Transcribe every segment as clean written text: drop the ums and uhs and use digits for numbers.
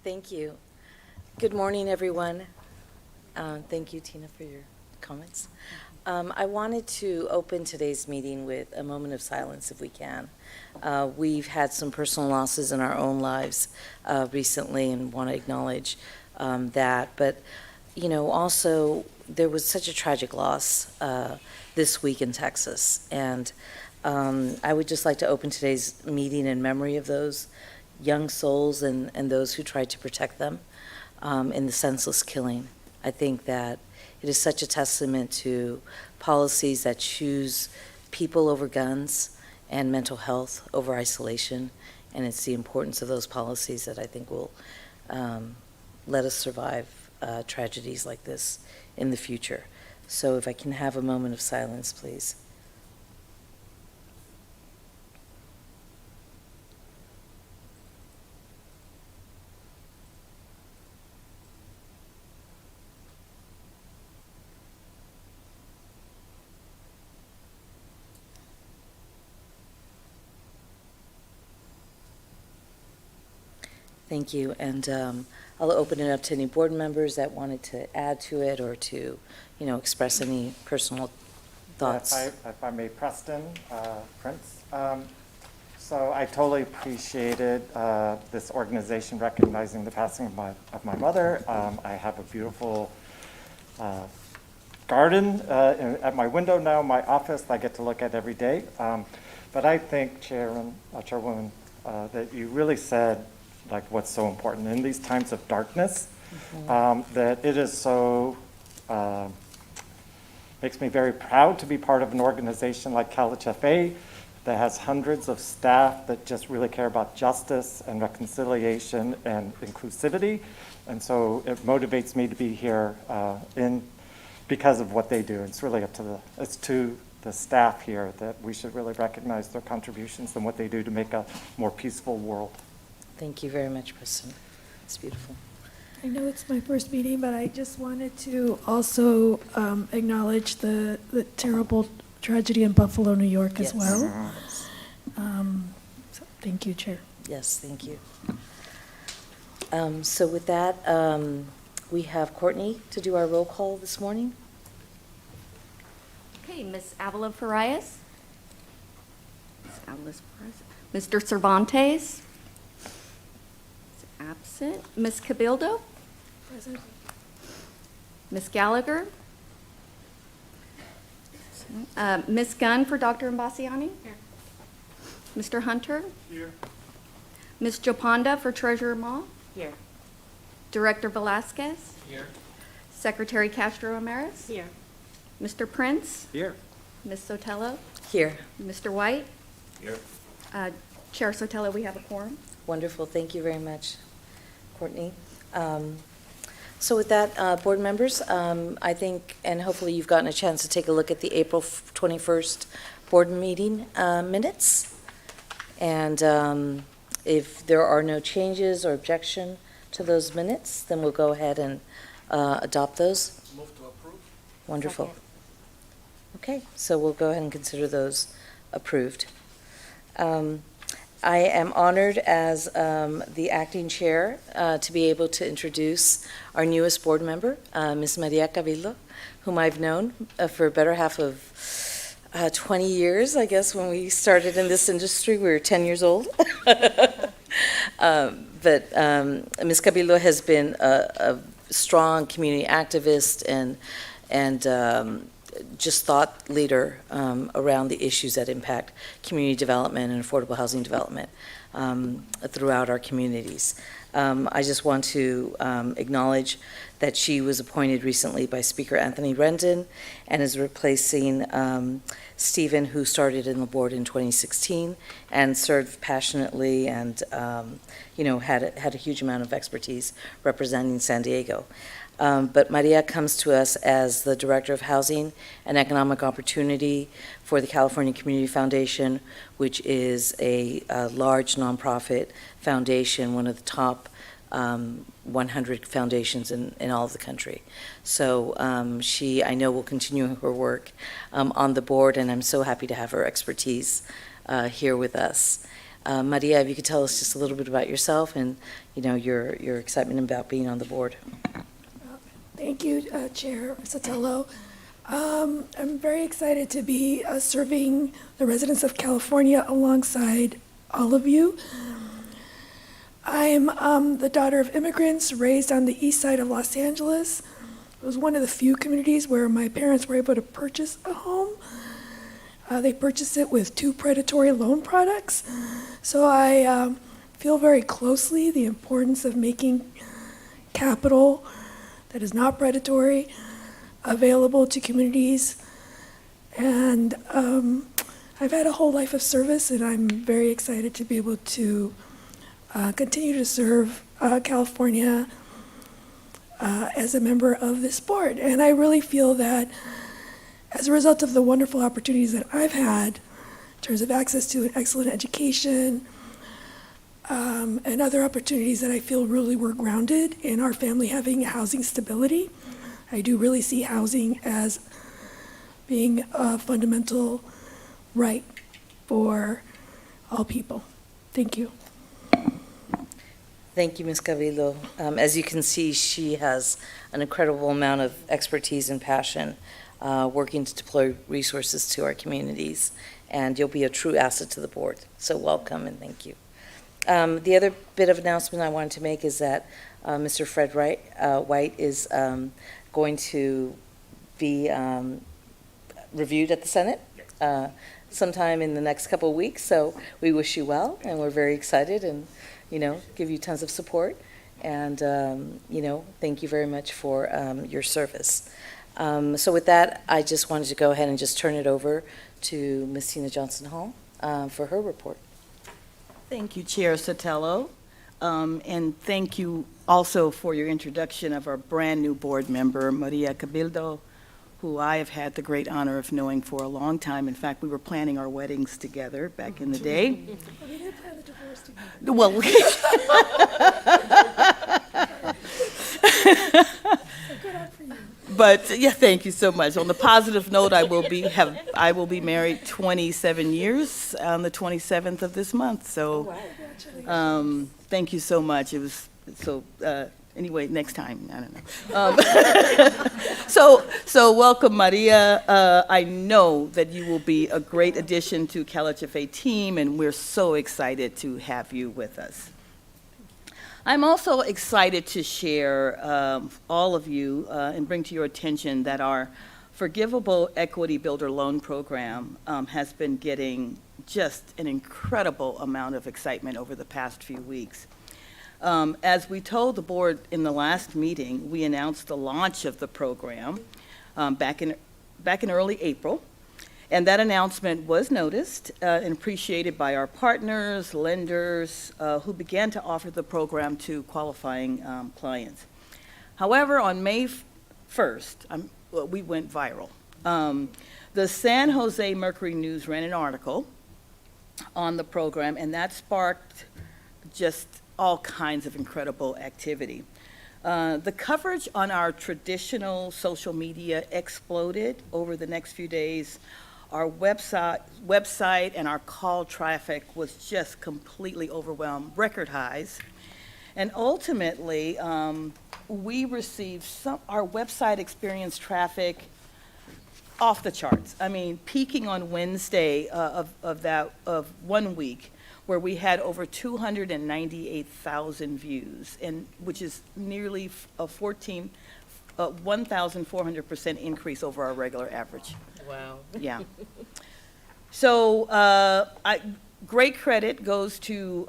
Thank you. Good morning, everyone. Thank you, Tina, for your comments. I wanted to open today's meeting with a moment of silence, if we can. We've had some personal losses in our own lives recently and want to acknowledge that. But, you know, also there was such a tragic loss this week in Texas. And I would just like to open today's meeting in memory of those young souls and those who tried to protect them in the senseless killing. I think that it is such a testament to policies that choose people over guns and mental health over isolation, and it's the importance of those policies that I think will let us survive tragedies like this in the future. So if I can have a moment of silence, please. Thank you, and I'll open it up to any board members that wanted to add to it or to, you know, express any personal thoughts. If I may, Preston, Prince. So I totally appreciated this organization recognizing the passing of my mother. I have a beautiful garden at my window now, my office, I get to look at every day. But I think, Chairwoman, that you really said like what's so important in these times of darkness, that it is so, makes me very proud to be part of an organization like CalHFA that has hundreds of staff that just really care about justice and reconciliation and inclusivity. And so it motivates me to be here because of what they do. It's really up to the staff here that we should really recognize their contributions and what they do to make a more peaceful world. Thank you very much, Preston. It's beautiful. I know it's my first meeting, but I just wanted to also acknowledge the terrible tragedy in Buffalo, New York as well. So thank you, Chair. Yes, thank you. So with that, we have Courtney to do our roll call this morning. Okay, Ms. Avila Farias. Mr. Cervantes. Absent. Ms. Cabildo. Present. Ms. Gallagher. Ms. Gunn for Dr. Mbasiani. Here. Mr. Hunter. Here. Ms. Joponda for Treasurer Ma. Here. Director Velasquez. Here. Secretary Castro Ramirez. Here. Mr. Prince. Here. Ms. Sotelo. Here. Mr. White. Here. Chair Sotelo, we have a quorum. Wonderful. Thank you very much, Courtney. So with that, board members, I think, and hopefully you've gotten a chance to take a look at the April 21st board meeting minutes. And if there are no changes or objection to those minutes, then we'll go ahead and adopt those. Move to approve. Wonderful. Second. Okay, so we'll go ahead and consider those approved. I am honored as the acting chair to be able to introduce our newest board member, Ms. Maria Cabildo, whom I've known for a better half of 20 years, I guess. When we started in this industry, we were 10 years old. But Ms. Cabildo has been a strong community activist and just thought leader around the issues that impact community development and affordable housing development throughout our communities. I just want to acknowledge that she was appointed recently by Speaker Anthony Rendon and is replacing Stephen, who started in the board in 2016 and served passionately and had a huge amount of expertise representing San Diego. But Maria comes to us as the Director of Housing and Economic Opportunity for the California Community Foundation, which is a large nonprofit foundation, one of the top 100 foundations in all of the country. So she, I know, will continue her work on the board, and I'm so happy to have her expertise here with us. Maria, if you could tell us just a little bit about yourself and, your excitement about being on the board. Thank you, Chair Sotelo. I'm very excited to be serving the residents of California alongside all of you. I'm the daughter of immigrants raised on the east side of Los Angeles. It was one of the few communities where my parents were able to purchase a home. They purchased it with 2 predatory loan products. So I feel very closely the importance of making capital that is not predatory available to communities. And I've had a whole life of service, and I'm very excited to be able to continue to serve California as a member of this board. And I really feel that as a result of the wonderful opportunities that I've had in terms of access to an excellent education and other opportunities that I feel really were grounded in our family having housing stability, I do really see housing as being a fundamental right for all people. Thank you. Thank you, Ms. Gavillo. As you can see, she has an incredible amount of expertise and passion working to deploy resources to our communities, and you'll be a true asset to the board. So welcome and thank you. The other bit of announcement I wanted to make is that Mr. Fred White is going to be reviewed at the Senate sometime in the next couple of weeks. So we wish you well, and we're very excited and, give you tons of support. And, thank you very much for your service. So with that, I just wanted to go ahead and just turn it over to Ms. Tina Johnson-Hall for her report. Thank you, Chair Sotelo. And thank you also for your introduction of our brand-new board member, Maria Cabildo, who I have had the great honor of knowing for a long time. In fact, we were planning our weddings together back in the day. We did plan the divorce together. Well, Good on for you. but yeah, thank you so much. On the positive note, I will be married 27 years on the 27th of this month. So, thank you so much. It was so. Anyway, next time, I don't know. So welcome, Maria. I know that you will be a great addition to CalHFA team, and we're so excited to have you with us. I'm also excited to share all of you and bring to your attention that our Forgivable Equity Builder Loan Program has been getting just an incredible amount of excitement over the past few weeks. As we told the board in the last meeting, we announced the launch of the program back in early April, and that announcement was noticed and appreciated by our partners, lenders, who began to offer the program to qualifying clients. However, on May 1st, we went viral. The San Jose Mercury News ran an article on the program, and that sparked just all kinds of incredible activity. The coverage on our traditional social media exploded over the next few days. Our website and our call traffic was just completely overwhelmed, record highs. And ultimately, we received our website experienced traffic off the charts. I mean, peaking on Wednesday of 1 week, where we had over 298,000 views, and which is nearly a 1,400% increase over our regular average. Wow. Yeah. So great credit goes to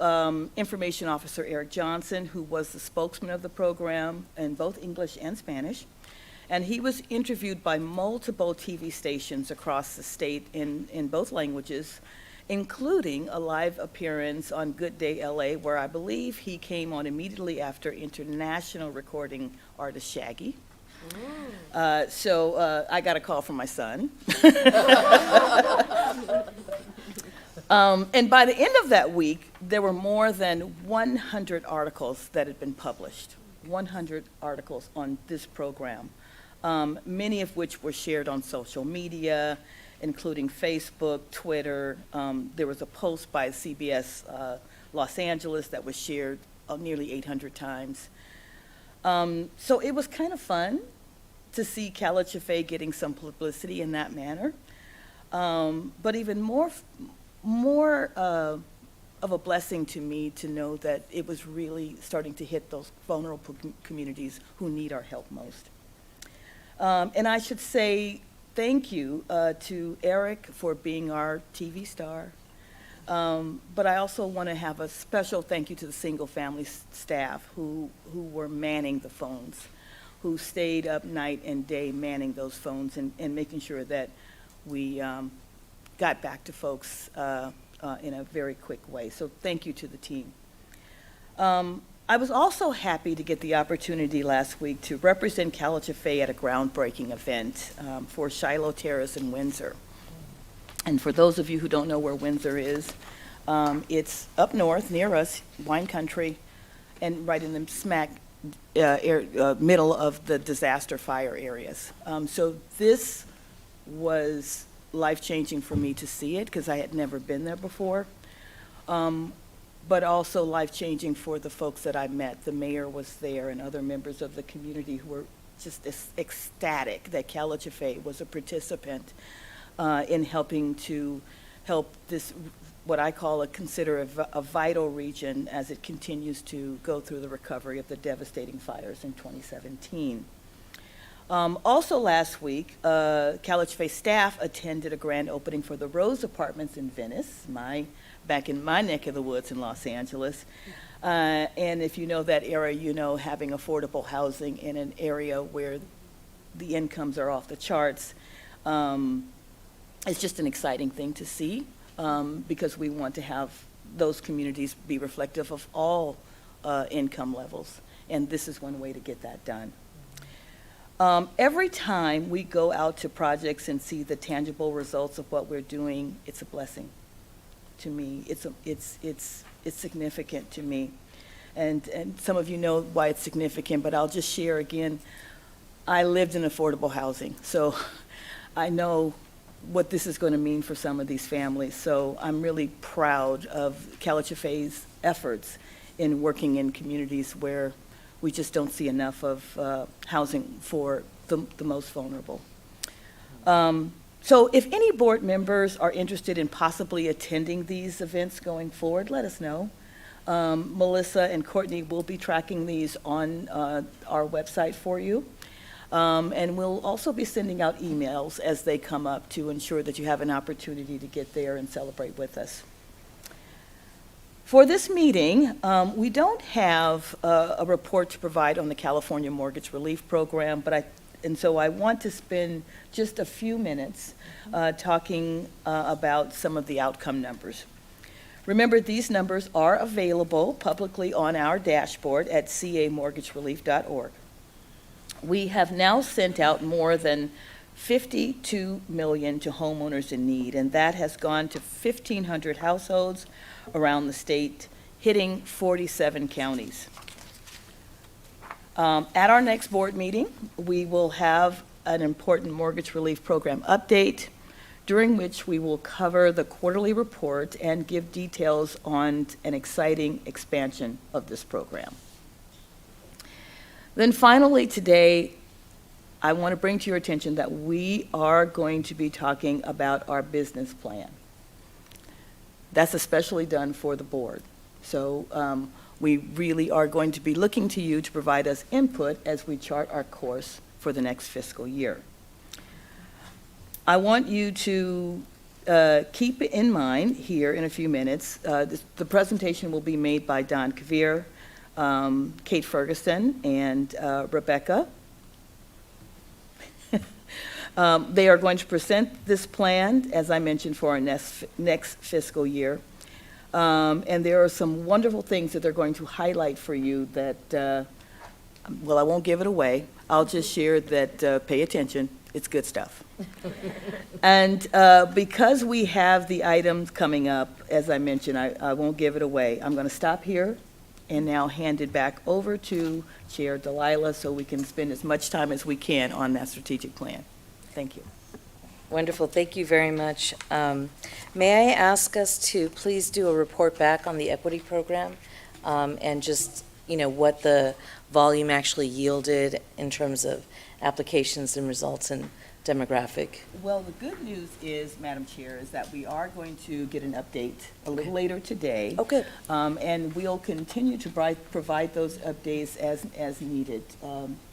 Information Officer Eric Johnson, who was the spokesman of the program in both English and Spanish. And he was interviewed by multiple TV stations across the state in both languages, including a live appearance on Good Day LA, where I believe he came on immediately after international recording artist Shaggy. So I got a call from my son. And by the end of that week, there were more than 100 articles that had been published, 100 articles on this program, many of which were shared on social media including Facebook, Twitter. There was a post by CBS Los Angeles that was shared nearly 800 times. So it was kind of fun to see CalHFA getting some publicity in that manner. But even more of a blessing to me to know that it was really starting to hit those vulnerable communities who need our help most. And I should say thank you to Eric for being our TV star. But I also want to have a special thank you to the single family staff who were manning the phones, who stayed up night and day manning those phones and making sure that we got back to folks in a very quick way. So thank you to the team. I was also happy to get the opportunity last week to represent CalHFA at a groundbreaking event for Shiloh Terrace in Windsor. And for those of you who don't know where Windsor is, it's up north near us, wine country, and right in the smack middle of the disaster fire areas. So this was life-changing for me to see it because I had never been there before, but also life-changing for the folks that I met. The mayor was there and other members of the community who were just ecstatic that CalHFA was a participant in helping to help this, what I consider a vital region as it continues to go through the recovery of the devastating fires in 2017. Also last week, CalHFA staff attended a grand opening for the Rose Apartments in Venice, back in my neck of the woods in Los Angeles. And if you know that area, you know having affordable housing in an area where the incomes are off the charts is just an exciting thing to see because we want to have those communities be reflective of all income levels. And this is one way to get that done. Every time we go out to projects and see the tangible results of what we're doing, it's a blessing to me. It's significant to me. And some of you know why it's significant, but I'll just share again. I lived in affordable housing, so I know what this is going to mean for some of these families. So I'm really proud of CalHFA's efforts in working in communities where we just don't see enough of housing for the most vulnerable. So if any board members are interested in possibly attending these events going forward, let us know. Melissa and Courtney will be tracking these on our website for you. And we'll also be sending out emails as they come up to ensure that you have an opportunity to get there and celebrate with us. For this meeting, we don't have a report to provide on the California Mortgage Relief Program, and so I want to spend just a few minutes talking about some of the outcome numbers. Remember, these numbers are available publicly on our dashboard at camortgagerelief.org. We have now sent out more than $52 million to homeowners in need, and that has gone to 1,500 households around the state, hitting 47 counties. At our next board meeting, we will have an important mortgage relief program update, during which we will cover the quarterly report and give details on an exciting expansion of this program. Then finally today, I want to bring to your attention that we are going to be talking about our business plan. That's especially done for the board. So we really are going to be looking to you to provide us input as we chart our course for the next fiscal year. I want you to keep in mind here in a few minutes, the presentation will be made by Don Kavir, Kate Ferguson, and Rebecca. They are going to present this plan, as I mentioned, for our next fiscal year. And there are some wonderful things that they're going to highlight for you that, well, I won't give it away. I'll just share that pay attention. It's good stuff. And because we have the items coming up, as I mentioned, I won't give it away. I'm going to stop here and now hand it back over to Chair Delilah so we can spend as much time as we can on that strategic plan. Thank you. Wonderful, thank you very much. May I ask us to please do a report back on the equity program, and just, what the volume actually yielded in terms of applications and results and demographic? Well, the good news is, Madam Chair, is that we are going to get an update a little later today. Oh, good. And we'll continue to provide those updates as needed.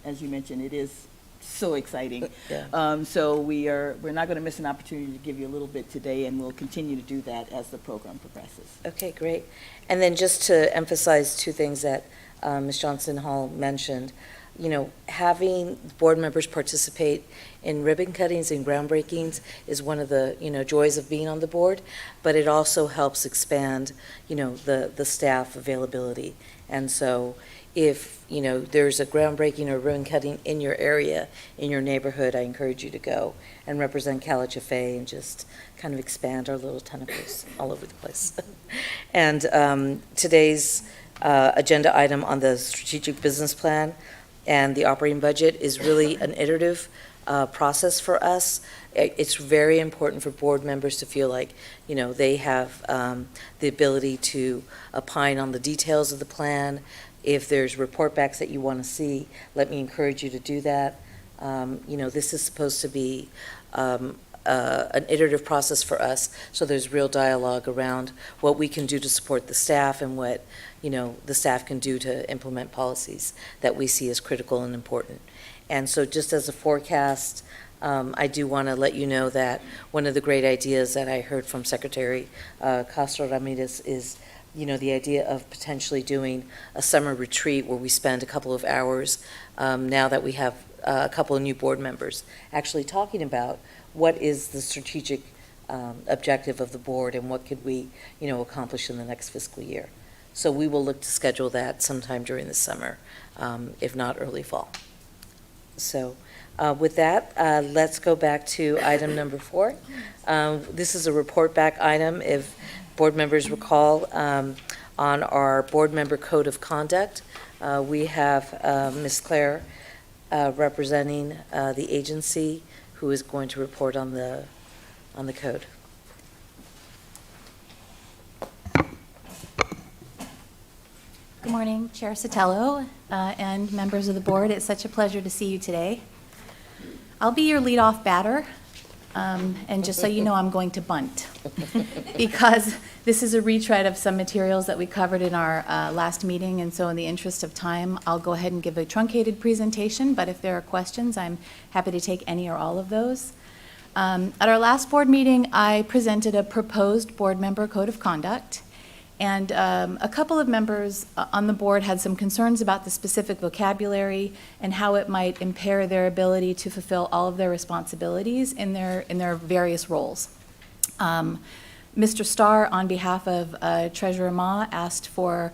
As you mentioned, it is so exciting. Yeah. So we're not going to miss an opportunity to give you a little bit today, and we'll continue to do that as the program progresses. Okay, great. And then just to emphasize two things that Ms. Johnson Hall mentioned, having board members participate in ribbon cuttings and groundbreakings is one of the, joys of being on the board, but it also helps expand, the staff availability. And so if, there's a groundbreaking or ribbon cutting in your area, in your neighborhood, I encourage you to go and represent CalHFA and just kind of expand our little tentacles all over the place. And today's agenda item on the strategic business plan and the operating budget is really an iterative process for us. It's very important for board members to feel like, they have the ability to opine on the details of the plan. If there's report backs that you want to see, let me encourage you to do that. This is supposed to be an iterative process for us, so there's real dialogue around what we can do to support the staff and what the staff can do to implement policies that we see as critical and important. And so just as a forecast, I do want to let you know that one of the great ideas that I heard from Secretary Castro Ramirez is, the idea of potentially doing a summer retreat where we spend a couple of hours, now that we have a couple of new board members, actually talking about what is the strategic objective of the board and what could we, accomplish in the next fiscal year. So we will look to schedule that sometime during the summer, if not early fall. So with that, let's go back to item number 4. This is a report back item. If board members recall, on our board member code of conduct, we have Ms. Claire representing the agency who is going to report on the code. Good morning, Chair Sotelo and members of the board. It's such a pleasure to see you today. I'll be your leadoff batter, and just so you know, I'm going to bunt because this is a retread of some materials that we covered in our last meeting, and so in the interest of time, I'll go ahead and give a truncated presentation, but if there are questions, I'm happy to take any or all of those. At our last board meeting, I presented a proposed board member code of conduct. And a couple of members on the board had some concerns about the specific vocabulary and how it might impair their ability to fulfill all of their responsibilities in their various roles. Mr. Starr, on behalf of Treasurer Ma, asked for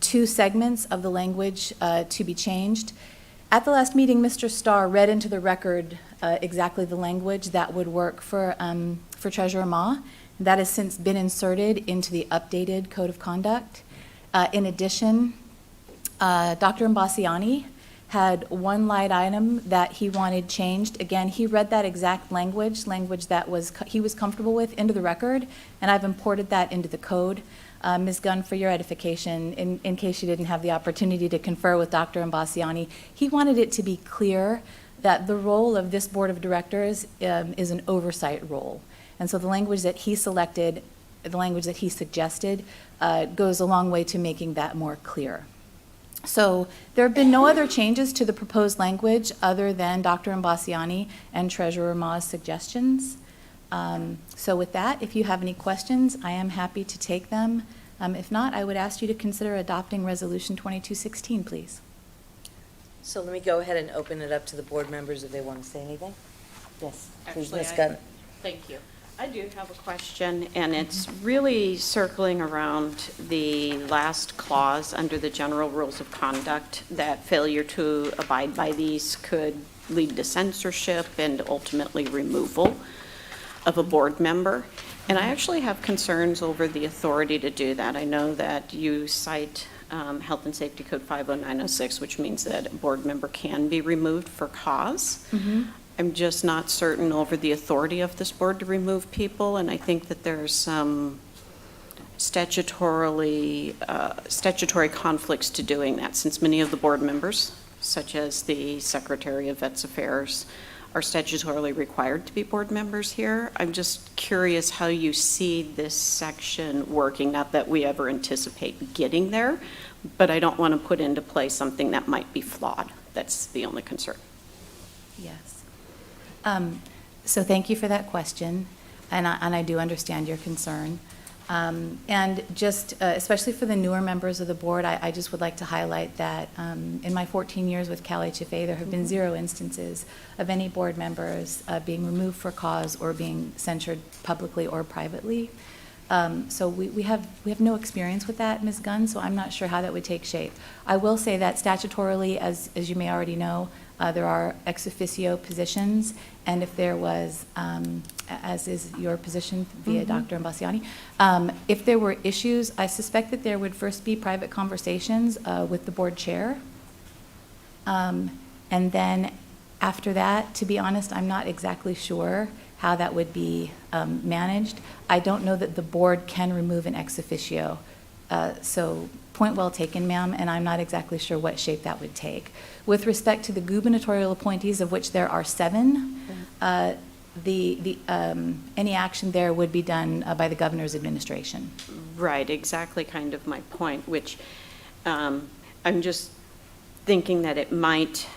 2 segments of the language to be changed. At the last meeting, Mr. Starr read into the record exactly the language that would work for Treasurer Ma. That has since been inserted into the updated code of conduct. In addition, Dr. Mbasiani had one light item that he wanted changed. Again, he read that exact language that he was comfortable with into the record, and I've imported that into the code. Ms. Gunn, for your edification, in case you didn't have the opportunity to confer with Dr. Mbasiani, he wanted it to be clear that the role of this board of directors is an oversight role. And so the language that he selected, the language that he suggested, goes a long way to making that more clear. So there have been no other changes to the proposed language other than Dr. Mbasiani and Treasurer Ma's suggestions. So with that, if you have any questions, I am happy to take them. If not, I would ask you to consider adopting Resolution 2216, please. So let me go ahead and open it up to the board members if they want to say anything. Yes, please, Ms. Gunn. Thank you. I do have a question, and it's really circling around the last clause under the general rules of conduct, that failure to abide by these could lead to censorship and ultimately removal of a board member. And I actually have concerns over the authority to do that. I know that you cite Health and Safety Code 50906, which means that a board member can be removed for cause. I'm just not certain over the authority of this board to remove people, and I think that there's some statutory conflicts to doing that, since many of the board members, such as the Secretary of Vets Affairs, are statutorily required to be board members here. I'm just curious how you see this section working, not that we ever anticipate getting there, but I don't want to put into place something that might be flawed. That's the only concern. Yes. So thank you for that question, and I do understand your concern. And just, especially for the newer members of the board, I just would like to highlight that in my 14 years with CalHFA, there have been 0 instances of any board members being removed for cause or being censured publicly or privately. So we have no experience with that, Ms. Gunn, so I'm not sure how that would take shape. I will say that statutorily, as you may already know, there are ex officio positions, and if there was, as is your position via Dr. Mbasiani, if there were issues, I suspect that there would first be private conversations with the board chair. And then after that, to be honest, I'm not exactly sure how that would be managed. I don't know that the board can remove an ex officio. So point well taken, ma'am, and I'm not exactly sure what shape that would take. With respect to the gubernatorial appointees, of which there are 7, any action there would be done by the governor's administration. Right, exactly kind of my point, which I'm just thinking that it might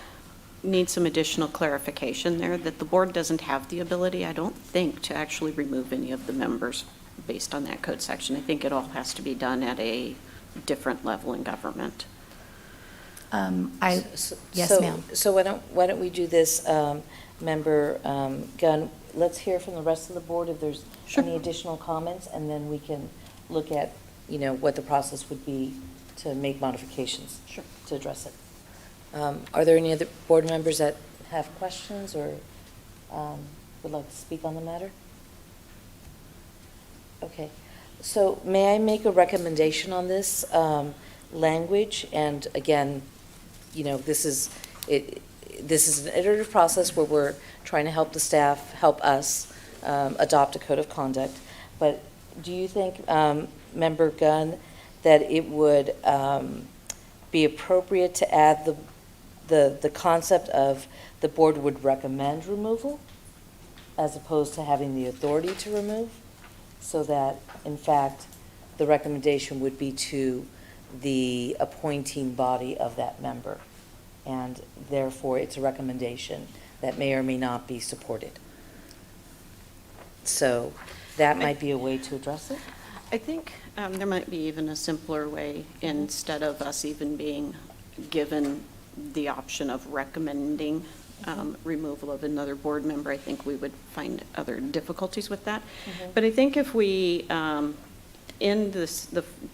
need some additional clarification there, that the board doesn't have the ability, I don't think, to actually remove any of the members based on that code section. I think it all has to be done at a different level in government. Yes, ma'am. So why don't we do this, Member Gunn? Let's hear from the rest of the board if there's any additional comments, and then we can look at, what the process would be to make modifications to address it. Are there any other board members that have questions or would like to speak on the matter? Okay. So may I make a recommendation on this language? And again, this is an iterative process where we're trying to help the staff, help us adopt a code of conduct. But do you think, Member Gunn, that it would be appropriate to add the concept of the board would recommend removal as opposed to having the authority to remove, so that, in fact, the recommendation would be to the appointing body of that member, and therefore it's a recommendation that may or may not be supported? So that might be a way to address it? I think there might be even a simpler way, instead of us even being given the option of recommending removal of another board member. I think we would find other difficulties with that. But I think if we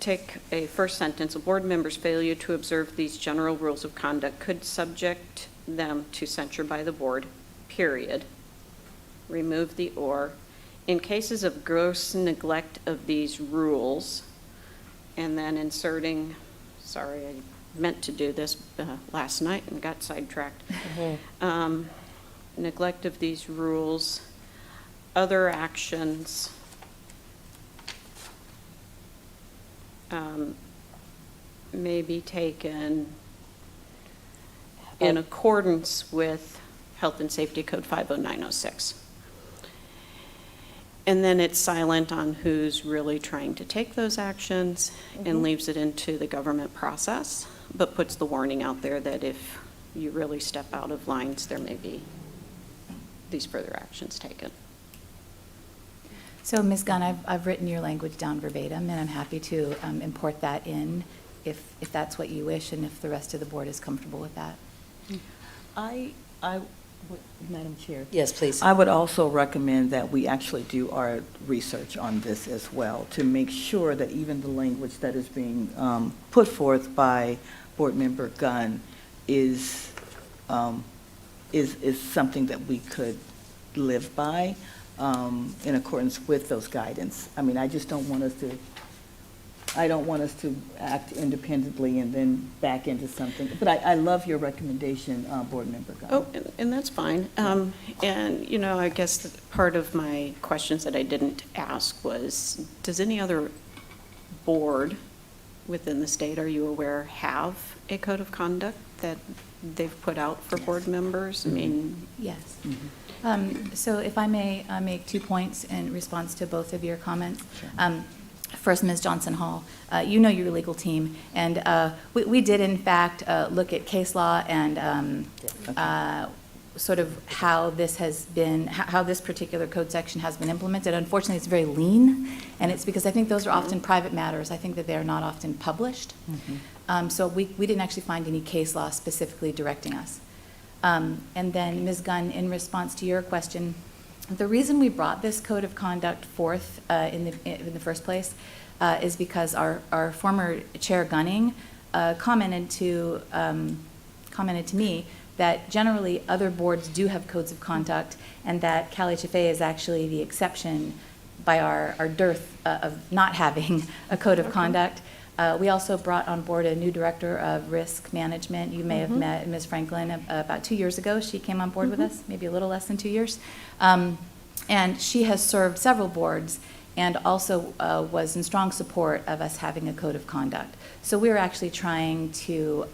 take a first sentence, a board member's failure to observe these general rules of conduct could subject them to censure by the board, period. Remove the or. In cases of gross neglect of these rules, and then inserting, sorry, I meant to do this last night and got sidetracked. Neglect of these rules, other actions may be taken in accordance with Health and Safety Code 50906. And then it's silent on who's really trying to take those actions and leaves it into the government process, but puts the warning out there that if you really step out of lines, there may be these further actions taken. So, Ms. Gunn, I've written your language down verbatim, and I'm happy to import that in if that's what you wish, and if the rest of the board is comfortable with that. Madam Chair. Yes, please. I would also recommend that we actually do our research on this as well, to make sure that even the language that is being put forth by Board Member Gunn is something that we could live by in accordance with those guidance. I mean, I just don't want us to I don't want us to act independently and then back into something. But I love your recommendation, Board Member Gunn. Oh, and that's fine. And, you know, I guess that part of my questions that I didn't ask was, does any other board within the state, are you aware, have a code of conduct that they've put out for board members? I mean, Yes. So if I may make 2 points in response to both of your comments. First, Ms. Johnson Hall, you know your legal team, and we did in fact look at case law and sort of how this has been, how this particular code section has been implemented. Unfortunately, it's very lean, and it's because I think those are often private matters. I think that they are not often published. So we didn't actually find any case law specifically directing us. And then, Ms. Gunn, in response to your question, the reason we brought this code of conduct forth in the first place is because our former chair Gunning commented to me that generally other boards do have codes of conduct, and that CalHFA is actually the exception by our dearth of not having a code of conduct. We also brought on board a new director of risk management. You may have met Ms. Franklin about 2 years ago. She came on board with us, maybe a little less than 2 years. And she has served several boards and also was in strong support of us having a code of conduct. So we're actually trying to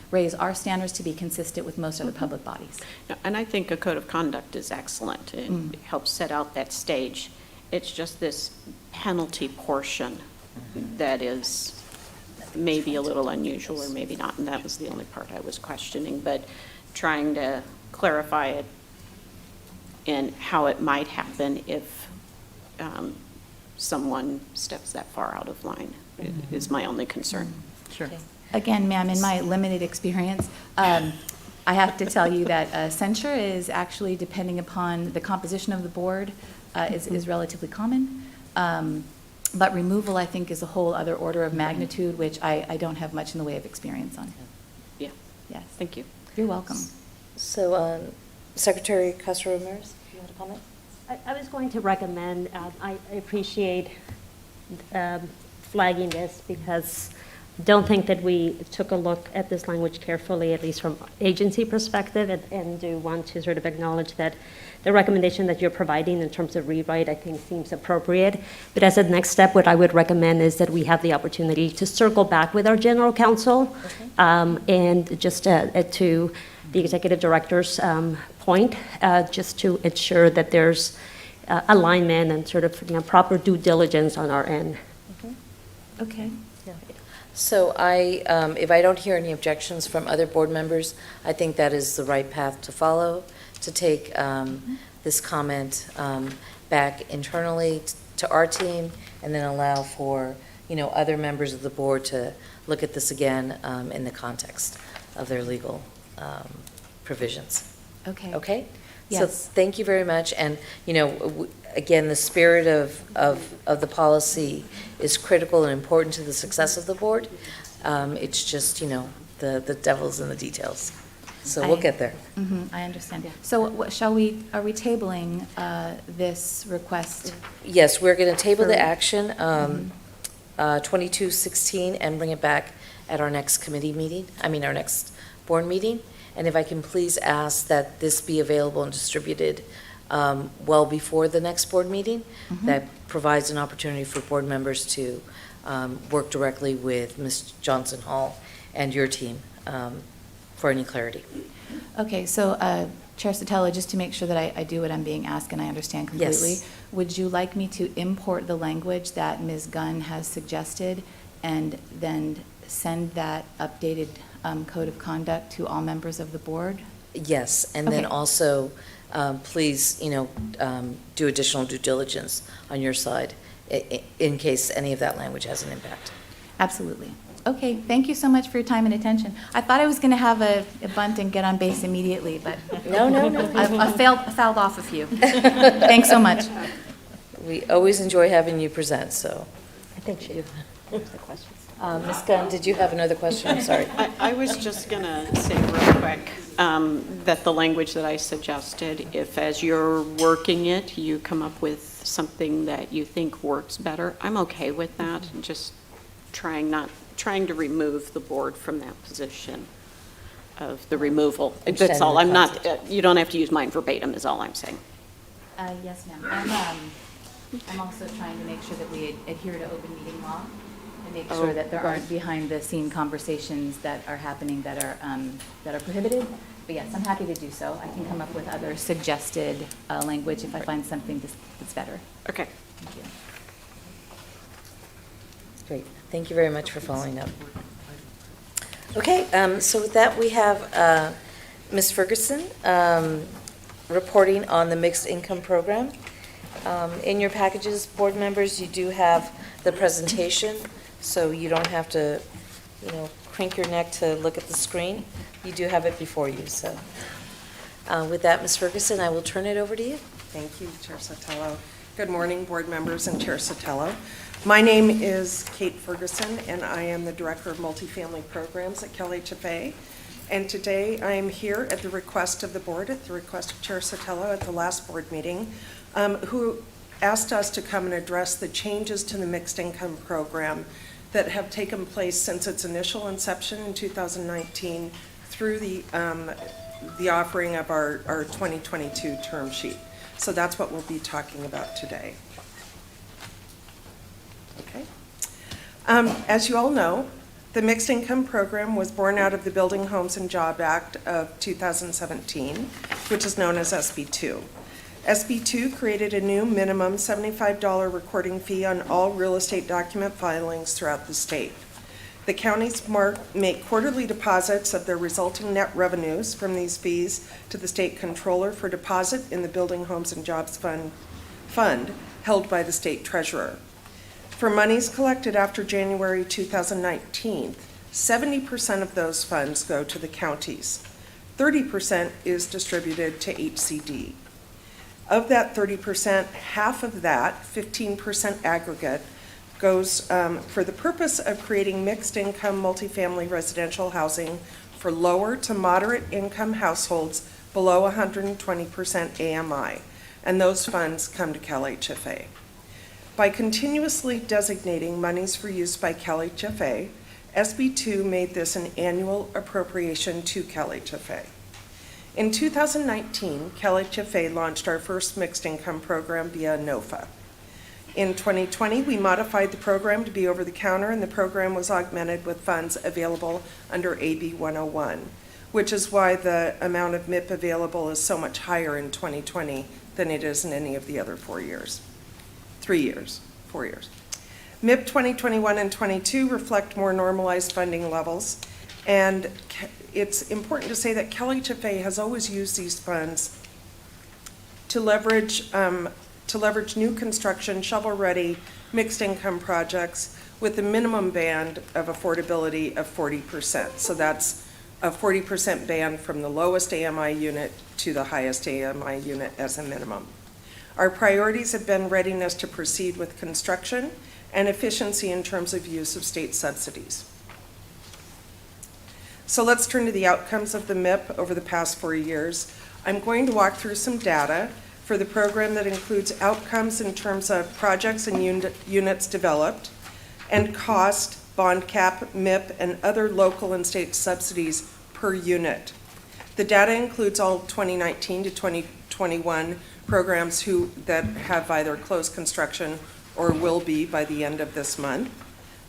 raise our standards to be consistent with most other public bodies. and I think a code of conduct is excellent. It helps set out that stage. It's just this penalty portion that is maybe a little unusual or maybe not, and that was the only part I was questioning, but trying to clarify it and how it might happen if someone steps that far out of line is my only concern. Sure. Okay. Again, ma'am, in my limited experience, I have to tell you that censure is actually, depending upon the composition of the board, is relatively common. But removal, I think, is a whole other order of magnitude, which I don't have much in the way of experience on. Yeah, Yes. thank you. You're welcome. So, Secretary Castro-Ramirez, do you want to comment? I was going to recommend, I appreciate flagging this because I don't think that we took a look at this language carefully, at least from agency perspective, and do want to sort of acknowledge that the recommendation that you're providing in terms of rewrite, I think, seems appropriate. But as a next step, what I would recommend is that we have the opportunity to circle back with our general counsel, and just to the executive director's point, just to ensure that there's alignment and sort of proper due diligence on our end. Okay. So if I don't hear any objections from other board members, I think that is the right path to follow, to take this comment back internally to our team, and then allow for, other members of the board to look at this again in the context of their legal provisions. Okay. Okay? So Yes. thank you very much. And, again, the spirit of the policy is critical and important to the success of the board. It's just, the devil's in the details. So we'll get there. I understand. So are we tabling this request? Yes, we're going to table the action, 2216, and bring it back at our next committee meeting, our next board meeting. And if I can please ask that this be available and distributed well before the next board meeting, that provides an opportunity for board members to work directly with Ms. Johnson Hall and your team for any clarity. Okay, so Chair Sotelo, just to make sure that I do what I'm being asked and I understand completely, Yes. would you like me to import the language that Ms. Gunn has suggested and then send that updated code of conduct to all members of the board? Yes, and then Okay. also, please, do additional due diligence on your side in case any of that language has an impact. Absolutely. Okay, thank you so much for your time and attention. I thought I was going to have a bunt and get on base immediately, but No. I fouled off a few. Thanks so much. We always enjoy having you present, so. Thank you. The questions. Ms. Gunn, did you have another question? I'm sorry. I was just going to say real quick that the language that I suggested, if as you're working it, you come up with something that you think works better, I'm okay with that. Just trying to remove the board from that position of the removal. That's all. I'm not, you don't have to use mine verbatim is all I'm saying. Yes, ma'am. I'm also trying to make sure that we adhere to open meeting law and make sure that there aren't behind-the-scene conversations that are happening that are prohibited. But yes, I'm happy to do so. I can come up with other suggested language if I find something that's better. Okay. Thank you. Great. Thank you very much for following up. Okay, so with that, we have Ms. Ferguson reporting on the mixed income program. In your packages, board members, you do have the presentation, so you don't have to, crank your neck to look at the screen. You do have it before you, so. With that, Ms. Ferguson, I will turn it over to you. Thank you, Chair Sotelo. Good morning, board members and Chair Sotelo. My name is Kate Ferguson, and I am the Director of Multifamily Programs at CalHFA. And today I am here at the request of the board, at the request of Chair Sotelo at the last board meeting, who asked us to come and address the changes to the mixed income program that have taken place since its initial inception in 2019 through the offering of our 2022 term sheet. So that's what we'll be talking about today. Okay. As you all know, the Mixed Income Program was born out of the Building Homes and Job Act of 2017, which is known as SB2. SB2 created a new minimum $75 recording fee on all real estate document filings throughout the state. The counties make quarterly deposits of their resulting net revenues from these fees to the state controller for deposit in the Building Homes and Jobs Fund held by the state treasurer. For monies collected after January 2019, 70% of those funds go to the counties. 30% is distributed to HCD. Of that 30%, half of that, 15% aggregate, goes for the purpose of creating mixed income multifamily residential housing for lower to moderate income households below 120% AMI, and those funds come to CalHFA. By continuously designating monies for use by CalHFA, SB2 made this an annual appropriation to CalHFA. In 2019, CalHFA launched our first mixed income program via NOFA. In 2020, we modified the program to be over the counter, and the program was augmented with funds available under AB 101, which is why the amount of MIP available is so much higher in 2020 than it is in any of the other 4 years. 3 years, 4 years. MIP 2021 and 22 reflect more normalized funding levels, and it's important to say that CalHFA has always used these funds to leverage new construction, shovel-ready, mixed-income projects with a minimum band of affordability of 40%. So that's a 40% band from the lowest AMI unit to the highest AMI unit as a minimum. Our priorities have been readiness to proceed with construction and efficiency in terms of use of state subsidies. So let's turn to the outcomes of the MIP over the past 4 years. I'm going to walk through some data for the program that includes outcomes in terms of projects and units developed, and cost, bond cap, MIP, and other local and state subsidies per unit. The data includes all 2019 to 2021 programs that have either closed construction or will be by the end of this month,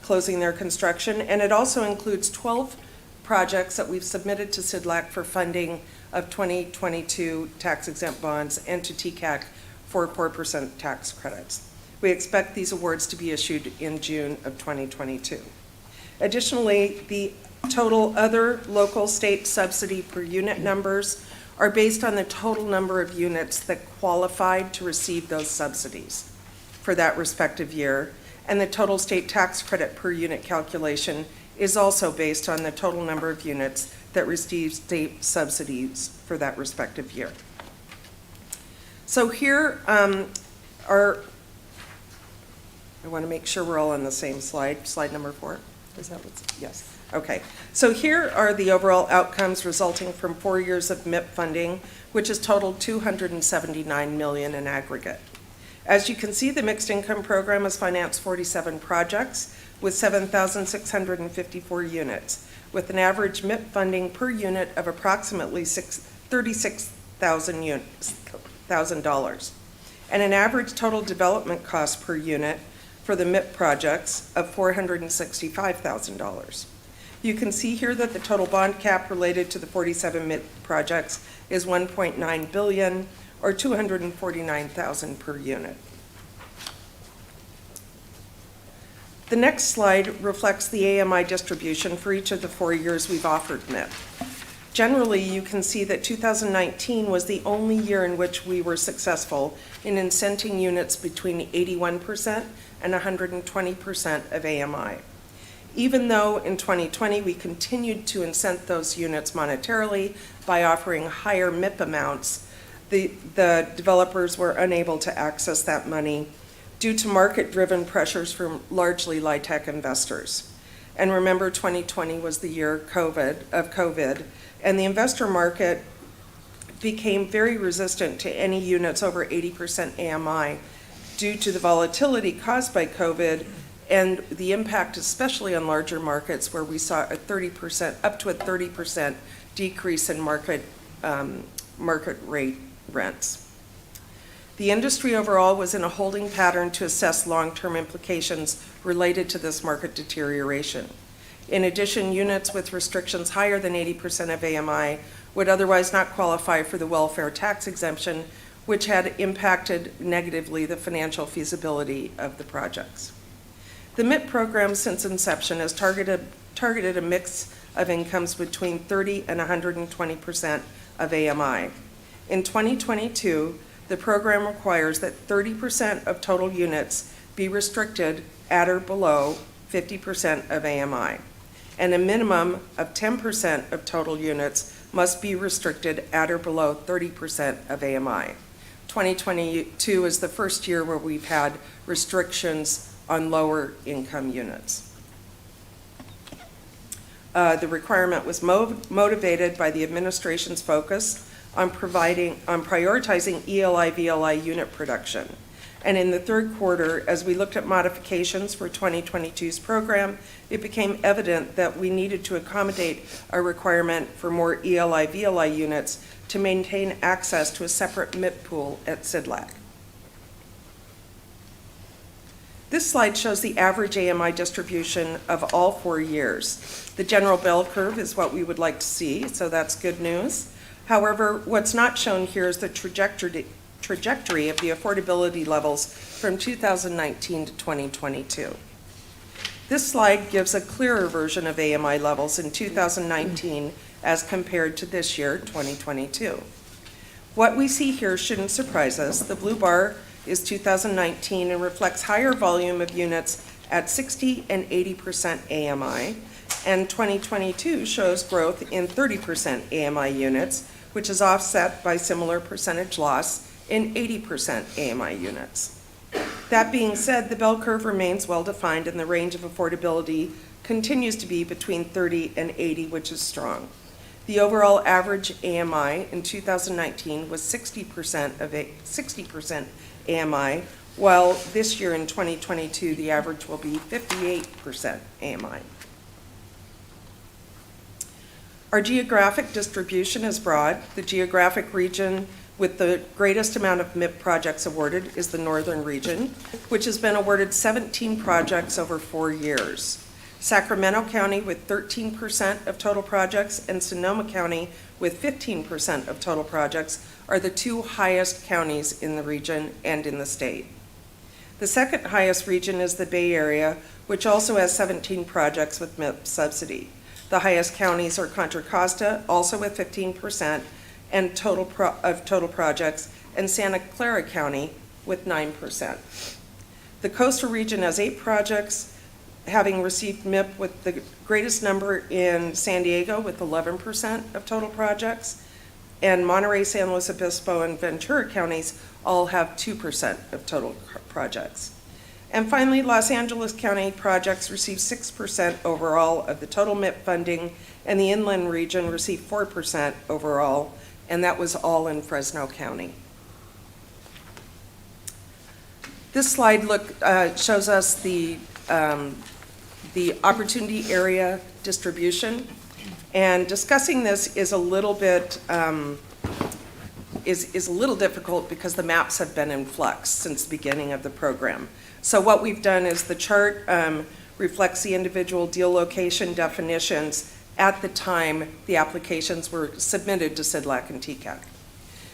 closing their construction, and it also includes 12 projects that we've submitted to CIDLAC for funding of 2022 tax-exempt bonds and to TCAC for 4% tax credits. We expect these awards to be issued in June of 2022. Additionally, the total other local state subsidy per unit numbers are based on the total number of units that qualified to receive those subsidies for that respective year, and the total state tax credit per unit calculation is also based on the total number of units that receive state subsidies for that respective year. So here I want to make sure we're all on the same slide, slide number 4. Is that what's, yes, okay. So here are the overall outcomes resulting from 4 years of MIP funding, which has totaled $279 million in aggregate. As you can see, the mixed income program has financed 47 projects with 7,654 units, with an average MIP funding per unit of approximately $36,000 and an average total development cost per unit for the MIP projects of $465,000. You can see here that the total bond cap related to the 47 MIP projects is $1.9 billion, or $249,000 per unit. The next slide reflects the AMI distribution for each of the 4 years we've offered MIP. Generally, you can see that 2019 was the only year in which we were successful in incenting units between 81% and 120% of AMI. Even though in 2020 we continued to incent those units monetarily by offering higher MIP amounts, the developers were unable to access that money due to market-driven pressures from largely LIHTC investors. And remember, 2020 was the year of COVID, and the investor market became very resistant to any units over 80% AMI due to the volatility caused by COVID and the impact especially on larger markets where we saw a 30%, up to a 30% decrease in market rate rents. The industry overall was in a holding pattern to assess long-term implications related to this market deterioration. In addition, units with restrictions higher than 80% of AMI would otherwise not qualify for the welfare tax exemption, which had impacted negatively the financial feasibility of the projects. The MIP program since inception has targeted a mix of incomes between 30 and 120% of AMI. In 2022, the program requires that 30% of total units be restricted at or below 50% of AMI, and a minimum of 10% of total units must be restricted at or below 30% of AMI. 2022 is the first year where we've had restrictions on lower income units. The requirement was motivated by the administration's focus on prioritizing ELI/VLI unit production. And in the third quarter, as we looked at modifications for 2022's program, it became evident that we needed to accommodate a requirement for more ELI/VLI units to maintain access to a separate MIP pool at CIDLAC. This slide shows the average AMI distribution of all 4 years. The general bell curve is what we would like to see, so that's good news. However, what's not shown here is the trajectory of the affordability levels from 2019 to 2022. This slide gives a clearer version of AMI levels in 2019 as compared to this year, 2022. What we see here shouldn't surprise us. The blue bar is 2019 and reflects higher volume of units at 60 and 80% AMI, and 2022 shows growth in 30% AMI units, which is offset by similar percentage loss in 80% AMI units. That being said, the bell curve remains well-defined and the range of affordability continues to be between 30 and 80, which is strong. The overall average AMI in 2019 was 60% AMI, while this year in 2022, the average will be 58% AMI. Our geographic distribution is broad. The geographic region with the greatest amount of MIP projects awarded is the northern region, which has been awarded 17 projects over 4 years. Sacramento County with 13% of total projects and Sonoma County with 15% of total projects are the 2 highest counties in the region and in the state. The second highest region is the Bay Area, which also has 17 projects with MIP subsidy. The highest counties are Contra Costa, also with 15% and total projects, and Santa Clara County with 9%. The coastal region has 8 projects, having received MIP with the greatest number in San Diego with 11% of total projects, and Monterey, San Luis Obispo, and Ventura counties all have 2% of total projects. And finally, Los Angeles County projects received 6% overall of the total MIP funding, and the inland region received 4% overall, and that was all in Fresno County. This slide shows us the opportunity area distribution. And discussing this is a little bit, is a little difficult because the maps have been in flux since the beginning of the program. So what we've done is the chart reflects the individual deal location definitions at the time the applications were submitted to CDLAC and TCAC.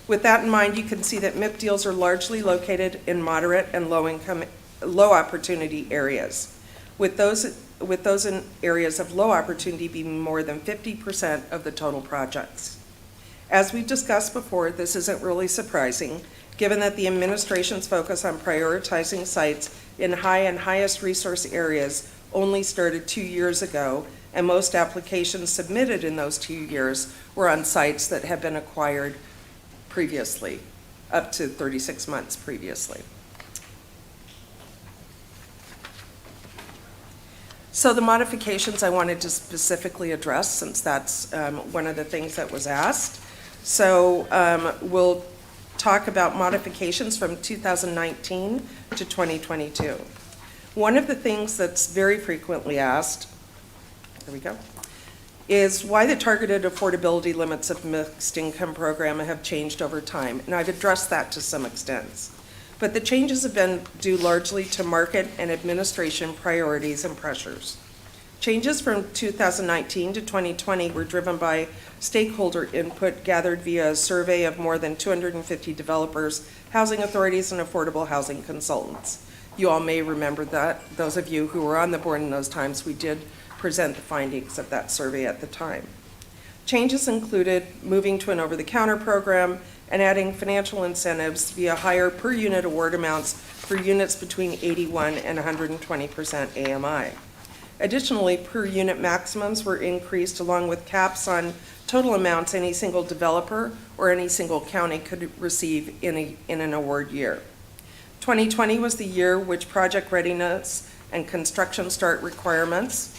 With that in mind, you can see that MIP deals are largely located in moderate and low opportunity areas, with those in areas of low opportunity being more than 50% of the total projects. As we've discussed before, this isn't really surprising, given that the administration's focus on prioritizing sites in high and highest resource areas only started 2 years ago, and most applications submitted in those 2 years were on sites that had been acquired previously, up to 36 months previously. So the modifications I wanted to specifically address, since that's one of the things that was asked. So we'll talk about modifications from 2019 to 2022. One of the things that's very frequently asked, there we go, is why the targeted affordability limits of mixed income program have changed over time. And I've addressed that to some extent. But the changes have been due largely to market and administration priorities and pressures. Changes from 2019 to 2020 were driven by stakeholder input gathered via a survey of more than 250 developers, housing authorities, and affordable housing consultants. You all may remember that. Those of you who were on the board in those times, we did present the findings of that survey at the time. Changes included moving to an over-the-counter program and adding financial incentives via higher per unit award amounts for units between 81 and 120% AMI. Additionally, per unit maximums were increased along with caps on total amounts any single developer or any single county could receive in an award year. 2020 was the year which project readiness and construction start requirements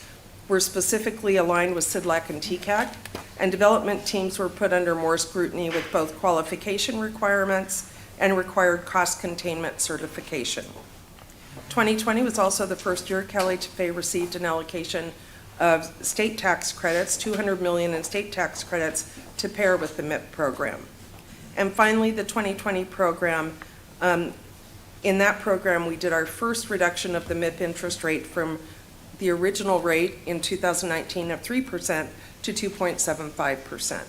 were specifically aligned with CDLAC and TCAC, and development teams were put under more scrutiny with both qualification requirements and required cost containment certification. 2020 was also the first year CalHFA received an allocation of state tax credits, $200 million in state tax credits to pair with the MIP program. And finally, the 2020 program, in that program, we did our first reduction of the MIP interest rate from the original rate in 2019 of 3% to 2.75%.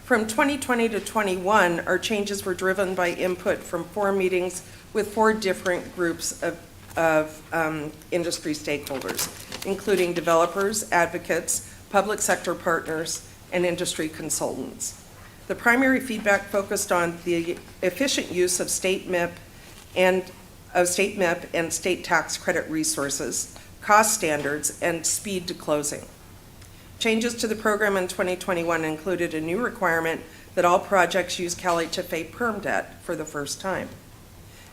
From 2020 to 21, our changes were driven by input from 4 meetings with 4 different groups of industry stakeholders, including developers, advocates, public sector partners, and industry consultants. The primary feedback focused on the efficient use of state MIP and state tax credit resources, cost standards, and speed to closing. Changes to the program in 2021 included a new requirement that all projects use CalHFA perm debt for the first time.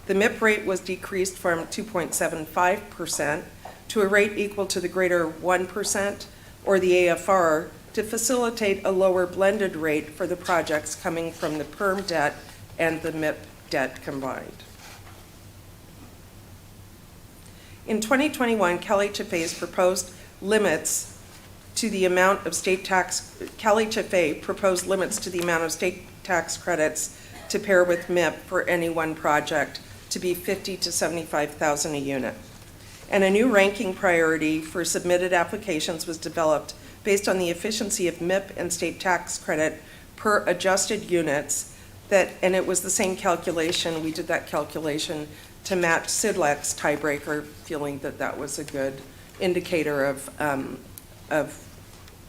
The MIP rate was decreased from 2.75% to a rate equal to the greater 1% or the AFR to facilitate a lower blended rate for the projects coming from the perm debt and the MIP debt combined. In 2021, CalHFA's proposed limits to the amount of state tax, CalHFA proposed limits to the amount of state tax credits to pair with MIP for any one project to be $50,000 to $75,000 a unit. And a new ranking priority for submitted applications was developed based on the efficiency of MIP and state tax credit per adjusted units and it was the same calculation. We did that calculation to match CDLAC's tiebreaker, feeling that that was a good indicator of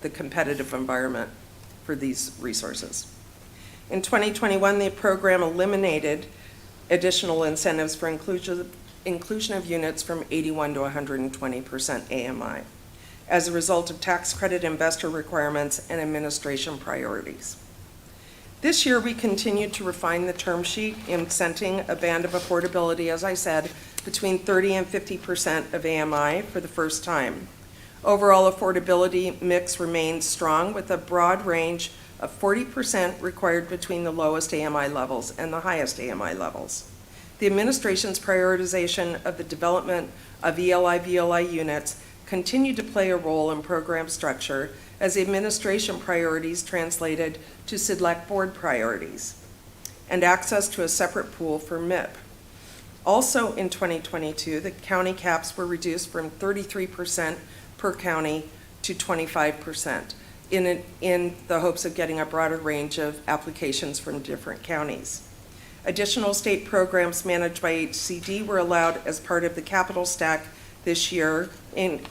the competitive environment for these resources. In 2021, the program eliminated additional incentives for inclusion of units from 81 to 120% AMI as a result of tax credit investor requirements and administration priorities. This year, we continued to refine the term sheet, incenting a band of affordability, as I said, between 30 and 50% of AMI for the first time. Overall affordability mix remains strong with a broad range of 40% required between the lowest AMI levels and the highest AMI levels. the administration's prioritization of the development of ELI/VLI units continue to play a role in program structure as the administration priorities translated to SIDLAC board priorities, and access to a separate pool for MIP. Also in 2022, the county caps were reduced from 33% per county to 25% in the hopes of getting a broader range of applications from different counties. Additional state programs managed by HCD were allowed as part of the capital stack this year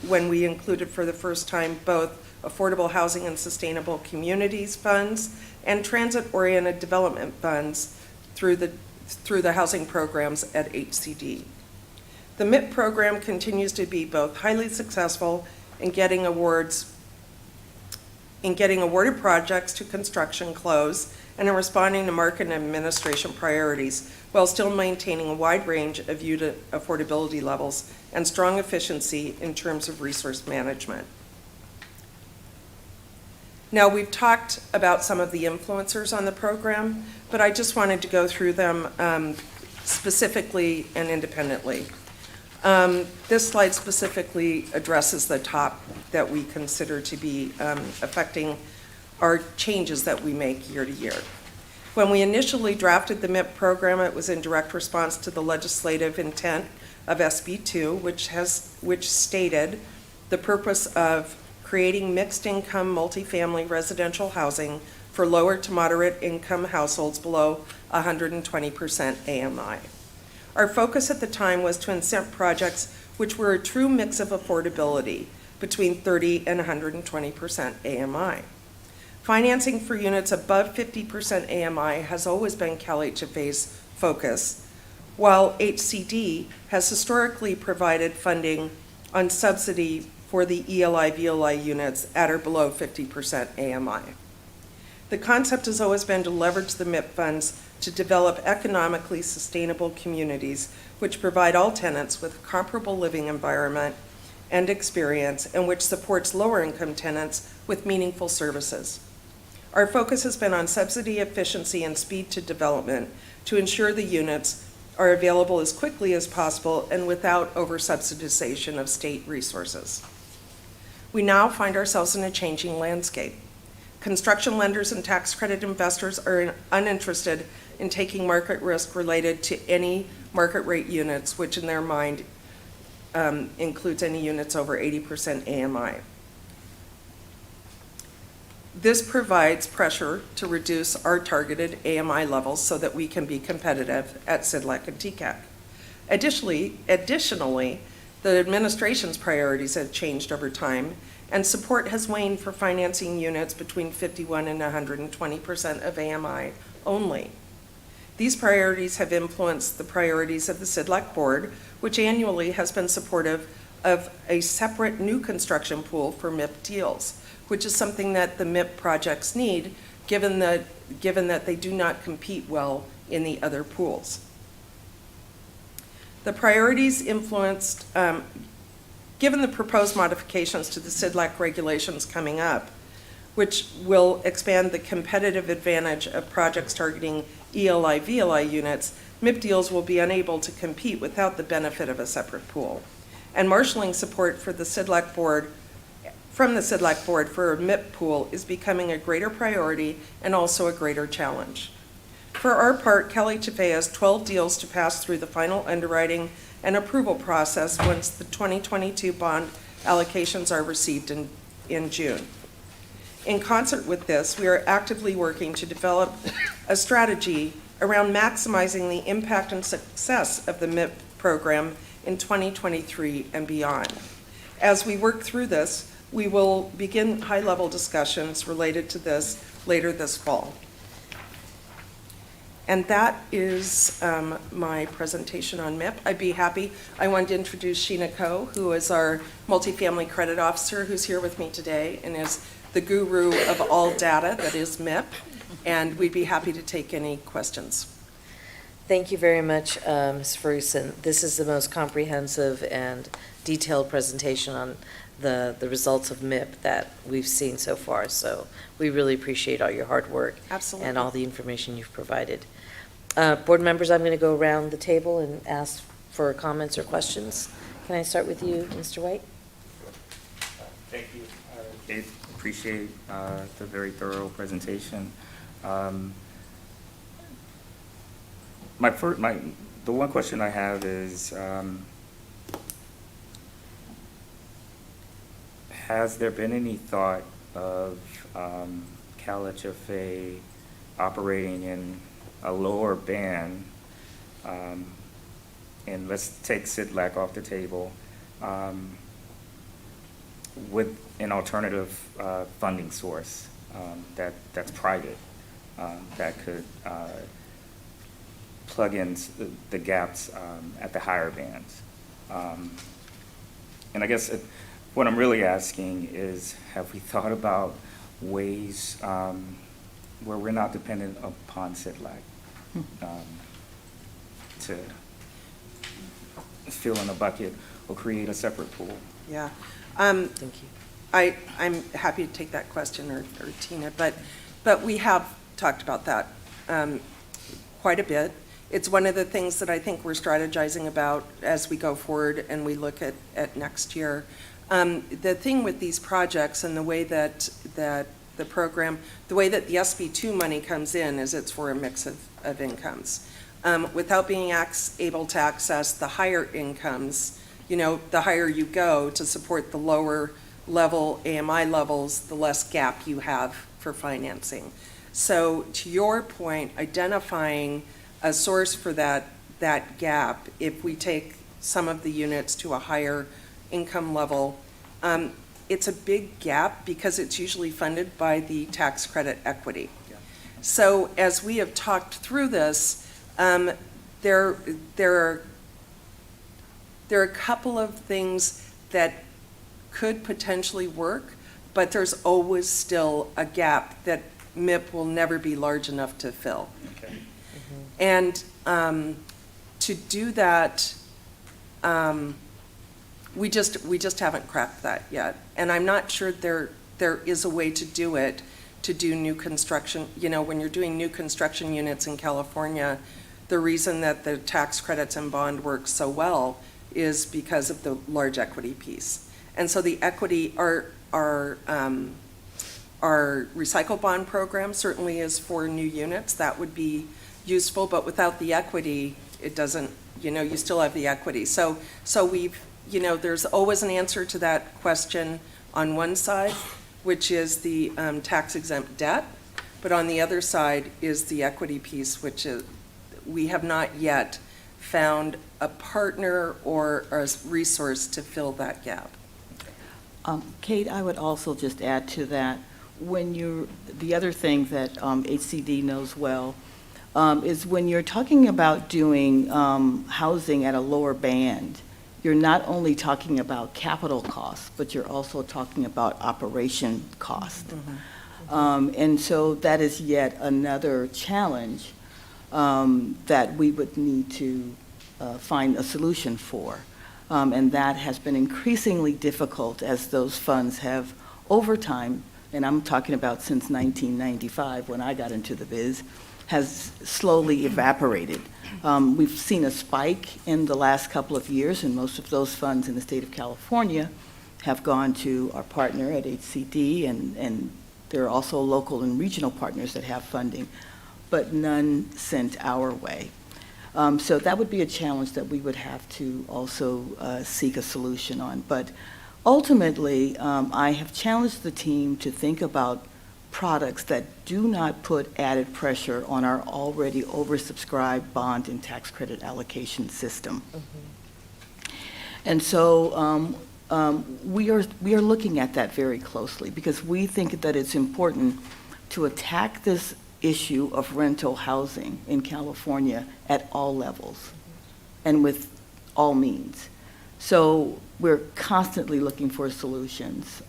when we included for the first time both affordable housing and sustainable communities funds and transit-oriented development funds through the housing programs at HCD. The MIP program continues to be both highly successful in getting awarded projects to construction close and in responding to market and administration priorities while still maintaining a wide range of unit affordability levels and strong efficiency in terms of resource management. Now, we've talked about some of the influencers on the program, but I just wanted to go through them specifically and independently. This slide specifically addresses the top that we consider to be affecting our changes that we make year to year. When we initially drafted the MIP program, it was in direct response to the legislative intent of SB2, which stated the purpose of creating mixed income multifamily residential housing for lower to moderate income households below 120% AMI. Our focus at the time was to incent projects which were a true mix of affordability between 30 and 120% AMI. Financing for units above 50% AMI has always been CalHFA's focus, while HCD has historically provided funding on subsidy for the ELI/VLI units at or below 50% AMI. The concept has always been to leverage the MIP funds to develop economically sustainable communities which provide all tenants with a comparable living environment and experience and which supports lower income tenants with meaningful services. Our focus has been on subsidy efficiency and speed to development to ensure the units are available as quickly as possible and without over-subsidization of state resources. We now find ourselves in a changing landscape. Construction lenders and tax credit investors are uninterested in taking market risk related to any market rate units, which in their mind includes any units over 80% AMI. This provides pressure to reduce our targeted AMI levels so that we can be competitive at SIDLAC and TCAC. Additionally, the administration's priorities have changed over time, and support has waned for financing units between 51 and 120% of AMI only. These priorities have influenced the priorities of the SIDLAC board, which annually has been supportive of a separate new construction pool for MIP deals, which is something that the MIP projects need, given that they do not compete well in the other pools. The priorities influenced, given the proposed modifications to the SIDLAC regulations coming up, which will expand the competitive advantage of projects targeting ELI/VLI units, MIP deals will be unable to compete without the benefit of a separate pool. And marshaling support for the SIDLAC board from the SIDLAC board for a MIP pool is becoming a greater priority and also a greater challenge. For our part, CalHFA has 12 deals to pass through the final underwriting and approval process once the 2022 bond allocations are received in June. In concert with this, we are actively working to develop a strategy around maximizing the impact and success of the MIP program in 2023 and beyond. As we work through this, we will begin high-level discussions related to this later this fall. And that is my presentation on MIP. I'd be happy. I wanted to introduce Sheena Ko, who is our multifamily credit officer, who's here with me today and is the guru of all data that is MIP. And we'd be happy to take any questions. Thank you very much, Ms. Ferguson. This is the most comprehensive and detailed presentation on the results of MIP that we've seen so far. So we really appreciate all your hard work. Absolutely. And all the information you've provided. Board members, I'm going to go around the table and ask for comments or questions. Can I start with you, Mr. White? Thank you. I appreciate the very thorough presentation. The one question I have is, has there been any thought of CalHFA operating in a lower band, and let's take SIDLAC off the table, with an alternative funding source that's private, that could plug in the gaps at the higher bands. And I guess what I'm really asking is, have we thought about ways where we're not dependent upon SIDLAC to fill in a bucket or create a separate pool? Yeah. Thank you. I'm happy to take that question, or Tina, but we have talked about that quite a bit. It's one of the things that I think we're strategizing about as we go forward and we look at next year. The thing with these projects and the way that the program, the way that the SB2 money comes in is it's for a mix of incomes. Without being able to access the higher incomes, the higher you go to support the lower level AMI levels, the less gap you have for financing. So to your point, identifying a source for that gap, if we take some of the units to a higher income level, it's a big gap because it's usually funded by the tax credit equity. Yeah. So as we have talked through this, there are a couple of things that could potentially work, but there's always still a gap that MIP will never be large enough to fill. Okay. And to do that, we just haven't cracked that yet. And I'm not sure there is a way to do it, to do new construction. When you're doing new construction units in California, the reason that the tax credits and bond work so well is because of the large equity piece. And so the equity, our recycle bond program certainly is for new units. That would be useful, but without the equity, it doesn't, you still have the equity. So we've, there's always an answer to that question on one side, which is the tax exempt debt, but on the other side is the equity piece, which is, we have not yet found a partner or a resource to fill that gap. Kate, I would also just add to that, the other thing that HCD knows well is when you're talking about doing housing at a lower band, you're not only talking about capital costs, but you're also talking about operation cost. Mm-hmm. And so that is yet another challenge that we would need to find a solution for. And that has been increasingly difficult as those funds have, over time, and I'm talking about since 1995 when I got into the biz, has slowly evaporated. We've seen a spike in the last couple of years, and most of those funds in the state of California have gone to our partner at HCD, and there are also local and regional partners that have funding, but none sent our way. So that would be a challenge that we would have to also seek a solution on. But ultimately, I have challenged the team to think about products that do not put added pressure on our already oversubscribed bond and tax credit allocation system. Mm-hmm. And so we are looking at that very closely because we think that it's important to attack this issue of rental housing in California at all levels and with all means. So we're constantly looking for solutions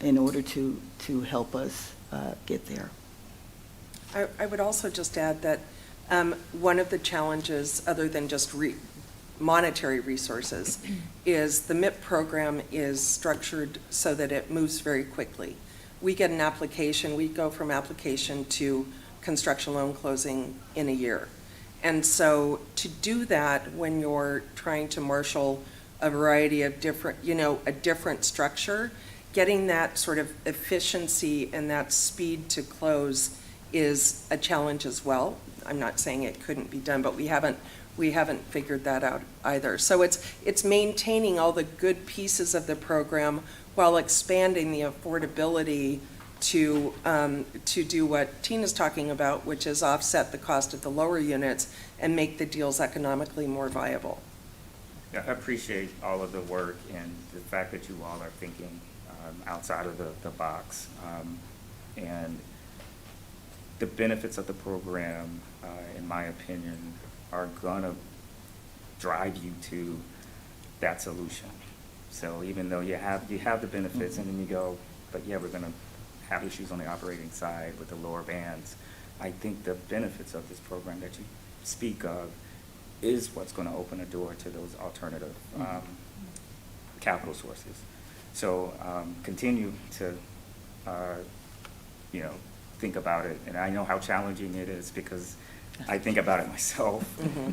in order to help us get there. I would also just add that one of the challenges, other than just monetary resources, is the MIP program is structured so that it moves very quickly. We get an application, we go from application to construction loan closing in a year. And so to do that when you're trying to marshal a variety of different, a different structure, getting that sort of efficiency and that speed to close is a challenge as well. I'm not saying it couldn't be done, but we haven't figured that out either. So it's maintaining all the good pieces of the program while expanding the affordability to do what Tina's talking about, which is offset the cost of the lower units and make the deals economically more viable. Yeah, I appreciate all of the work and the fact that you all are thinking outside of the box. And the benefits of the program, in my opinion, are gonna drive you to that solution. So even though you have the benefits, and then you go, but yeah, we're gonna have issues on the operating side with the lower bands, I think the benefits of this program that you speak of is what's gonna open a door to those alternative capital sources. So continue to, think about it. And I know how challenging it is because I think about it myself,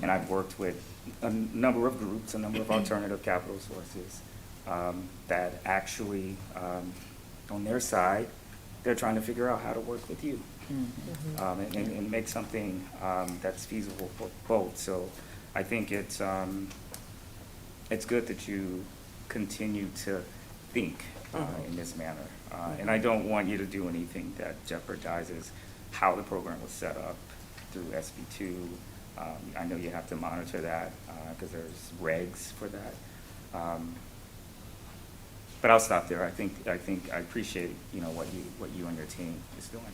and I've worked with a number of groups, a number of alternative capital sources that actually, on their side, they're trying to figure out how to work with you and make something that's feasible for both. So I think it's good that you continue to think in this manner. And I don't want you to do anything that jeopardizes how the program was set up through SB2. I know you have to monitor that because there's regs for that. But I'll stop there. I think I appreciate what you and your team is doing.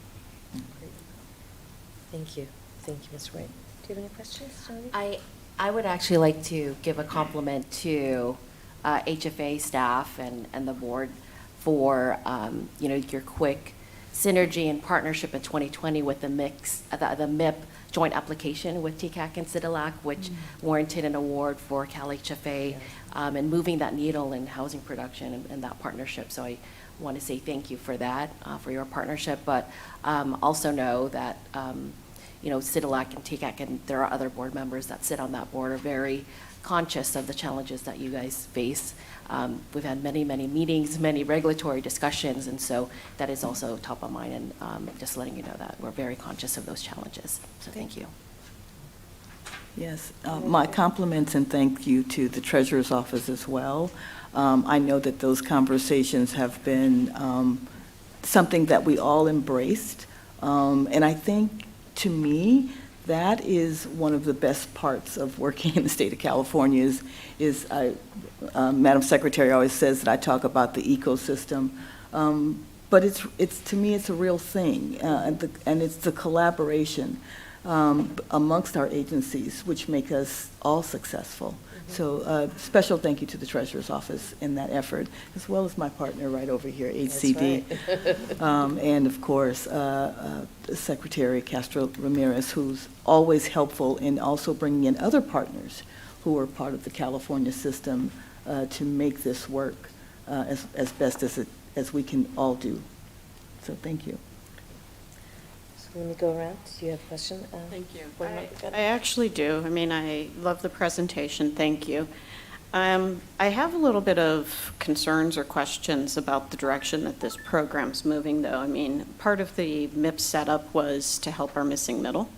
Great. Thank you, Ms. Wright. Do you have any questions, Genevieve? I would actually like to give a compliment to HFA staff and the board for your quick synergy and partnership in 2020 with the MIP joint application with TCAC and CIDILAC, which warranted an award for CalHFA and moving that needle in housing production and that partnership. So I want to say thank you for that, for your partnership, but also know that CIDILAC and TCAC, and there are other board members that sit on that board, are very conscious of the challenges that you guys face. We've had many, many meetings, many regulatory discussions, and so that is also top of mind, and just letting you know that we're very conscious of those challenges. So thank you. Yes, my compliments and thank you to the Treasurer's Office as well. I know that those conversations have been something that we all embraced, and I think, to me, that is one of the best parts of working in the state of California is Madam Secretary always says that I talk about the ecosystem, but it's to me, it's a real thing, and it's the collaboration amongst our agencies which make us all successful. So special thank you to the Treasurer's Office in that effort, as well as my partner right over here, HCD. That's right. And of course, Secretary Castro Ramirez, who's always helpful in also bringing in other partners who are part of the California system to make this work as best as we can all do. So thank you. So let me go around. Do you have a question? Thank you. Board Member Gunn? I actually do. I mean, I love the presentation. Thank you. I have a little bit of concerns or questions about the direction that this program's moving, though. I mean, part of the MIP setup was to help our missing middle.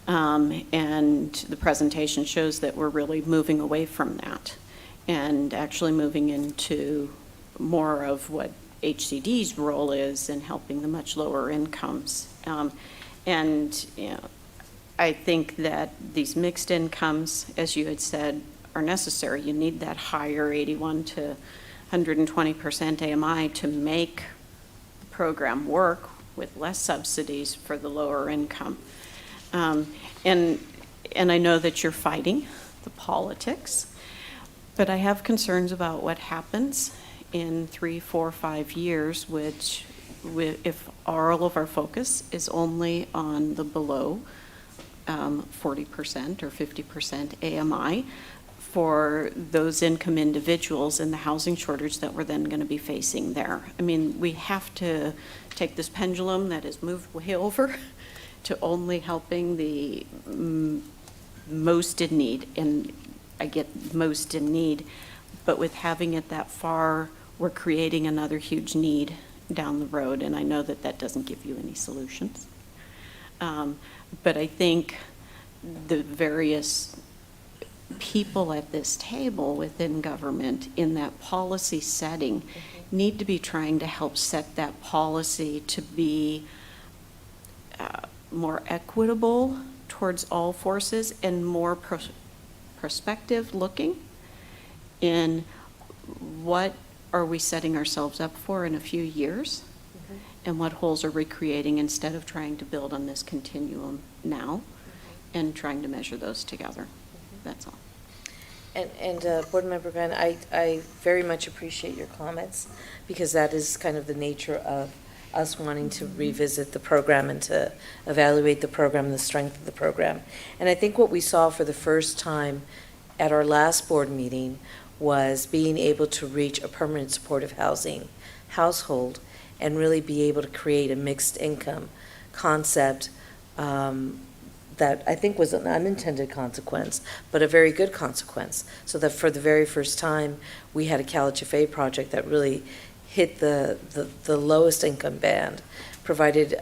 And the presentation shows that we're really moving away from that and actually moving into more of what HCD's role is in helping the much lower incomes. I think that these mixed incomes, as you had said, are necessary. You need that higher 81 to 120% AMI to make the program work with less subsidies for the lower income. And I know that you're fighting the politics, but I have concerns about what happens in 3, 4, 5 years, which if all of our focus is only on the below 40% or 50% AMI for those income individuals and the housing shortage that we're then going to be facing there. I mean, we have to take this pendulum that has moved way over to only helping the most in need, and I get most in need, but with having it that far, we're creating another huge need down the road, and I know that that doesn't give you any solutions. But I think the various people at this table within government in that policy setting need to be trying to help set that policy to be more equitable towards all forces and more prospective looking in what are we setting ourselves up for in a few years, and what holes are we creating instead of trying to build on this continuum now and trying to measure those together. That's all. And Board Member Gunn, I very much appreciate your comments, because that is kind of the nature of us wanting to revisit the program and to evaluate the program and the strength of the program. And I think what we saw for the first time at our last board meeting was being able to reach a permanent supportive housing household and really be able to create a mixed income concept that I think was an unintended consequence, but a very good consequence. So that for the very first time, we had a CalHFA project that really hit the lowest income band, provided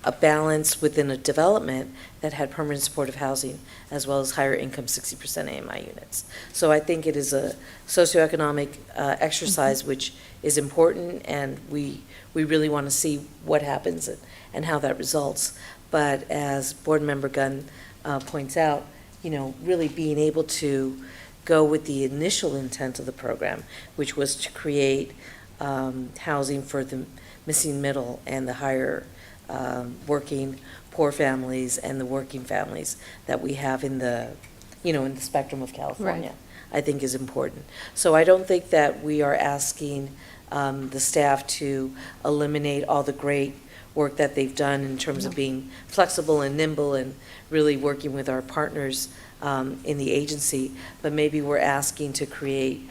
a balance within a development that had permanent supportive housing, as well as higher income 60% AMI units. So I think it is a socioeconomic exercise which is important, and we really want to see what happens and how that results. But as Board Member Gunn points out, really being able to go with the initial intent of the program, which was to create housing for the missing middle and the higher working poor families and the working families that we have in the, in the spectrum of California, I think is important. So I don't think that we are asking the staff to eliminate all the great work that they've done in terms of being flexible and nimble and really working with our partners in the agency, but maybe we're asking to create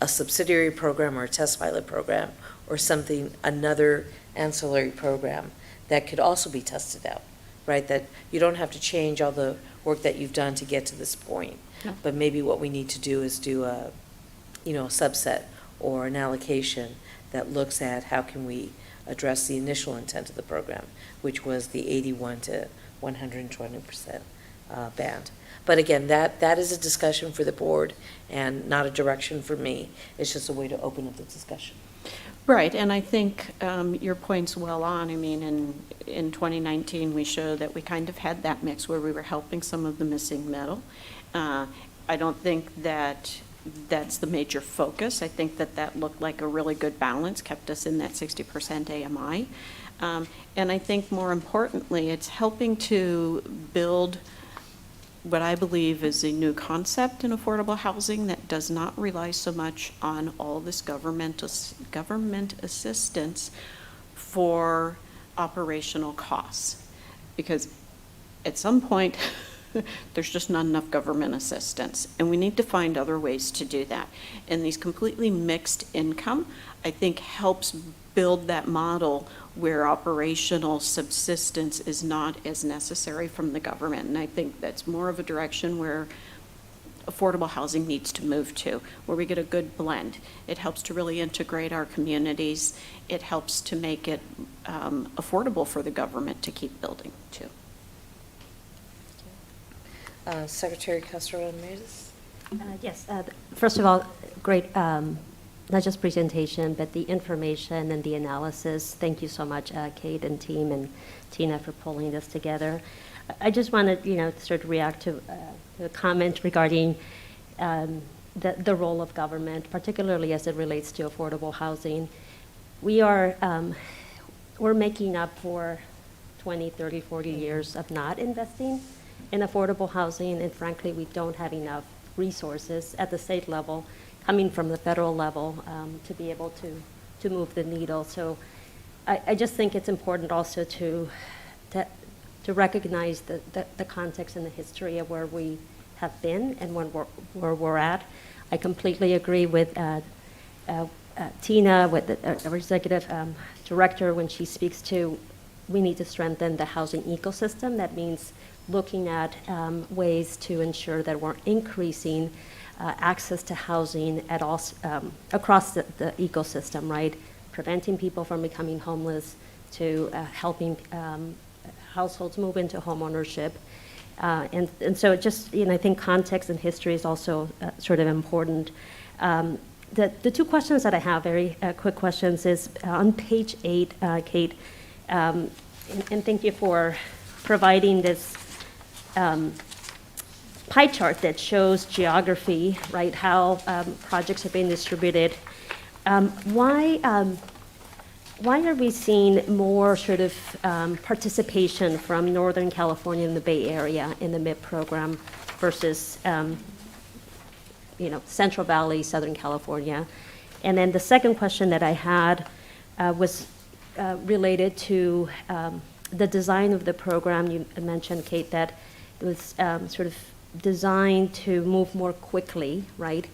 a subsidiary program or a test pilot program or something, another ancillary program that could also be tested out, right? That you don't have to change all the work that you've done to get to this point, but maybe what we need to do is do a subset or an allocation that looks at how can we address the initial intent of the program, which was the 81 to 120% band. But again, that is a discussion for the board and not a direction for me. It's just a way to open up the discussion. Right, and I think your point's well on. I mean, in 2019, we showed that we kind of had that mix where we were helping some of the missing middle. I don't think that that's the major focus. I think that looked like a really good balance, kept us in that 60% AMI. And I think more importantly, it's helping to build what I believe is a new concept in affordable housing that does not rely so much on all this government assistance for operational costs. Because at some point, there's just not enough government assistance, and we need to find other ways to do that. And these completely mixed income, I think, helps build that model where operational subsistence is not as necessary from the government. And I think that's more of a direction where affordable housing needs to move to, where we get a good blend. It helps to really integrate our communities. It helps to make it affordable for the government to keep building too. Secretary Castro-Ramirez? Yes, first of all, great, not just presentation, but the information and the analysis. Thank you so much, Kate and team and Tina, for pulling this together. I just wanted, to sort of react to the comment regarding the role of government, particularly as it relates to affordable housing. We're making up for 20, 30, 40 years of not investing in affordable housing, and frankly, we don't have enough resources at the state level, coming from the federal level, to be able to move the needle. So I just think it's important also to recognize the context and the history of where we have been and where we're at. I completely agree with Tina, with our executive director, when she speaks to we need to strengthen the housing ecosystem. That means looking at ways to ensure that we're increasing access to housing at all, across the ecosystem, right? Preventing people from becoming homeless, to helping households move into homeownership. And so just, I think context and history is also sort of important. The two questions that I have, very quick questions, is on page 8, Kate, and thank you for providing this pie chart that shows geography, right, how projects are being distributed. Why are we seeing more sort of participation from Northern California and the Bay Area in the MIP program versus Central Valley, Southern California? And then the second question that I had was related to the design of the program. You mentioned, Kate, that it was sort of designed to move more quickly, right?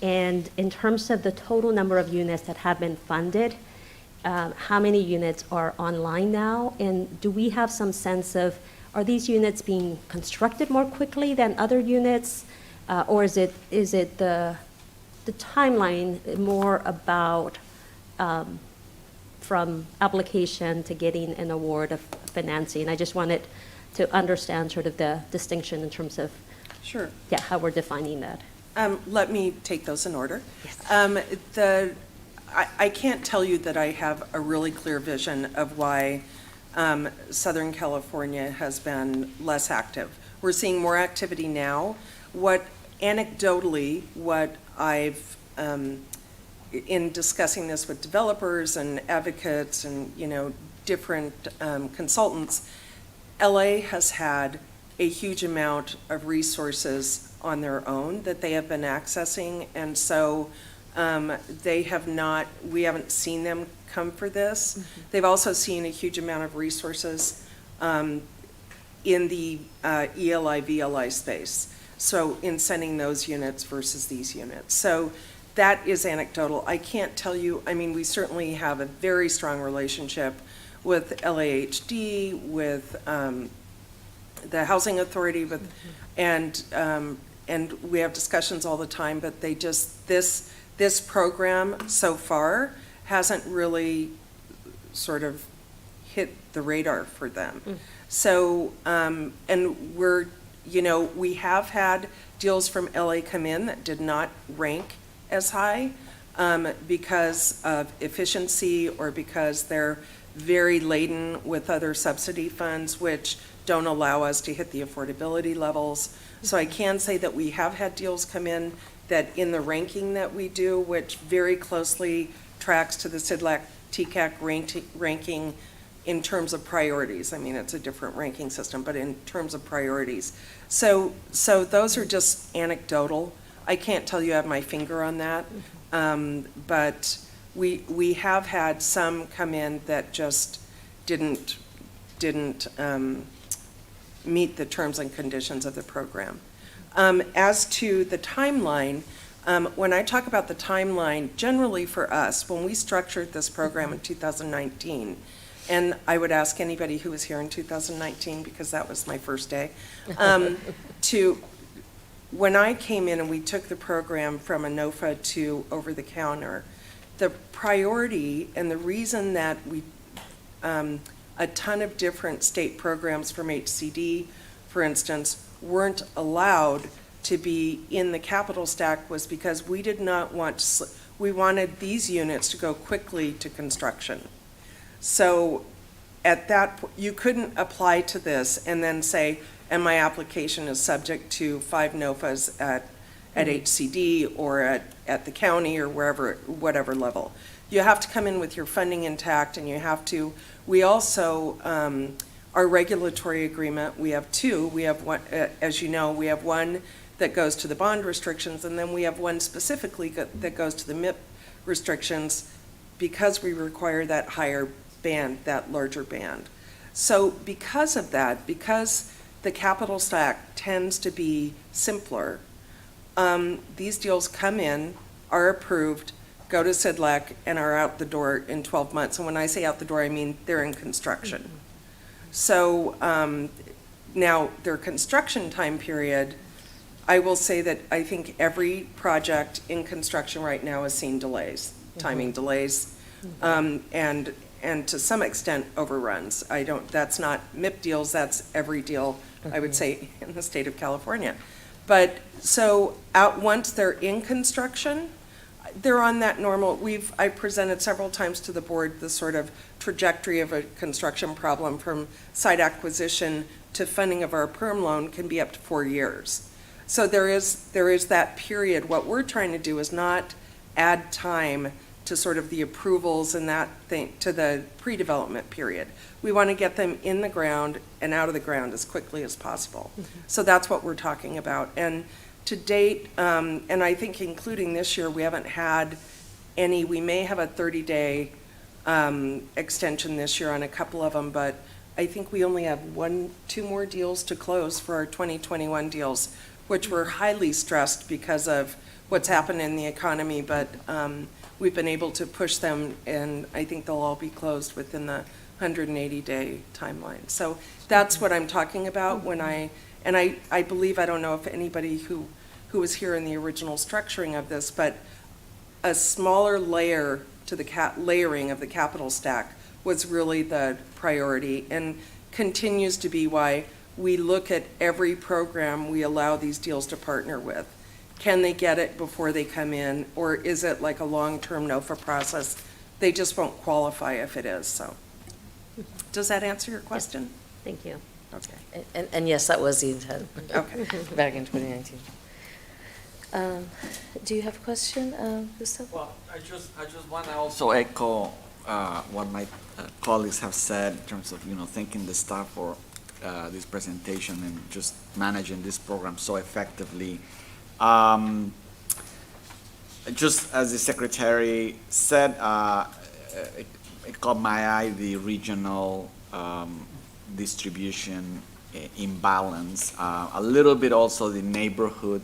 And in terms of the total number of units that have been funded, how many units are online now? And do we have some sense of, are these units being constructed more quickly than other units? Or is it the timeline more about from application to getting an award of financing? I just wanted to understand sort of the distinction in terms of Sure. how we're defining that. Let me take those in order. Yes. I can't tell you that I have a really clear vision of why Southern California has been less active. We're seeing more activity now. Anecdotally, what I've, in discussing this with developers and advocates and, different consultants, LA has had a huge amount of resources on their own that they have been accessing, and so we haven't seen them come for this. Mm-hmm. They've also seen a huge amount of resources in the ELI, VLI space, so in sending those units versus these units. So that is anecdotal. I can't tell you, we certainly have a very strong relationship with LAHD, with the Housing Authority, and we have discussions all the time, but they just, this program so far hasn't really sort of hit the radar for them. So, and we have had deals from LA come in that did not rank as high because of efficiency or because they're very laden with other subsidy funds, which don't allow us to hit the affordability levels. So I can say that we have had deals come in that in the ranking that we do, which very closely tracks to the CIDLAC TCAC ranking in terms of priorities. It's a different ranking system, but in terms of priorities. So those are just anecdotal. I can't tell you I have my finger on that, but we have had some come in that just didn't meet the terms and conditions of the program. As to the timeline, when I talk about the timeline, generally for us, when we structured this program in 2019, and I would ask anybody who was here in 2019, because that was my first day, when I came in and we took the program from a NOFA to over-the-counter, the priority and the reason that we, a ton of different state programs from HCD, for instance, weren't allowed to be in the capital stack was because we did not want we wanted these units to go quickly to construction. So at that point, you couldn't apply to this and then say, and my application is subject to 5 NOFAs at HCD or at the county or whatever level. You have to come in with your funding intact, and you have to, we also, our regulatory agreement, we have 2. We have one, as you know, we have one that goes to the bond restrictions, and then we have one specifically that goes to the MIP restrictions because we require that higher band, that larger band. So because of that, because the capital stack tends to be simpler, these deals come in, are approved, go to CIDLAC, and are out the door in 12 months. And when I say out the door, I mean they're in construction. So, Now, their construction time period, I will say that I think every project in construction right now is seeing delays, timing delays, and to some extent overruns. That's not MIP deals, that's every deal, I would say, in the state of California. But, so, once they're in construction, they're on that normal, I presented several times to the board the sort of trajectory of a construction problem from site acquisition to funding of our perm loan can be up to 4 years. So there is that period. What we're trying to do is not add time to sort of the approvals and that thing, to the pre-development period. We want to get them in the ground and out of the ground as quickly as possible. So that's what we're talking about. And to date, and I think including this year, we haven't had any, we may have a 30-day extension this year on a couple of them, but I think we only have 2 more deals to close for our 2021 deals, which were highly stressed because of what's happened in the economy, but we've been able to push them, and I think they'll all be closed within the 180-day timeline. So that's what I'm talking about when I believe, I don't know if anybody who was here in the original structuring of this, but a smaller layer to the layering of the capital stack was really the priority and continues to be why we look at every program we allow these deals to partner with. Can they get it before they come in, or is it like a long-term NOFA process? They just won't qualify if it is, so. Does that answer your question? Thank you. Okay. And yes, that was the intent. Okay. Back in 2019. Do you have a question, Gustavo? Well, I just want to also echo what my colleagues have said in terms of, thanking the staff for this presentation and just managing this program so effectively. Just as the secretary said, it caught my eye, the regional distribution imbalance, a little bit also the neighborhood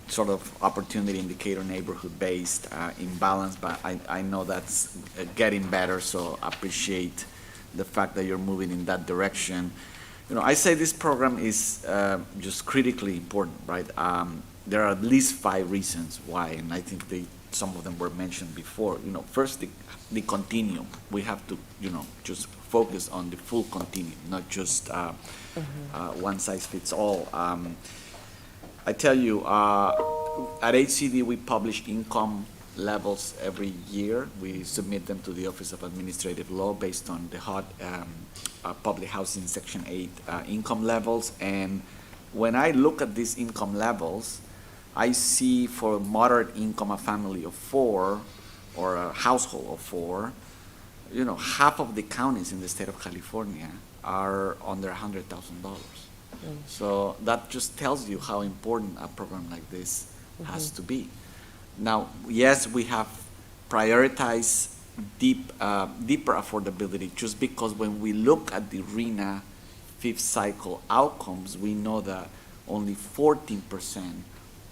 sort of opportunity indicator, neighborhood-based imbalance, but I know that's getting better, so I appreciate the fact that you're moving in that direction. I say this program is just critically important, right? There are at least 5 reasons why, and I think some of them were mentioned before. First, the continuum. We have to, just focus on the full continuum, not just one size fits all. I tell you, at HCD, we publish income levels every year. We submit them to the Office of Administrative Law based on the HUD Public Housing Section 8 income levels. And when I look at these income levels, I see for moderate income, a family of 4 or a household of 4, half of the counties in the state of California are under $100,000. So that just tells you how important a program like this has to be. Now, yes, we have prioritized deeper affordability just because when we look at the RHNA 5th cycle outcomes, we know that only 14%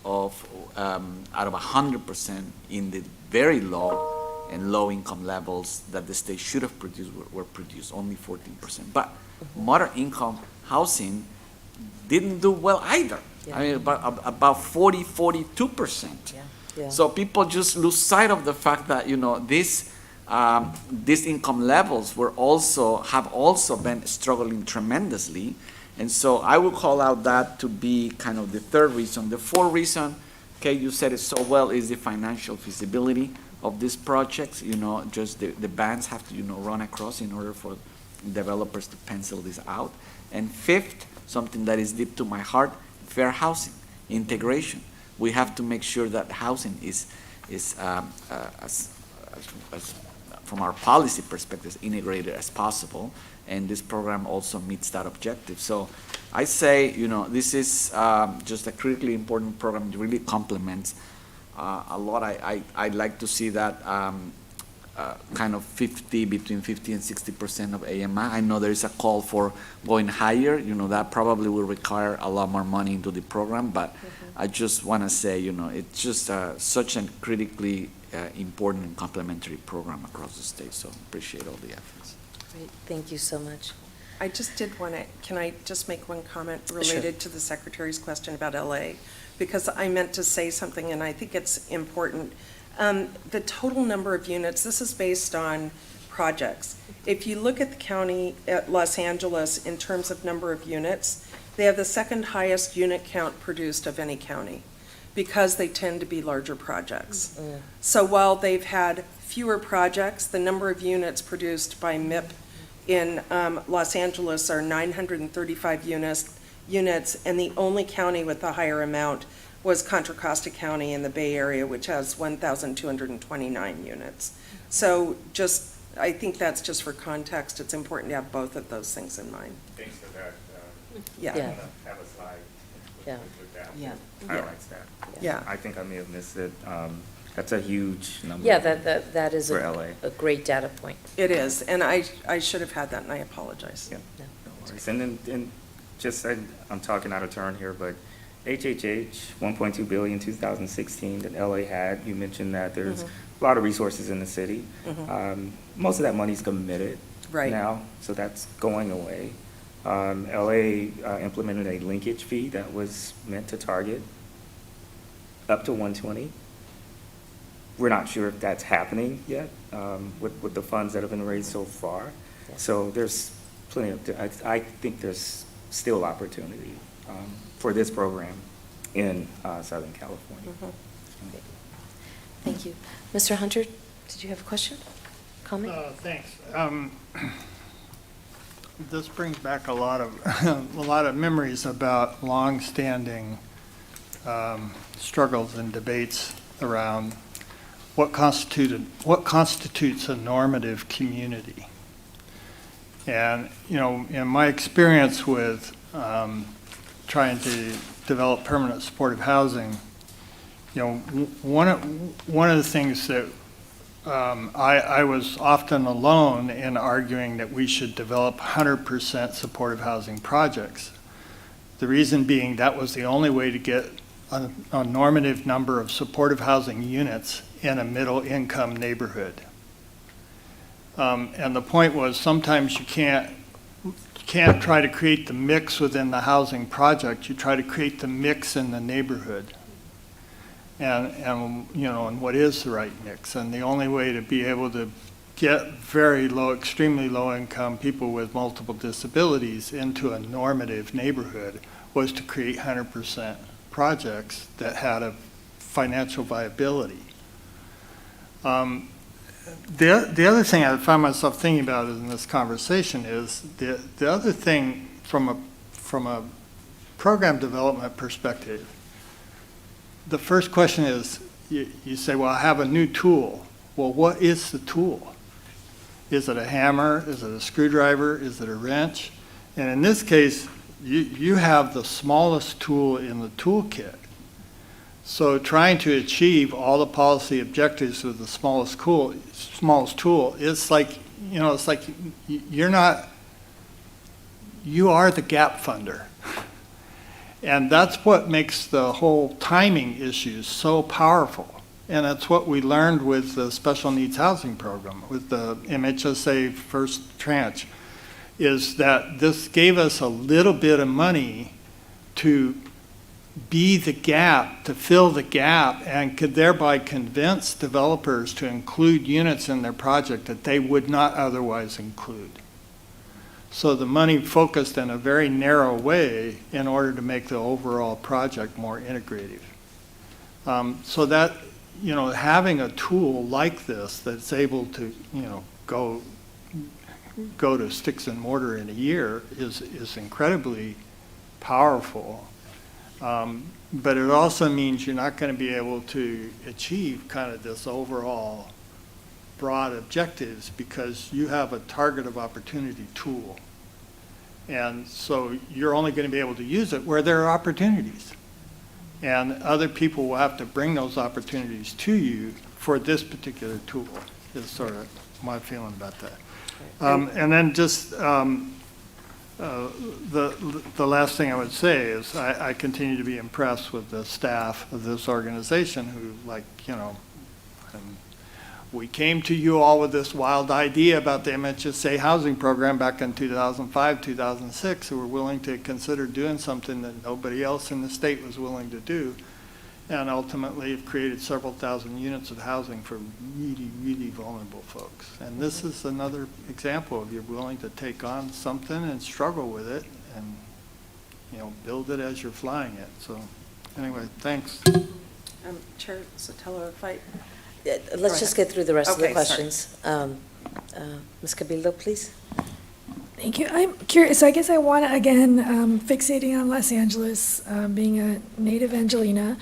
out of 100% in the very low and low income levels that the state should have produced were produced, only 14%. But moderate income housing didn't do well either. Yeah. I mean, about 42%. Yeah. So people just lose sight of the fact that, these income levels have also been struggling tremendously. And so I would call out that to be kind of the third reason. The fourth reason, okay, you said it so well, is the financial feasibility of these projects. Just the bands have to, run across in order for developers to pencil this out. And fifth, something that is deep to my heart, fair housing, integration. We have to make sure that housing is as from our policy perspective, as integrated as possible. And this program also meets that objective. So I say, this is just a critically important program. It really complements a lot. I'd like to see that kind of between 50 and 60% of AMI. I know there is a call for going higher. That probably will require a lot more money into the program. But I just want to say, it's just such a critically important and complementary program across the state. So appreciate all the efforts. Great, thank you so much. I just did want to, can I just make one comment related to the Secretary's question about LA? Because I meant to say something, and I think it's important. The total number of units, this is based on projects. If you look at the county, at Los Angeles, in terms of number of units, they have the second highest unit count produced of any county, because they tend to be larger projects. So while they've had fewer projects, the number of units produced by MIP in Los Angeles are 935 units, and the only county with the higher amount was Contra Costa County in the Bay Area, which has 1,229 units. So just, I think that's just for context. It's important to have both of those things in mind. Thanks for that. Yeah. I'm gonna have a slide Yeah. with that. Yeah. Highlights that. Yeah. I think I may have missed it. That's a huge number. Yeah, that is For LA. a great data point. It is, and I should have had that, and I apologize. Yeah. No. No worries. And just, I'm talking out of turn here, but HHH, 1.2 billion 2016 that LA had, you mentioned that there's a lot of resources in the city. Most of that money's committed Right. now, so that's going away. LA implemented a linkage fee that was meant to target up to 120. We're not sure if that's happening yet with the funds that have been raised so far. So there's plenty of, I think there's still opportunity for this program in Southern California. Thank you. Mr. Hunter, did you have a question? Comment? Thanks. This brings back a lot of memories about longstanding struggles and debates around what constitutes a normative community. And, you know, in my experience with trying to develop permanent supportive housing, you know, one of the things that I was often alone in arguing that we should develop 100% supportive housing projects. The reason being that was the only way to get a normative number of supportive housing units in a middle income neighborhood. And the point was sometimes you can't try to create the mix within the housing project, you try to create the mix in the neighborhood. And you know, and what is the right mix? And the only way to be able to get very low, extremely low income people with multiple disabilities into a normative neighborhood was to create 100% projects that had a financial viability. The other thing I find myself thinking about in this conversation is the other thing from a program development perspective. The first question is, you say, well, I have a new tool. Well, what is the tool? Is it a hammer? Is it a screwdriver? Is it a wrench? And in this case, you have the smallest tool in the toolkit. So trying to achieve all the policy objectives with the smallest tool, it's like, you know, it's like you are the gap funder. And that's what makes the whole timing issue so powerful. And that's what we learned with the special needs housing program, with the MHSA first tranche, is that this gave us a little bit of money to be the gap, to fill the gap, and could thereby convince developers to include units in their project that they would not otherwise include. So the money focused in a very narrow way in order to make the overall project more integrative. So that, you know, having a tool like this that's able to, you know, go to sticks and mortar in a year is incredibly powerful. But it also means you're not going to be able to achieve kind of this overall broad objectives because you have a target of opportunity tool. And so you're only going to be able to use it where there are opportunities. And other people will have to bring those opportunities to you for this particular tool, is sort of my feeling about that. And then just the last thing I would say is I continue to be impressed with the staff of this organization who, like, you know, We came to you all with this wild idea about the MHSA housing program back in 2005, 2006, who were willing to consider doing something that nobody else in the state was willing to do. And ultimately, have created several thousand units of housing for really, really vulnerable folks. And this is another example of you're willing to take on something and struggle with it and, you know, build it as you're flying it. So anyway, thanks. Chair Sotelo, if I, Let's just get through the rest of the Okay, sorry. questions. Ms. Cabildo, please. Thank you. I'm curious, I guess I want to, again, fixating on Los Angeles, being a native Angelina.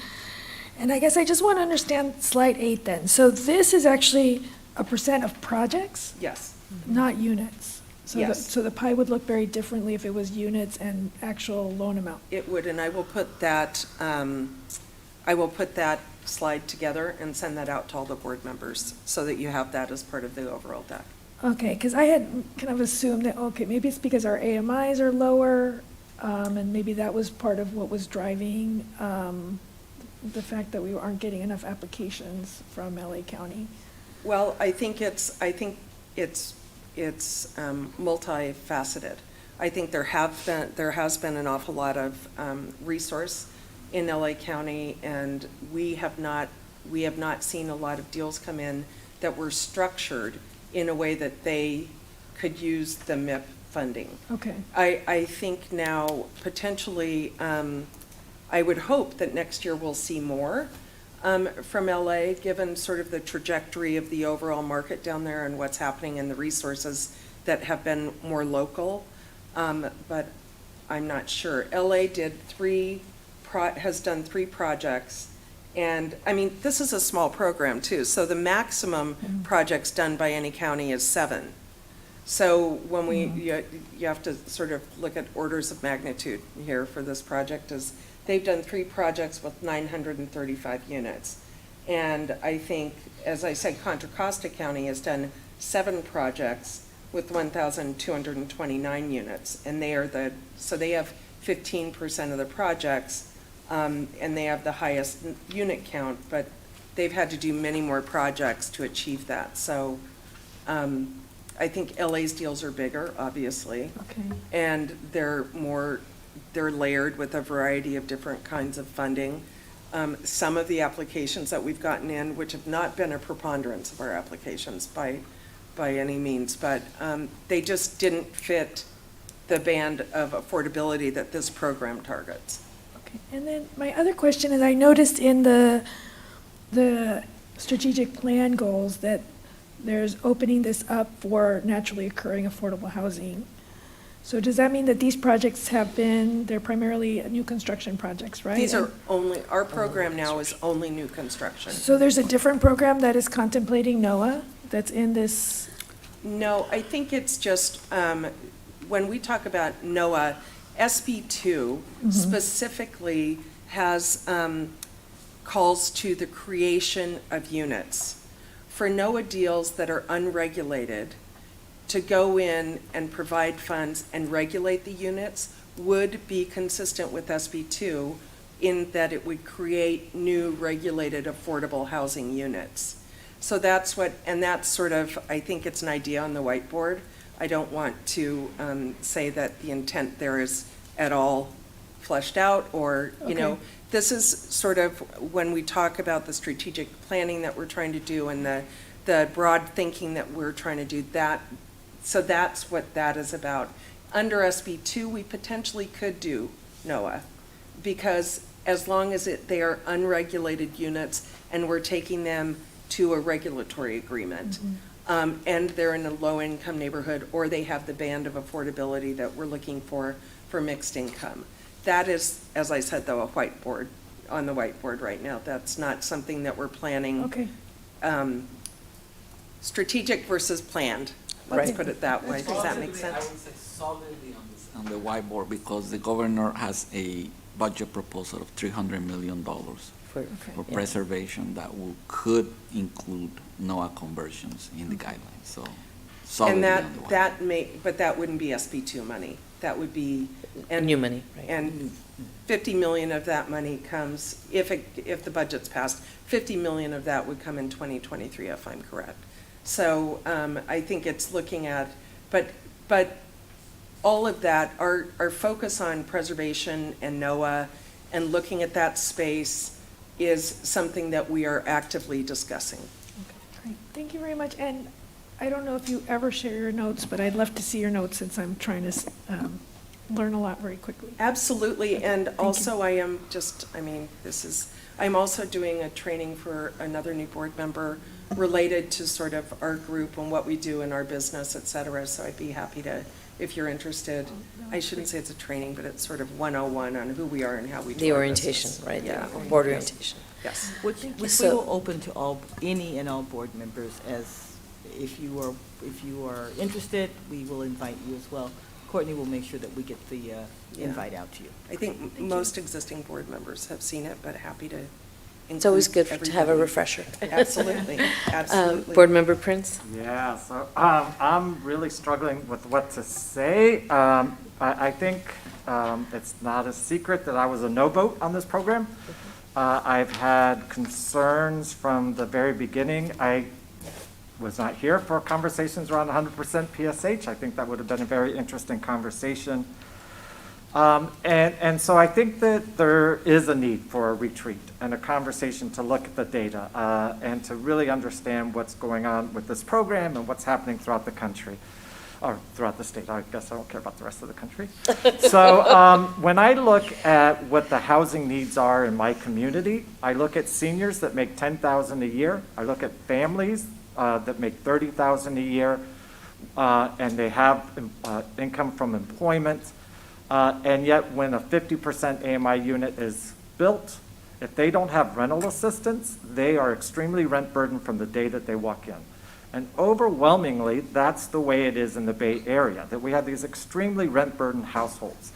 And I guess I just want to understand slide 8 then. So this is actually a % of projects, yes. not units. So Yes. so the pie would look very differently if it was units and actual loan amount. It would, and I will put that slide together and send that out to all the board members so that you have that as part of the overall deck. Okay, because I had kind of assumed that, okay, maybe it's because our AMIs are lower, and maybe that was part of what was driving the fact that we aren't getting enough applications from LA County. Well, I think it's multifaceted. I think there has been an awful lot of resource in LA County, and we have not seen a lot of deals come in that were structured in a way that they could use the Mip funding. Okay. I think now potentially, I would hope that next year we'll see more from LA, given sort of the trajectory of the overall market down there and what's happening and the resources that have been more local. But I'm not sure. LA has done 3 projects. And, I mean, this is a small program, too. So the maximum projects done by any county is 7. So when you have to sort of look at orders of magnitude here for this project, is they've done 3 projects with 935 units. And I think, as I said, Contra Costa County has done 7 projects with 1,229 units. And they have 15% of the projects, and they have the highest unit count, but they've had to do many more projects to achieve that. So I think LA's deals are bigger, obviously. Okay. And they're layered with a variety of different kinds of funding. Some of the applications that we've gotten in, which have not been a preponderance of our applications by any means, but they just didn't fit the band of affordability that this program targets. Okay. And then my other question is, I noticed in the strategic plan goals that there's opening this up for naturally occurring affordable housing. So does that mean that these projects they're primarily new construction projects, right? These are our program now is only new construction. So there's a different program that is contemplating NOAA that's in this? No, I think it's just, when we talk about NOAA, SB2 specifically has calls to the creation of units. For NOAA deals that are unregulated, to go in and provide funds and regulate the units would be consistent with SB2 in that it would create new regulated affordable housing units. So that's sort of, I think it's an idea on the whiteboard. I don't want to say that the intent there is at all fleshed out or, you know, this is sort of when we talk about the strategic planning that we're trying to do and the broad thinking that we're trying to do that. So that's what that is about. Under SB2, we potentially could do NOAA because as long as they are unregulated units and we're taking them to a regulatory agreement. And they're in a low-income neighborhood, or they have the band of affordability that we're looking for mixed income. That is, as I said, though, on the whiteboard right now. That's not something that we're planning. Okay. Strategic versus planned, let's put it that way. Does that make sense? I would say solidly on the whiteboard because the governor has a budget proposal of $300 million for preservation that could include NOAA conversions in the guidelines. So solidly And on the whiteboard. but that wouldn't be SB2 money. That would be. and New money, right. And 50 million of that money comes, if the budget's passed, 50 million of that would come in 2023, if I'm correct. So I think it's looking at, but all of that, our focus on preservation and NOAA and looking at that space is something that we are actively discussing. Great. Thank you very much. And I don't know if you ever share your notes, but I'd love to see your notes since I'm trying to learn a lot very quickly. Absolutely, and Thank also I am just, I'm also doing a training for another new board member related to sort of our group and what we do in our business, et cetera, so I'd be happy to, if you're interested. I shouldn't say it's a training, but it's sort of 101 on who we are and how we do The our orientation, business. right? Yeah. The board orientation. Yes. Which we So- will open to any and all board members, as if you are interested, we will invite you as well. Courtney will make sure that we get the invite out to you. I think most existing board members have seen it, but happy to It's always good include to have a everybody. refresher. Absolutely, absolutely. Board Member Prince? Yeah, so I'm really struggling with what to say. I think it's not a secret that I was a no vote on this program. I've had concerns from the very beginning. I was not here for conversations around 100% PSH. I think that would have been a very interesting conversation. And so I think that there is a need for a retreat and a conversation to look at the data and to really understand what's going on with this program and what's happening throughout the country, or throughout the state. I guess I don't care about the rest of the country. So when I look at what the housing needs are in my community, I look at seniors that make $10,000 a year. I look at families that make $30,000 a year, and they have income from employment. And yet when a 50% AMI unit is built, if they don't have rental assistance, they are extremely rent burdened from the day that they walk in. And overwhelmingly, that's the way it is in the Bay Area, that we have these extremely rent burdened households.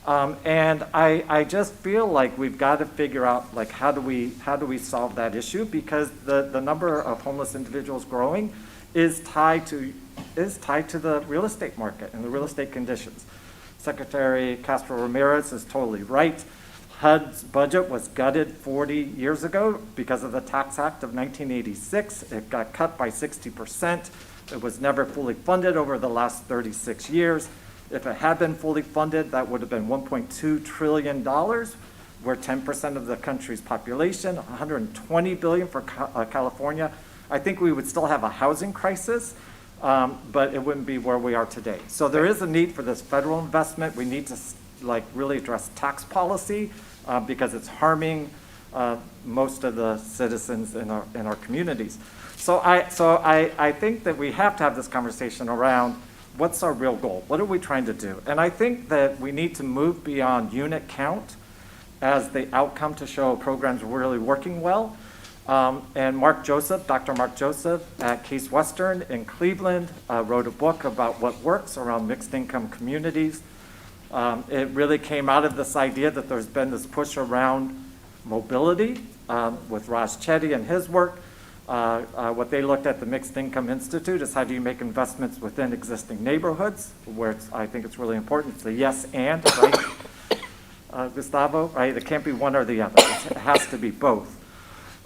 And I just feel like we've got to figure out, like, how do we solve that issue? Because the number of homeless individuals growing is tied to the real estate market and the real estate conditions. Secretary Castro Ramirez is totally right. HUD's budget was gutted 40 years ago because of the Tax Act of 1986. It got cut by 60%. It was never fully funded over the last 36 years. If it had been fully funded, that would have been $1.2 trillion. We're 10% of the country's population, $120 billion for California. I think we would still have a housing crisis, but it wouldn't be where we are today. So there is a need for this federal investment. We need to really address tax policy because it's harming most of the citizens in our communities. So I think that we have to have this conversation around what's our real goal? What are we trying to do? And I think that we need to move beyond unit count as the outcome to show programs are really working well. And Dr. Mark Joseph at Case Western in Cleveland wrote a book about what works around mixed income communities. It really came out of this idea that there's been this push around mobility with Raj Chetty and his work. What they looked at the Mixed Income Institute is how do you make investments within existing neighborhoods, where I think it's really important. It's a yes and, right, Gustavo, right? It can't be one or the other. It has to be both.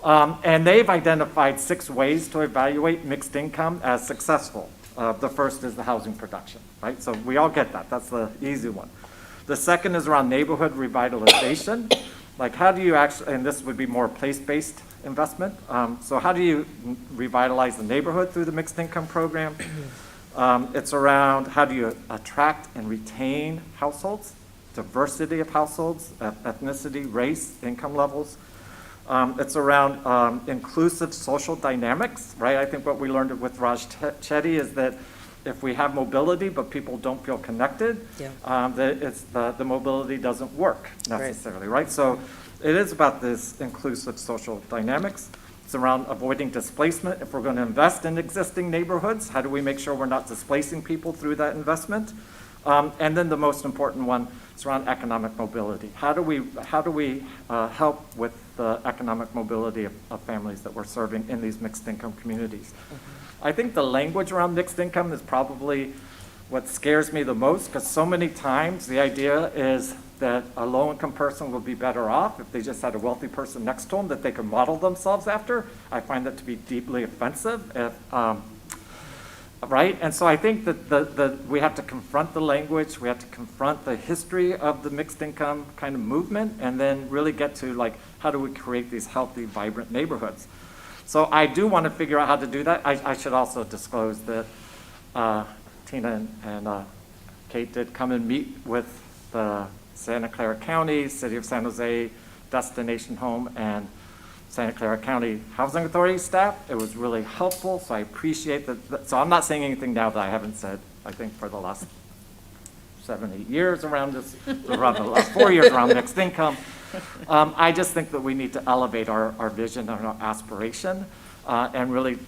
And they've identified 6 ways to evaluate mixed income as successful. The first is the housing production, right? So we all get that. That's the easy one. The second is around neighborhood revitalization. Like how do you actually, and this would be more place-based investment. So how do you revitalize the neighborhood through the mixed income program? It's around how do you attract and retain households, diversity of households, ethnicity, race, income levels. It's around inclusive social dynamics, right? I think what we learned with Raj Chetty is that if we have mobility but people don't feel connected, that the mobility doesn't work necessarily, right? So it is about this inclusive social dynamics. It's around avoiding displacement. If we're going to invest in existing neighborhoods, how do we make sure we're not displacing people through that investment? And then the most important one is around economic mobility. How do we help with the economic mobility of families that we're serving in these mixed income communities? I think the language around mixed income is probably what scares me the most, because so many times the idea is that a low-income person will be better off if they just had a wealthy person next to them that they can model themselves after. I find that to be deeply offensive. Right? And so I think that we have to confront the language, we have to confront the history of the mixed income kind of movement, and then really get to like, how do we create these healthy, vibrant neighborhoods? So I do want to figure out how to do that. I should also disclose that Tina and Kate did come and meet with the Santa Clara County, City of San Jose, Destination Home, and Santa Clara County Housing Authority staff. It was really helpful, so I appreciate that. So I'm not saying anything now that I haven't said, I think, for the last 7, 8 years around this, around the last 4 years around mixed income. I just think that we need to elevate our vision and our aspiration and really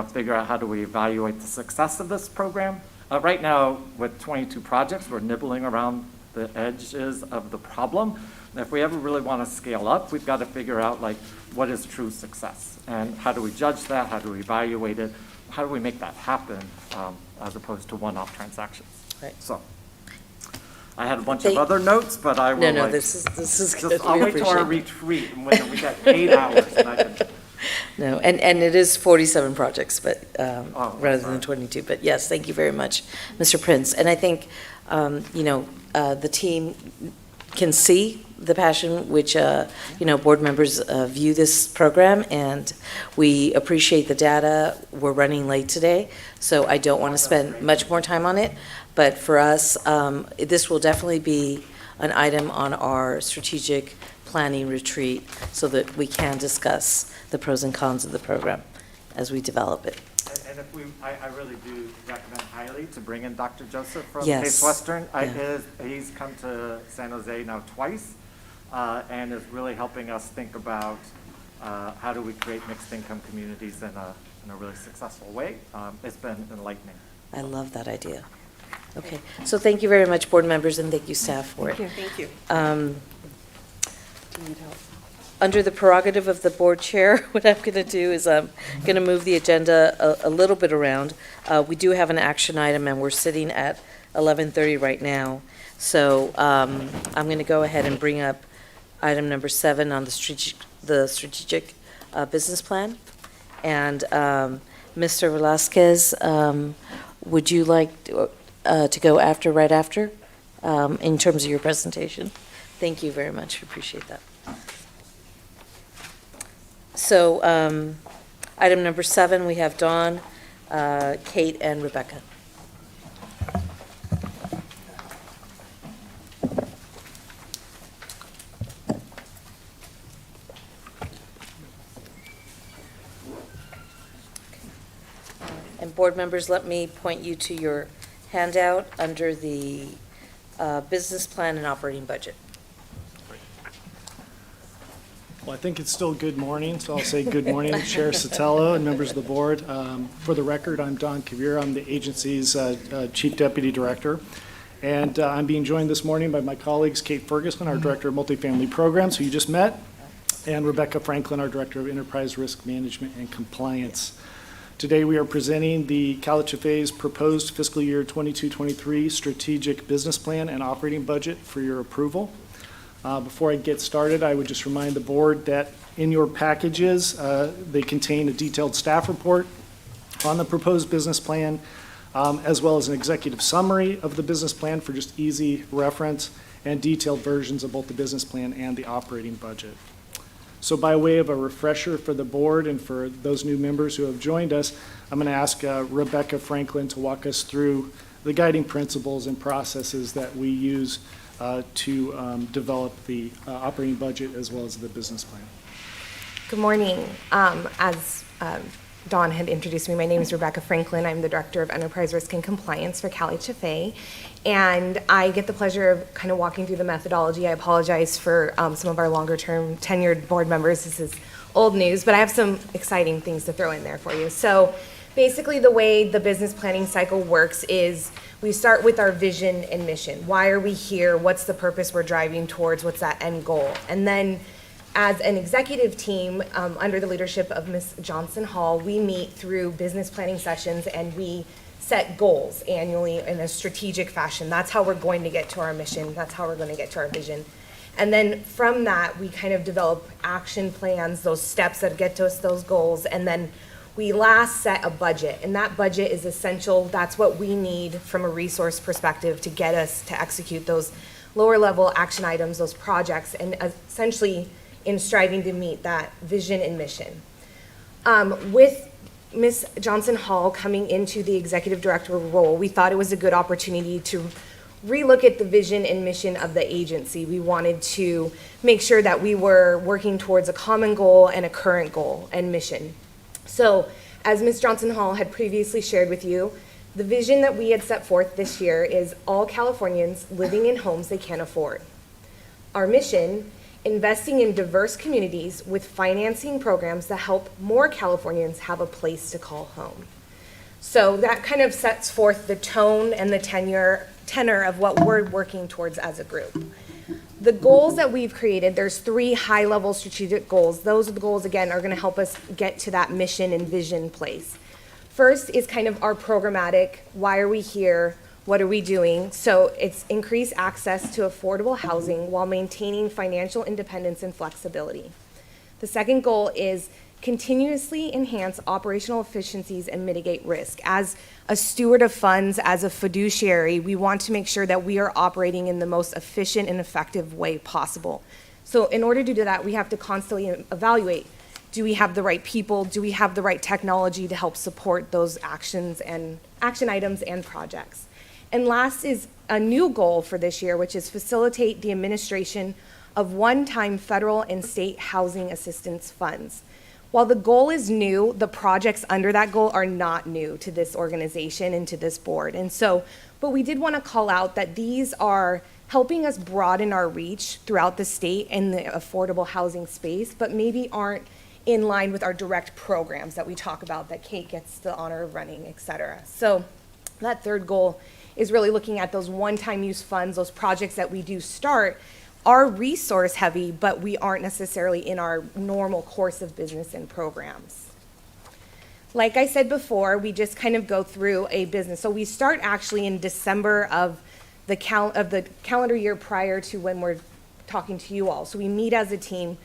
figure out how do we evaluate the success of this program. Right now, with 22 projects, we're nibbling around the edges of the problem. And if we ever really want to scale up, we've got to figure out like what is true success and how do we judge that, how do we evaluate it, how do we make that happen as opposed to one-off transactions. Right. So I had a bunch of other notes, but I will. No, this is good. I'll wait till our retreat and when we got 8 hours and I can. No, and it is 47 projects, but rather sorry. than 22. But yes, thank you very much, Mr. Prince. And I think, the team can see the passion which, board members view this program, and we appreciate the data. We're running late today, so I don't want to spend much more time on it. But for us, this will definitely be an item on our strategic planning retreat so that we can discuss the pros and cons of the program as we develop it. And if I really do recommend highly to bring in Dr. Joseph from Yes. Case Western. Yeah. He's come to San Jose now twice and is really helping us think about how do we create mixed income communities in a really successful way. It's been enlightening. I love that idea. Okay, so thank you very much, board members, and thank you, staff, for it. Thank you. Under the prerogative of the board chair, what I'm going to do is I'm going to move the agenda a little bit around. We do have an action item, and we're sitting at 11:30 right now. So I'm going to go ahead and bring up item number 7 on the strategic business plan. And Mr. Velasquez, would you like to go right after in terms of your presentation? Thank you very much. Appreciate that. So item number 7, we have Dawn, Kate, and Rebecca. And board members, let me point you to your handout under the business plan and operating budget. Well, I think it's still good morning, so I'll say good morning, Chair Sotelo and members of the board. For the record, I'm Don Kavir. I'm the agency's Chief Deputy Director. And I'm being joined this morning by my colleagues, Kate Ferguson, our Director of Multifamily Programs, who you just met, and Rebecca Franklin, our Director of Enterprise Risk Management and Compliance. Today, we are presenting the CalHFA's proposed fiscal year 22-23 strategic business plan and operating budget for your approval. Before I get started, I would just remind the board that in your packages, they contain a detailed staff report on the proposed business plan, as well as an executive summary of the business plan for just easy reference, and detailed versions of both the business plan and the operating budget. So by way of a refresher for the board and for those new members who have joined us, I'm going to ask Rebecca Franklin to walk us through the guiding principles and processes that we use to develop the operating budget as well as the business plan. Good morning. As Dawn had introduced me, my name is Rebecca Franklin. I'm the Director of Enterprise Risk and Compliance for CalHFA, and I get the pleasure of kind of walking through the methodology. I apologize for some of our longer-term tenured board members. This is old news, but I have some exciting things to throw in there for you. So basically, the way the business planning cycle works is we start with our vision and mission. Why are we here? What's the purpose we're driving towards? What's that end goal? And then as an executive team, under the leadership of Ms. Johnson Hall, we meet through business planning sessions and we set goals annually in a strategic fashion. That's how we're going to get to our mission. That's how we're going to get to our vision. And then from that, we kind of develop action plans, those steps that get to us those goals. And then we last set a budget. And that budget is essential. That's what we need from a resource perspective to get us to execute those lower level action items, those projects, and essentially in striving to meet that vision and mission. With Ms. Johnson Hall coming into the executive director role, we thought it was a good opportunity to relook at the vision and mission of the agency. We wanted to make sure that we were working towards a common goal and a current goal and mission. So, as Ms. Johnson Hall had previously shared with you, the vision that we had set forth this year is all Californians living in homes they can't afford. Our mission, investing in diverse communities with financing programs that help more Californians have a place to call home. So that kind of sets forth the tone and the tenor of what we're working towards as a group. The goals that we've created, there's 3 high-level strategic goals. Those are the goals, again, are going to help us get to that mission and vision place. First is kind of our programmatic, why are we here, what are we doing? So it's increase access to affordable housing while maintaining financial independence and flexibility. The second goal is continuously enhance operational efficiencies and mitigate risk. As a steward of funds, as a fiduciary, we want to make sure that we are operating in the most efficient and effective way possible. So in order to do that, we have to constantly evaluate, do we have the right people? Do we have the right technology to help support those actions and action items and projects? And last is a new goal for this year, which is facilitate the administration of one-time federal and state housing assistance funds. While the goal is new, the projects under that goal are not new to this organization and to this board. And so, but we did want to call out that these are helping us broaden our reach throughout the state in the affordable housing space, but maybe aren't in line with our direct programs that we talk about that Kate gets the honor of running, et cetera. So that third goal is really looking at those one-time use funds, those projects that we do start are resource heavy, but we aren't necessarily in our normal course of business and programs. Like I said before, we just kind of go through a business. So we start actually in December of the calendar year prior to when we're talking to you all. So we meet as a team.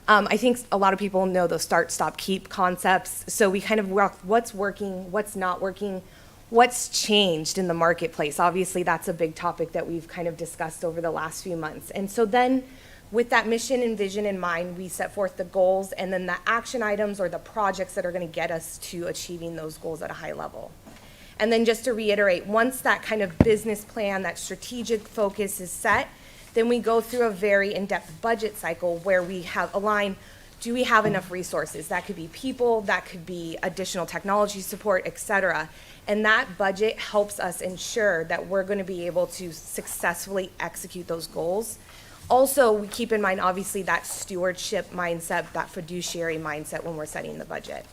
I think a lot of people know those start, stop, keep concepts. So we kind of work what's working, what's not working, what's changed in the marketplace. Obviously, that's a big topic that we've kind of discussed over the last few months. And so then with that mission and vision in mind, we set forth the goals and then the action items or the projects that are going to get us to achieving those goals at a high level. And then just to reiterate, once that kind of business plan, that strategic focus is set, then we go through a very in-depth budget cycle where we have aligned, do we have enough resources? That could be people, that could be additional technology support, et cetera. And that budget helps us ensure that we're going to be able to successfully execute those goals. Also, we keep in mind, obviously, that stewardship mindset, that fiduciary mindset when we're setting the budget.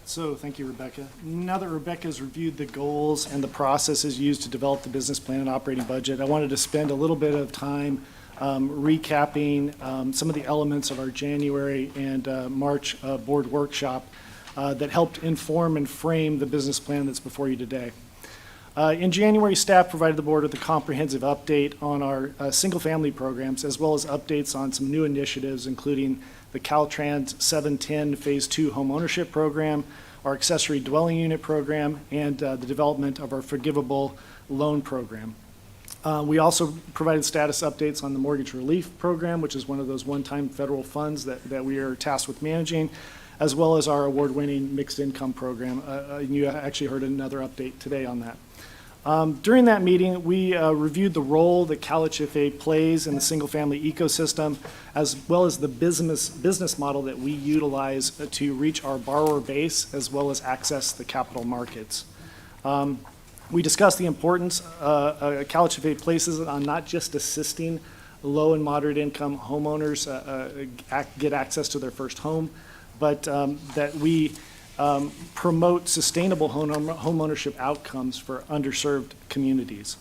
So, thank you, Rebecca. Now that Rebecca's reviewed the goals and the processes used to develop the business plan and operating budget, I wanted to spend a little bit of time recapping some of the elements of our January and March board workshop that helped inform and frame the business plan that's before you today. In January, staff provided the board with a comprehensive update on our single-family programs, as well as updates on some new initiatives, including the Caltrans 710 Phase 2 Home Ownership Program, our accessory dwelling unit program, and the development of our Forgivable loan program. We also provided status updates on the mortgage relief program, which is one of those one-time federal funds that we are tasked with managing, as well as our award-winning mixed income program. You actually heard another update today on that. During that meeting, we reviewed the role that CalHFA plays in the single-family ecosystem, as well as the business model that we utilize to reach our borrower base, as well as access the capital markets. We discussed the importance CalHFA places on not just assisting low and moderate income homeowners get access to their first home, but that we promote sustainable home ownership outcomes for underserved communities.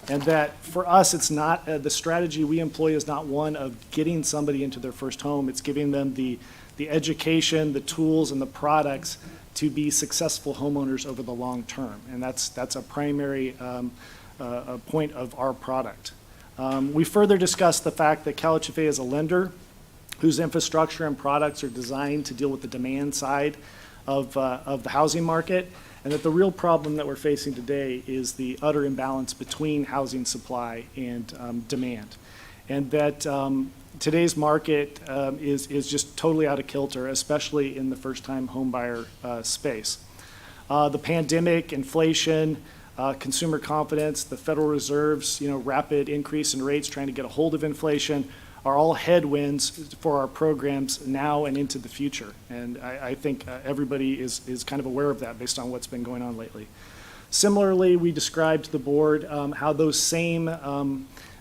And that for us, it's not, the strategy we employ is not one of getting somebody into their first home. It's giving them the education, the tools, and the products to be successful homeowners over the long term. And that's a primary point of our product. We further discussed the fact that CalHFA is a lender whose infrastructure and products are designed to deal with the demand side of the housing market, and that the real problem that we're facing today is the utter imbalance between housing supply and demand. And that today's market is just totally out of kilter, especially in the first-time homebuyer space. The pandemic, inflation, consumer confidence, the Federal Reserve's rapid increase in rates trying to get a hold of inflation are all headwinds for our programs now and into the future. And I think everybody is kind of aware of that based on what's been going on lately. Similarly, we described to the board how those same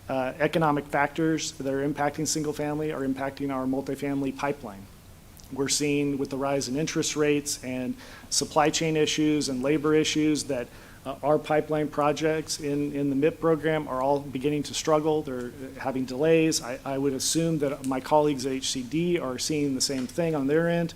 economic factors that are impacting single family are impacting our multifamily pipeline. We're seeing with the rise in interest rates and supply chain issues and labor issues that our pipeline projects in the MIP program are all beginning to struggle. They're having delays. I would assume that my colleagues at HCD are seeing the same thing on their end.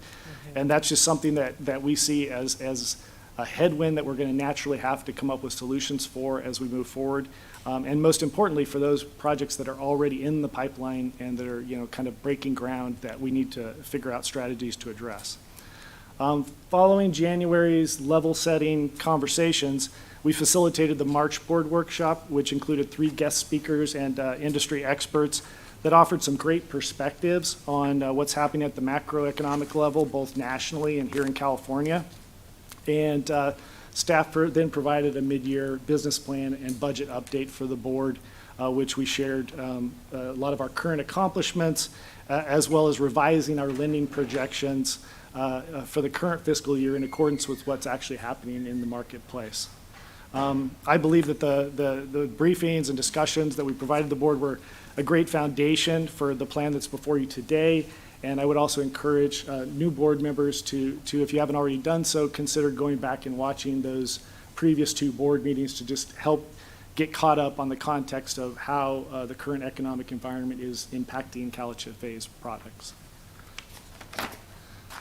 And that's just something that we see as a headwind that we're going to naturally have to come up with solutions for as we move forward. And most importantly, for those projects that are already in the pipeline and that are kind of breaking ground, that we need to figure out strategies to address. Following January's level-setting conversations, we facilitated the March board workshop, which included 3 guest speakers and industry experts that offered some great perspectives on what's happening at the macroeconomic level, both nationally and here in California. And staff then provided a mid-year business plan and budget update for the board, which we shared a lot of our current accomplishments, as well as revising our lending projections for the current fiscal year in accordance with what's actually happening in the marketplace. I believe that the briefings and discussions that we provided the board were a great foundation for the plan that's before you today. And I would also encourage new board members to, if you haven't already done so, consider going back and watching those previous 2 board meetings to just help get caught up on the context of how the current economic environment is impacting CalHFA's products.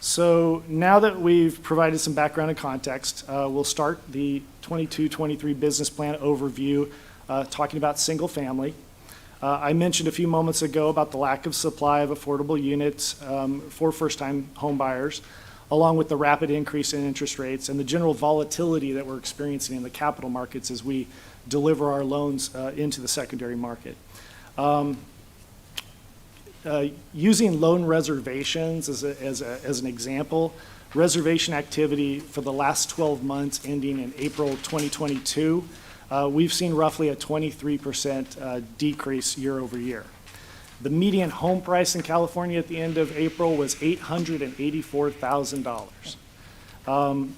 So now that we've provided some background and context, we'll start the 22-23 business plan overview talking about single family. I mentioned a few moments ago about the lack of supply of affordable units for first-time home buyers, along with the rapid increase in interest rates and the general volatility that we're experiencing in the capital markets as we deliver our loans into the secondary market. Using loan reservations as an example, reservation activity for the last 12 months ending in April 2022, we've seen roughly a 23% decrease year over year. The median home price in California at the end of April was $884,000,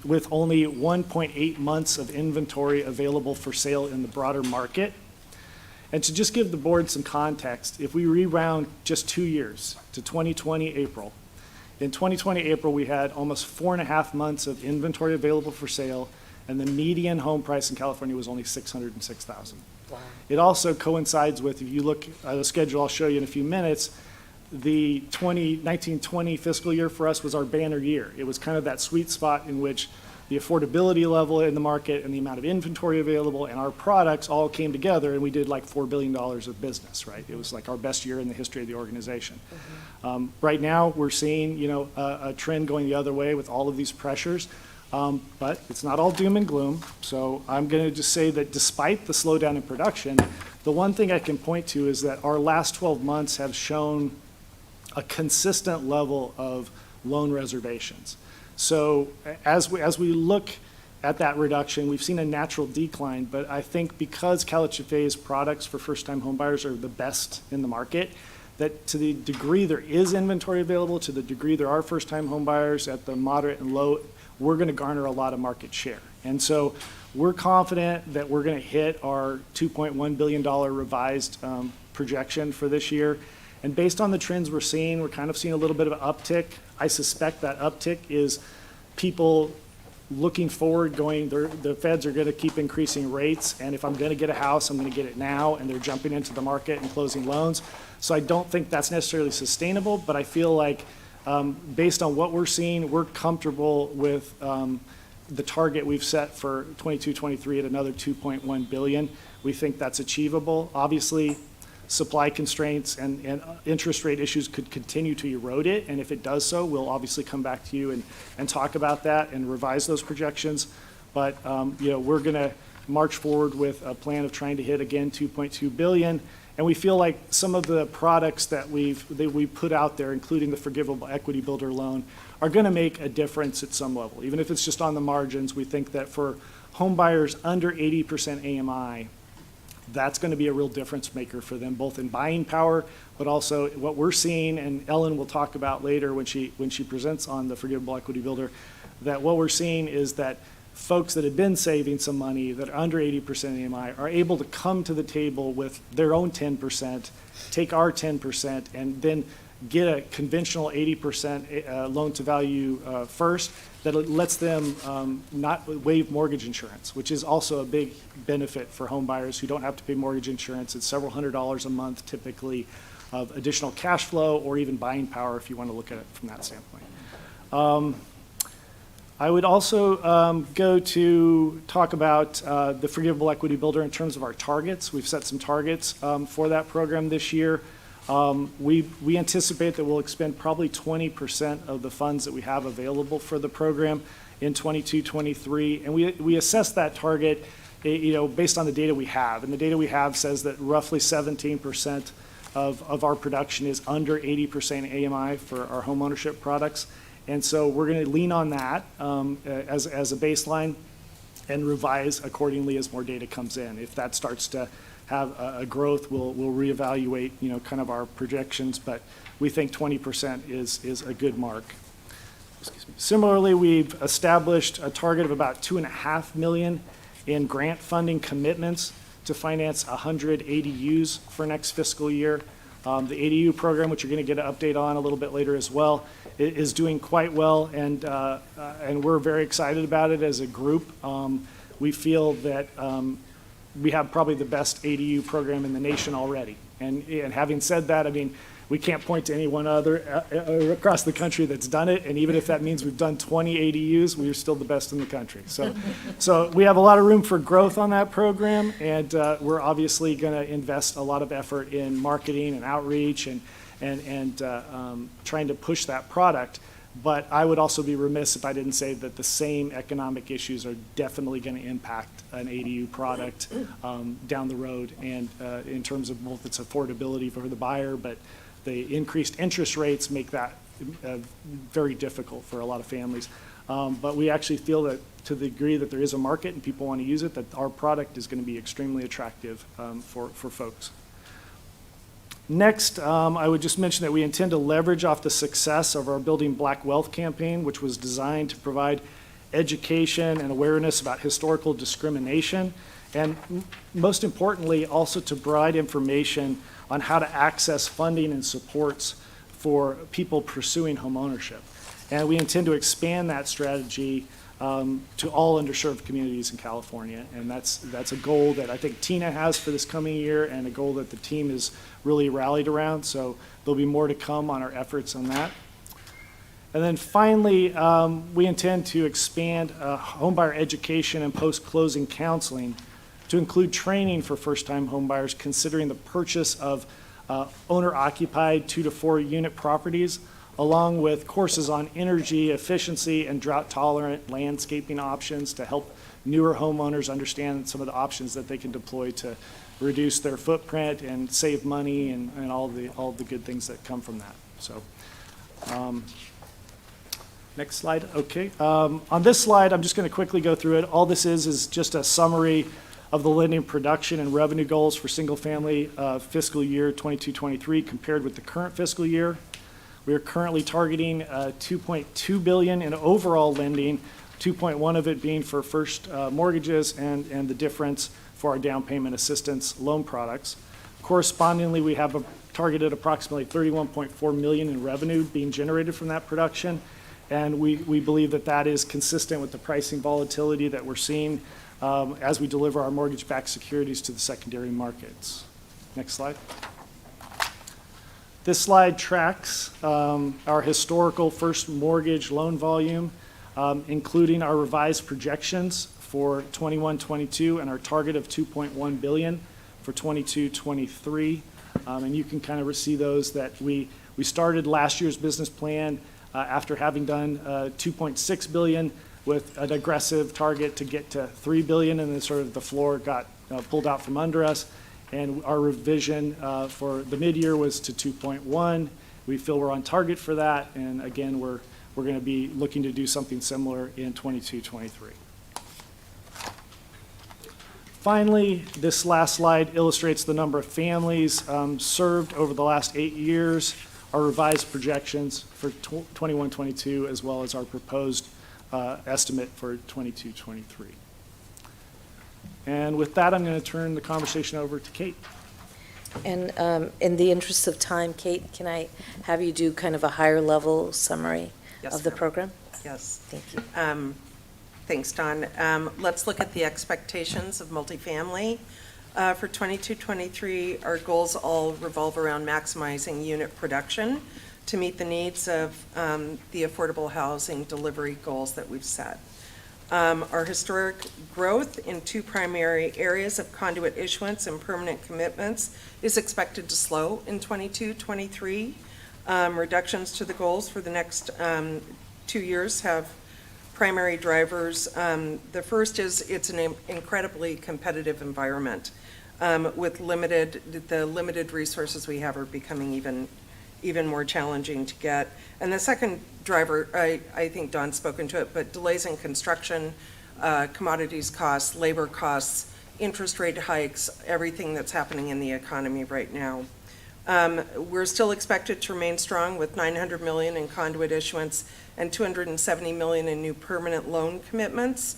with only 1.8 months of inventory available for sale in the broader market. And to just give the board some context, if we rewound just 2 years to 2020 April, in 2020 April we had almost 4.5 months of inventory available for sale, and the median home price in California was only $606,000. Wow. It also coincides with, if you look at the schedule I'll show you in a few minutes, the 1920 fiscal year for us was our banner year. It was kind of that sweet spot in which the affordability level in the market and the amount of inventory available and our products all came together, and we did like $4 billion of business, right? It was like our best year in the history of the organization. Mm-hmm. Right now, we're seeing a trend going the other way with all of these pressures, but it's not all doom and gloom. So I'm going to just say that despite the slowdown in production, the one thing I can point to is that our last 12 months have shown a consistent level of loan reservations. So as we look at that reduction, we've seen a natural decline, but I think because CalHFA's products for first-time homebuyers are the best in the market, that to the degree there is inventory available, to the degree there are first-time homebuyers at the moderate and low, we're going to garner a lot of market share. And so we're confident that we're going to hit our $2.1 billion revised projection for this year. And based on the trends we're seeing, we're kind of seeing a little bit of an uptick. I suspect that uptick is people looking forward, going, the feds are going to keep increasing rates, and if I'm going to get a house, I'm going to get it now, and they're jumping into the market and closing loans. So I don't think that's necessarily sustainable, but I feel like Based on what we're seeing, we're comfortable with the target we've set for 22-23 at another $2.1 billion. We think that's achievable. Obviously, supply constraints and interest rate issues could continue to erode it, and if it does so, we'll obviously come back to you and talk about that and revise those projections. But we're going to march forward with a plan of trying to hit, again, $2.2 billion. And we feel like some of the products that we put out there, including the Forgivable Equity Builder loan, are going to make a difference at some level. Even if it's just on the margins, we think that for home buyers under 80% AMI, that's going to be a real difference maker for them, both in buying power, but also what we're seeing, and Ellen will talk about later when she presents on the Forgivable Equity Builder, that what we're seeing is that folks that have been saving some money that are under 80% AMI are able to come to the table with their own 10%, take our 10%, and then get a conventional 80% loan to value first that lets them not waive mortgage insurance, which is also a big benefit for home buyers who don't have to pay mortgage insurance. It's several $100s a month typically of additional cash flow or even buying power if you want to look at it from that standpoint. I would also go to talk about the Forgivable Equity Builder in terms of our targets. We've set some targets for that program this year. We anticipate that we'll expend probably 20% of the funds that we have available for the program in 22-23, and we assess that target based on the data we have. And the data we have says that roughly 17% of our production is under 80% AMI for our homeownership products. And so we're going to lean on that as a baseline and revise accordingly as more data comes in. If that starts to have a growth, we'll reevaluate, kind of our projections, but we think 20% is a good mark. Excuse me. Similarly, we've established a target of about $2.5 million in grant funding commitments to finance 100 ADUs for next fiscal year. The ADU program, which you're going to get an update on a little bit later as well, is doing quite well, and we're very excited about it as a group. We feel that we have probably the best ADU program in the nation already. And having said that, I mean, we can't point to any one other across the country that's done it, and even if that means we've done 20 ADUs, we're still the best in the country. So we have a lot of room for growth on that program, and we're obviously going to invest a lot of effort in marketing and outreach and trying to push that product. But I would also be remiss if I didn't say that the same economic issues are definitely going to impact an ADU product down the road, and in terms of both its affordability for the buyer, but the increased interest rates make that very difficult for a lot of families. But we actually feel that to the degree that there is a market and people want to use it, that our product is going to be extremely attractive for folks. Next, I would just mention that we intend to leverage off the success of our Building Black Wealth campaign, which was designed to provide education and awareness about historical discrimination, and most importantly, also to provide information on how to access funding and supports for people pursuing homeownership. And we intend to expand that strategy to all underserved communities in California. And that's a goal that I think Tina has for this coming year, and a goal that the team is really rallied around. So there'll be more to come on our efforts on that. And then finally, we intend to expand homebuyer education and post-closing counseling to include training for first-time homebuyers considering the purchase of owner-occupied 2 to 4 unit properties, along with courses on energy efficiency and drought-tolerant landscaping options to help newer homeowners understand some of the options that they can deploy to reduce their footprint and save money and all the good things that come from that. So, next slide. Okay. On this slide, I'm just going to quickly go through it. All this is just a summary of the lending production and revenue goals for single-family fiscal year 22-23 compared with the current fiscal year. We are currently targeting $2.2 billion in overall lending, 2.1 of it being for first mortgages and the difference for our down payment assistance loan products. Correspondingly, we have targeted approximately $31.4 million in revenue being generated from that production, and we believe that that is consistent with the pricing volatility that we're seeing as we deliver our mortgage-backed securities to the secondary markets. Next slide. This slide tracks our historical first mortgage loan volume, including our revised projections for 21-22 and our target of $2.1 billion for 22-23. And you can kind of see those that we started last year's business plan after having done $2.6 billion with an aggressive target to get to $3 billion, and then sort of the floor got pulled out from under us. And our revision for the mid-year was to 2.1. We feel we're on target for that, and again, we're going to be looking to do something similar in 22-23. Finally, this last slide illustrates the number of families served over the last 8 years, our revised projections for 21-22, as well as our proposed estimate for 22-23. And with that, I'm going to turn the conversation over to Kate. And in the interest of time, Kate, can I have you do kind of a higher level summary of the ma'am. program? Yes. Thank you. Thanks, Dawn. Let's look at the expectations of multifamily. For 22-23, our goals all revolve around maximizing unit production to meet the needs of the affordable housing delivery goals that we've set. Our historic growth in two primary areas of conduit issuance and permanent commitments is expected to slow in 22-23. Reductions to the goals for the next 2 years have primary drivers. The first is it's an incredibly competitive environment. With the limited resources we have are becoming even more challenging to get. And the second driver, I think Dawn's spoken to it, but delays in construction, commodities costs, labor costs, interest rate hikes, everything that's happening in the economy right now. We're still expected to remain strong with $900 million in conduit issuance and $270 million in new permanent loan commitments,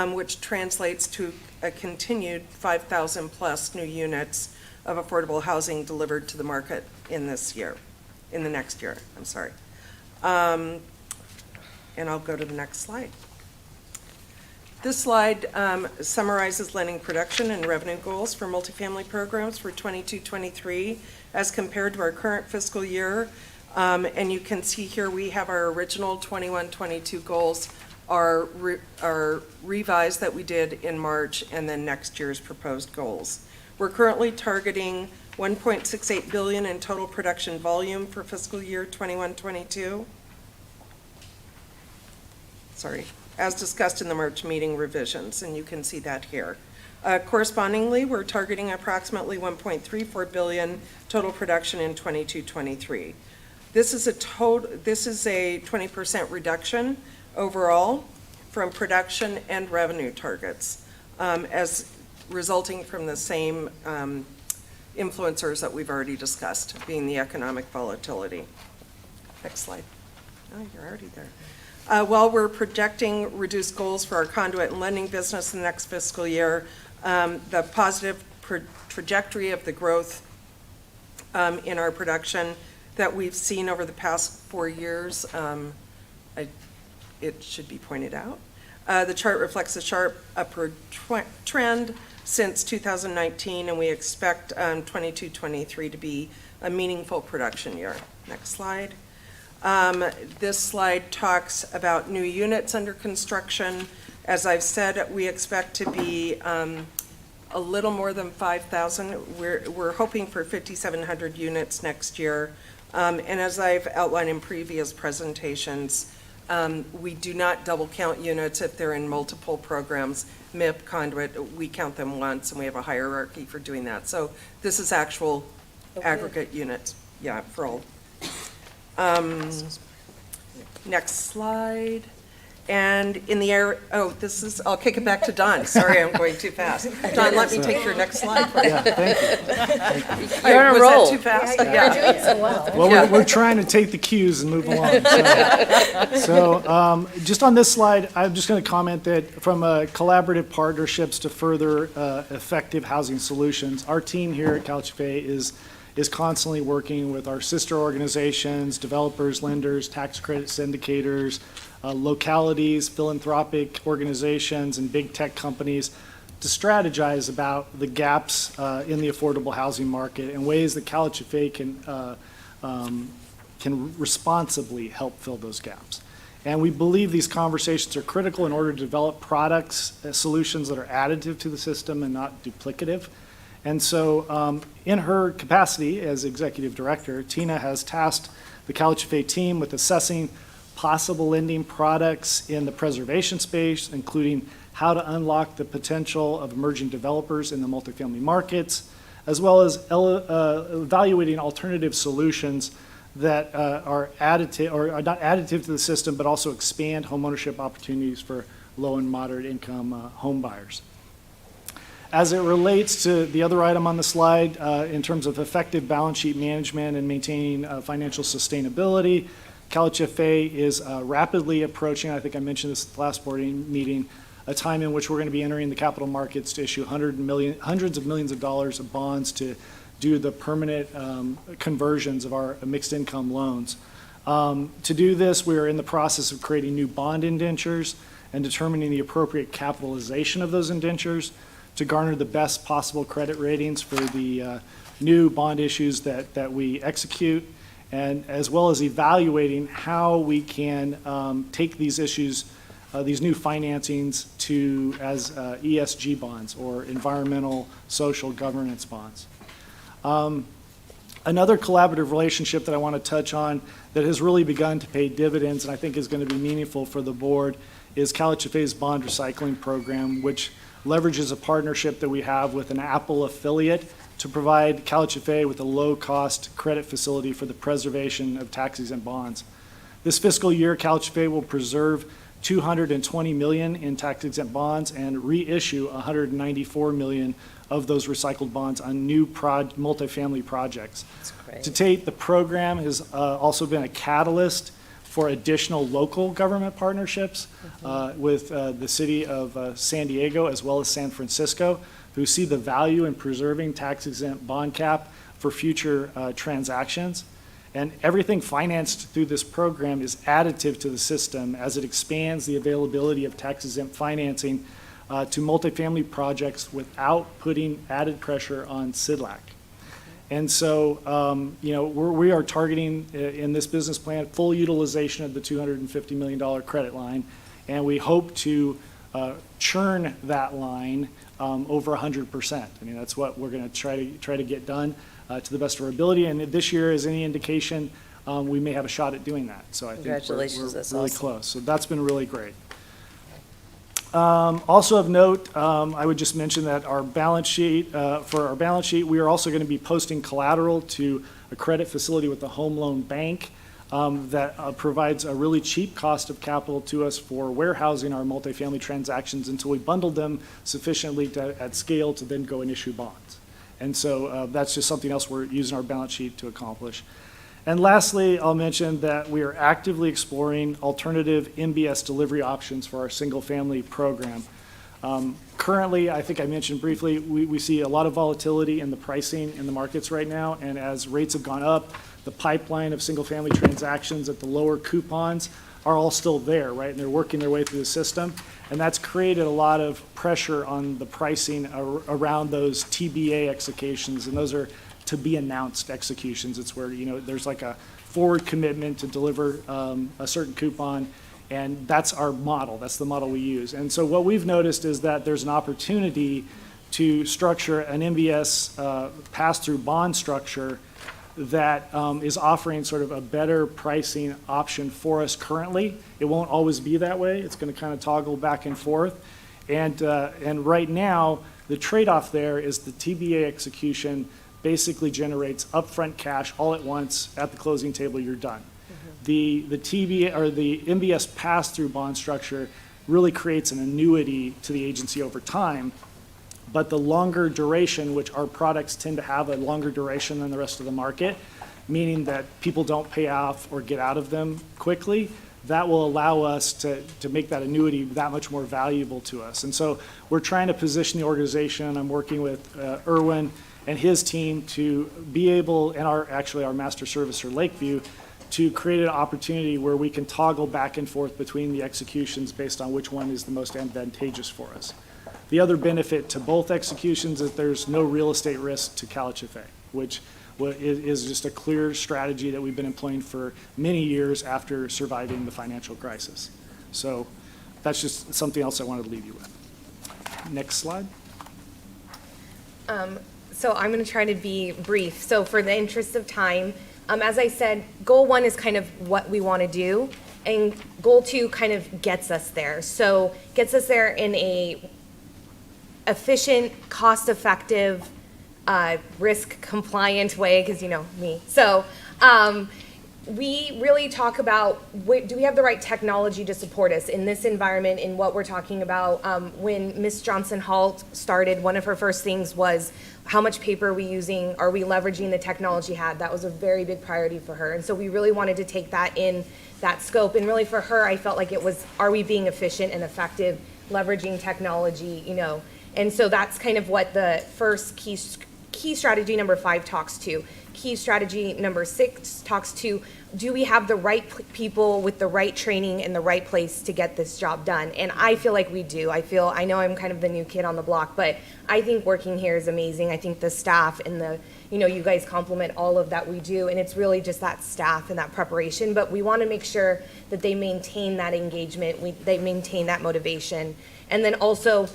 which translates to a continued 5,000 plus new units of affordable housing delivered to the market in the next year, I'm sorry. And I'll go to the next slide. This slide summarizes lending production and revenue goals for multifamily programs for 22-23 as compared to our current fiscal year. And you can see here we have our original 21-22 goals are revised that we did in March, and then next year's proposed goals. We're currently targeting $1.68 billion in total production volume for fiscal year 21-22. Sorry, as discussed in the March meeting revisions, and you can see that here. Correspondingly, we're targeting approximately $1.34 billion total production in 22-23. This is a 20% reduction overall from production and revenue targets, as resulting from the same influencers that we've already discussed, being the economic volatility. Next slide. Oh, you're already there. While we're projecting reduced goals for our conduit and lending business in the next fiscal year, the positive trajectory of the growth in our production that we've seen over the past 4 years, it should be pointed out. The chart reflects a sharp upward trend since 2019, and we expect 22-23 to be a meaningful production year. Next slide. This slide talks about new units under construction. As I've said, we expect to be a little more than 5,000. We're hoping for 5,700 units next year. And as I've outlined in previous presentations, we do not double count units if they're in multiple programs. Mip, Conduit, we count them once, and we have a hierarchy for doing that. So this is actual aggregate units, yeah, for all. Next slide. And in the area, I'll kick it back to Don. Sorry, I'm going too fast. Don, let me take your next slide. Yeah, thank you. You're on a roll. Was that too fast? Yeah. You're doing so well. Well, we're trying to take the cues and move along. So just on this slide, I'm just going to comment that from collaborative partnerships to further effective housing solutions, our team here at CalHFA is constantly working with our sister organizations, developers, lenders, tax credit syndicators, localities, philanthropic organizations, and big tech companies to strategize about the gaps in the affordable housing market and ways that CalHFA can can responsibly help fill those gaps. And we believe these conversations are critical in order to develop products, solutions that are additive to the system and not duplicative. And so in her capacity as executive director, Tina has tasked the CalHFA team with assessing possible lending products in the preservation space, including how to unlock the potential of emerging developers in the multifamily markets, as well as evaluating alternative solutions that are additive, or are not additive to the system, but also expand homeownership opportunities for low and moderate income home buyers. As it relates to the other item on the slide, in terms of effective balance sheet management and maintaining financial sustainability, CalHFA is rapidly approaching, I think I mentioned this at the last board meeting, a time in which we're going to be entering the capital markets to issue hundreds of millions of dollars of bonds to do the permanent conversions of our mixed income loans. To do this, we are in the process of creating new bond indentures and determining the appropriate capitalization of those indentures to garner the best possible credit ratings for the new bond issues that we execute, and as well as evaluating how we can take these issues, these new financings as ESG bonds, or environmental, social governance bonds. Another collaborative relationship that I want to touch on that has really begun to pay dividends and I think is going to be meaningful for the board is CalHFA's bond recycling program, which leverages a partnership that we have with an Apple affiliate to provide CalHFA with a low-cost credit facility for the preservation of tax-exempt bonds. This fiscal year, CalHFA will preserve $220 million in tax-exempt bonds and reissue $194 million of those recycled bonds on new multifamily projects. That's great. To date, the program has also been a catalyst for additional local government partnerships with the city of San Diego as well as San Francisco, who see the value in preserving tax-exempt bond cap for future transactions. And everything financed through this program is additive to the system as it expands the availability of tax-exempt financing to multifamily projects without putting added pressure on CIDLAC. And so, we are targeting in this business plan full utilization of the $250 million credit line, and we hope to churn that line over 100%. I mean, that's what we're going to try to get done to the best of our ability. And this year, as any indication, we may have a shot at doing that. So I think Congratulations, we're that's really awesome. close. So that's been really great. Also of note, I would just mention that our balance sheet, for our balance sheet, we are also going to be posting collateral to a credit facility with the Home Loan Bank that provides a really cheap cost of capital to us for warehousing our multifamily transactions until we bundle them sufficiently at scale to then go and issue bonds. And so that's just something else we're using our balance sheet to accomplish. And lastly, I'll mention that we are actively exploring alternative MBS delivery options for our single-family program. Currently, I think I mentioned briefly, we see a lot of volatility in the pricing in the markets right now, and as rates have gone up, the pipeline of single-family transactions at the lower coupons are all still there, right? And they're working their way through the system, and that's created a lot of pressure on the pricing around those TBA executions, and those are to be announced executions. It's where, there's like a forward commitment to deliver a certain coupon, and that's our model. That's the model we use. And so what we've noticed is that there's an opportunity to structure an MBS pass-through bond structure that is offering sort of a better pricing option for us currently. It won't always be that way. It's going to kind of toggle back and forth. And right now, the trade-off there is the TBA execution basically generates upfront cash all at once at the closing table. You're done. The TBA or the MBS pass-through bond structure really creates an annuity to the agency over time, but the longer duration, which our products tend to have a longer duration than the rest of the market, meaning that people don't pay off or get out of them quickly, that will allow us to make that annuity that much more valuable to us. And so we're trying to position the organization. I'm working with Irwin and his team to be able, and our master servicer, Lakeview, to create an opportunity where we can toggle back and forth between the executions based on which one is the most advantageous for us. The other benefit to both executions is there's no real estate risk to CalHFA, which is just a clear strategy that we've been employing for many years after surviving the financial crisis. So that's just something else I wanted to leave you with. Next slide. So I'm going to try to be brief. So for the interest of time, as I said, goal 1 is kind of what we want to do, and goal 2 kind of gets us there. So gets us there in a efficient, cost-effective, risk-compliant way, because you know me. So we really talk about, do we have the right technology to support us in this environment, in what we're talking about? When Ms. Johnson-Hall started, one of her first things was, how much paper are we using? Are we leveraging the technology had? That was a very big priority for her. And so we really wanted to take that in that scope. And really for her, I felt like it was, are we being efficient and effective, leveraging technology, you know? And so that's kind of what the first key strategy number 5 talks to. Key strategy number 6 talks to, do we have the right people with the right training in the right place to get this job done? And I feel like we do. I know I'm kind of the new kid on the block, but I think working here is amazing. I think the staff and you guys complement all of that we do, and it's really just that staff and that preparation, but we want to make sure that they maintain that engagement, they maintain that motivation. And then also,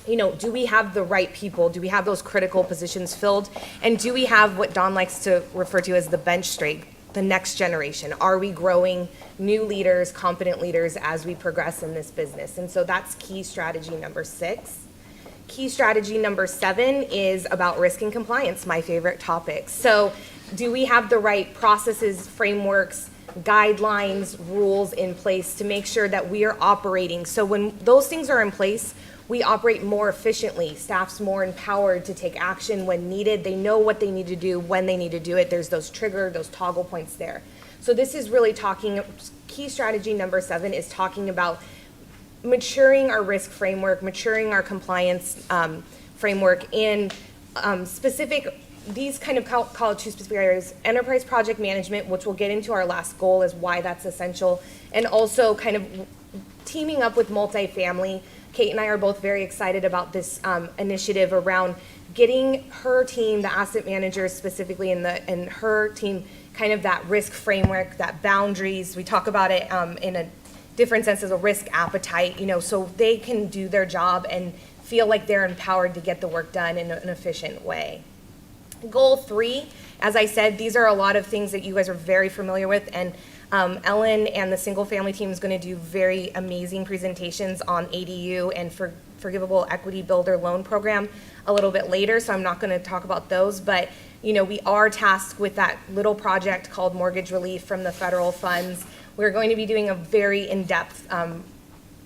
do we have the right people? Do we have those critical positions filled? And do we have what Don likes to refer to as the bench strength, the next generation? Are we growing new leaders, competent leaders as we progress in this business? And so that's key strategy number 6. Key strategy number 7 is about risk and compliance, my favorite topic. So do we have the right processes, frameworks, guidelines, rules in place to make sure that we are operating? So when those things are in place, we operate more efficiently. Staff's more empowered to take action when needed. They know what they need to do, when they need to do it. There's those toggle points there. So this is really key strategy number 7 is talking about maturing our risk framework, maturing our compliance framework, and these kind of call it 2 specific areas: enterprise project management, which we'll get into our last goal is why that's essential, and also kind of teaming up with multifamily. Kate and I are both very excited about this initiative around getting her team, the asset managers specifically, and her team, kind of that risk framework, that boundaries. We talk about it in a different sense as a risk appetite, so they can do their job and feel like they're empowered to get the work done in an efficient way. Goal 3, as I said, these are a lot of things that you guys are very familiar with, and Ellen and the single family team is going to do very amazing presentations on ADU and Forgivable Equity Builder Loan Program a little bit later, so I'm not going to talk about those, but we are tasked with that little project called mortgage relief from the federal funds. We're going to be doing a very in-depth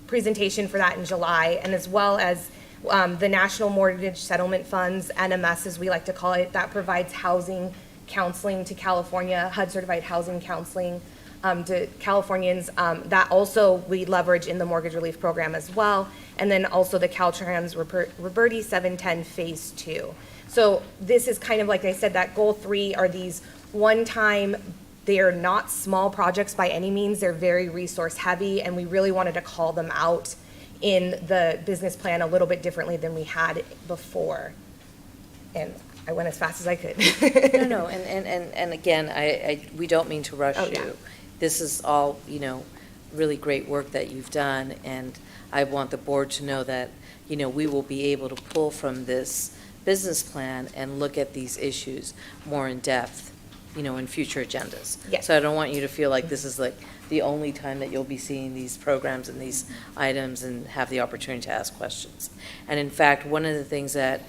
presentation for that in July, and as well as the National Mortgage Settlement Funds, NMS as we like to call it, that provides housing counseling to California, HUD-certified housing counseling to Californians. That also we leverage in the mortgage relief program as well. And then also the Caltrans Roberti 710 Phase 2. So this is kind of, like I said, that goal 3 are these one-time, they are not small projects by any means. They're very resource heavy, and we really wanted to call them out in the business plan a little bit differently than we had before. And I went as fast as I could. No, and again, we don't mean to rush you. This is all, really great work that you've done, and I want the board to know that, we will be able to pull from this business plan and look at these issues more in depth, in future agendas. Yes. So I don't want you to feel like this is like the only time that you'll be seeing these programs and these items and have the opportunity to ask questions. And in fact, one of the things that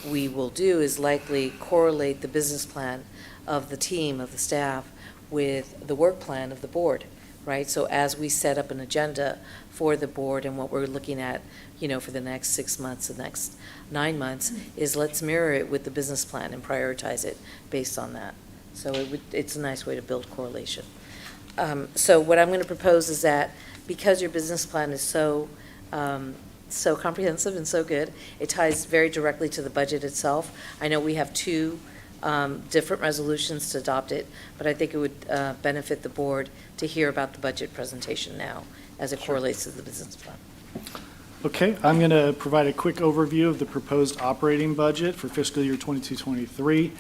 we will do is likely correlate the business plan of the team, of the staff, with the work plan of the board, right? So as we set up an agenda for the board and what we're looking at, for the next 6 months, the next 9 months, is let's mirror it with the business plan and prioritize it based on that. So it's a nice way to build correlation. So what I'm going to propose is that because your business plan is so comprehensive and so good, it ties very directly to the budget itself. I know we have 2 different resolutions to adopt it, but I think it would benefit the board to hear about the budget presentation now as it correlates to the business plan. Okay, I'm going to provide a quick overview of the proposed operating budget for fiscal year 22-23,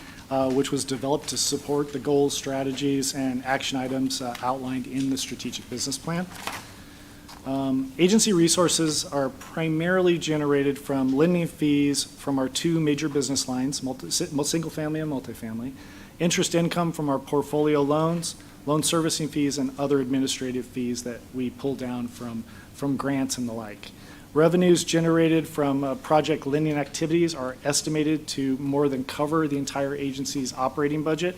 which was developed to support the goals, strategies, and action items outlined in the strategic business plan. Agency resources are primarily generated from lending fees from our two major business lines, single-family and multifamily, interest income from our portfolio loans, loan servicing fees, and other administrative fees that we pull down from grants and the like. Revenues generated from project lending activities are estimated to more than cover the entire agency's operating budget,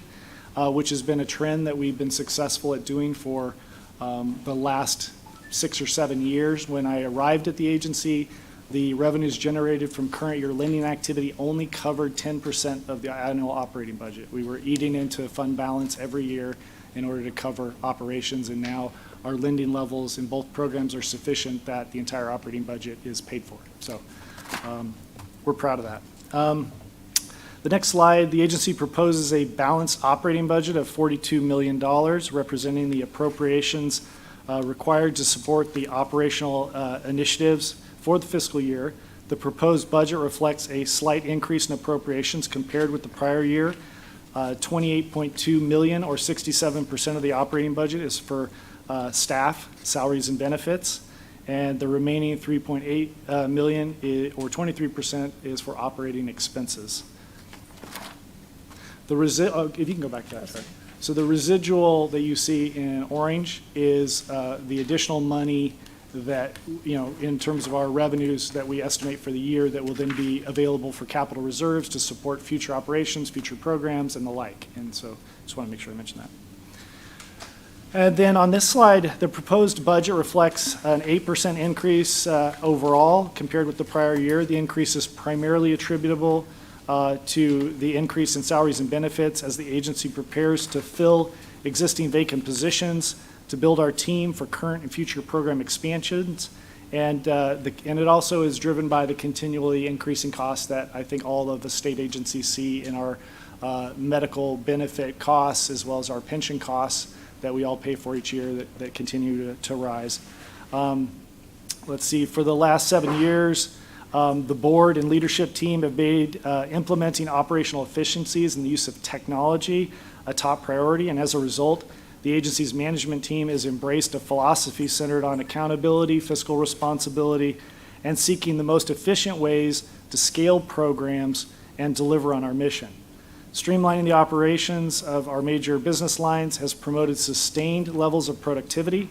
which has been a trend that we've been successful at doing for the last 6 or 7 years. When I arrived at the agency, the revenues generated from current year lending activity only covered 10% of the annual operating budget. We were eating into fund balance every year in order to cover operations, and now our lending levels in both programs are sufficient that the entire operating budget is paid for. So we're proud of that. The next slide, the agency proposes a balanced operating budget of $42 million, representing the appropriations required to support the operational initiatives for the fiscal year. The proposed budget reflects a slight increase in appropriations compared with the prior year. $28.2 million, or 67% of the operating budget, is for staff, salaries, and benefits, and the remaining $3.8 million, or 23%, is for operating expenses. If you can go back to that, sorry. So the residual that you see in orange is the additional money that, in terms of our revenues that we estimate for the year, that will then be available for capital reserves to support future operations, future programs, and the like. And so just want to make sure I mention that. And then on this slide, the proposed budget reflects an 8% increase overall compared with the prior year. The increase is primarily attributable to the increase in salaries and benefits as the agency prepares to fill existing vacant positions, to build our team for current and future program expansions. And it also is driven by the continually increasing costs that I think all of the state agencies see in our medical benefit costs, as well as our pension costs that we all pay for each year that continue to rise. Let's see, for the last 7 years, the board and leadership team have made implementing operational efficiencies and the use of technology a top priority, and as a result, the agency's management team has embraced a philosophy centered on accountability, fiscal responsibility, and seeking the most efficient ways to scale programs and deliver on our mission. Streamlining the operations of our major business lines has promoted sustained levels of productivity,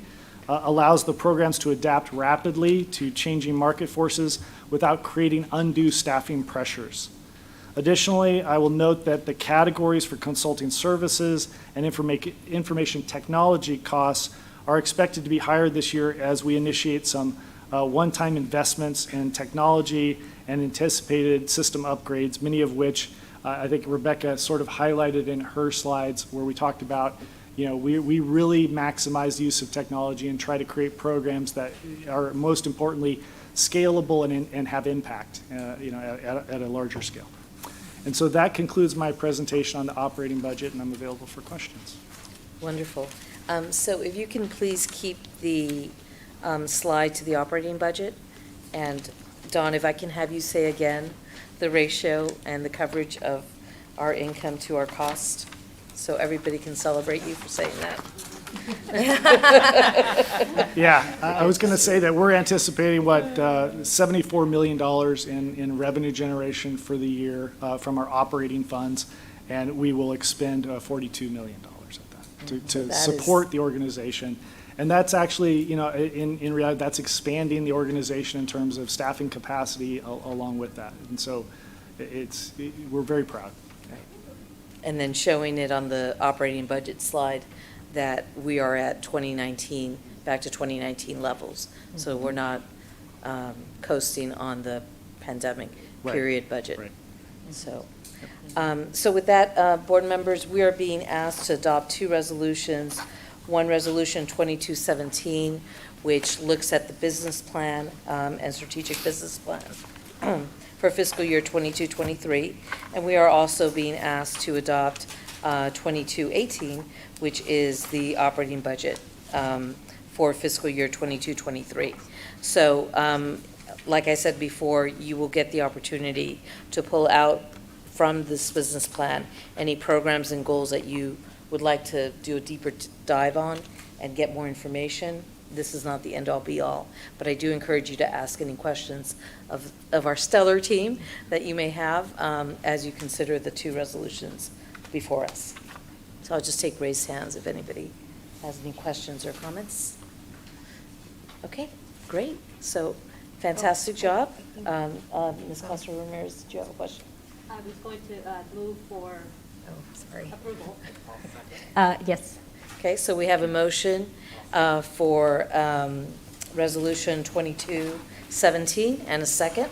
allows the programs to adapt rapidly to changing market forces without creating undue staffing pressures. Additionally, I will note that the categories for consulting services and information technology costs are expected to be higher this year as we initiate some one-time investments in technology and anticipated system upgrades, many of which I think Rebecca sort of highlighted in her slides, where we talked about, we really maximize the use of technology and try to create programs that are, most importantly, scalable and have impact, at a larger scale. And so that concludes my presentation on the operating budget, and I'm available for questions. Wonderful. So if you can please keep the slide to the operating budget. And Dawn, if I can have you say again the ratio and the coverage of our income to our cost, so everybody can celebrate you for saying that. Yeah, I was going to say that we're anticipating, $74 million in revenue generation for the year from our operating funds, and we will expend $42 million at that to support the organization. And that's actually, in reality, that's expanding the organization in terms of staffing capacity along with that. And so we're very proud. And then showing it on the operating budget slide that we are at 2019, back to 2019 levels. Mm-hmm. So we're not coasting on the pandemic period budget. Right. So with that, board members, we are being asked to adopt 2 resolutions. One resolution 2217, which looks at the business plan and strategic business plan for fiscal year 22-23. And we are also being asked to adopt 2218, which is the operating budget for fiscal year 22-23. So like I said before, you will get the opportunity to pull out from this business plan any programs and goals that you would like to do a deeper dive on and get more information. This is not the end-all be-all, but I do encourage you to ask any questions of our stellar team that you may have as you consider the two resolutions before us. So I'll just take raised hands if anybody has any questions or comments. Okay, great. So fantastic job. Ms. Castro Ramirez, did you have a question? I was going to move for Sorry. approval. Yes. Okay, so we have a motion for Resolution 2217 and a second.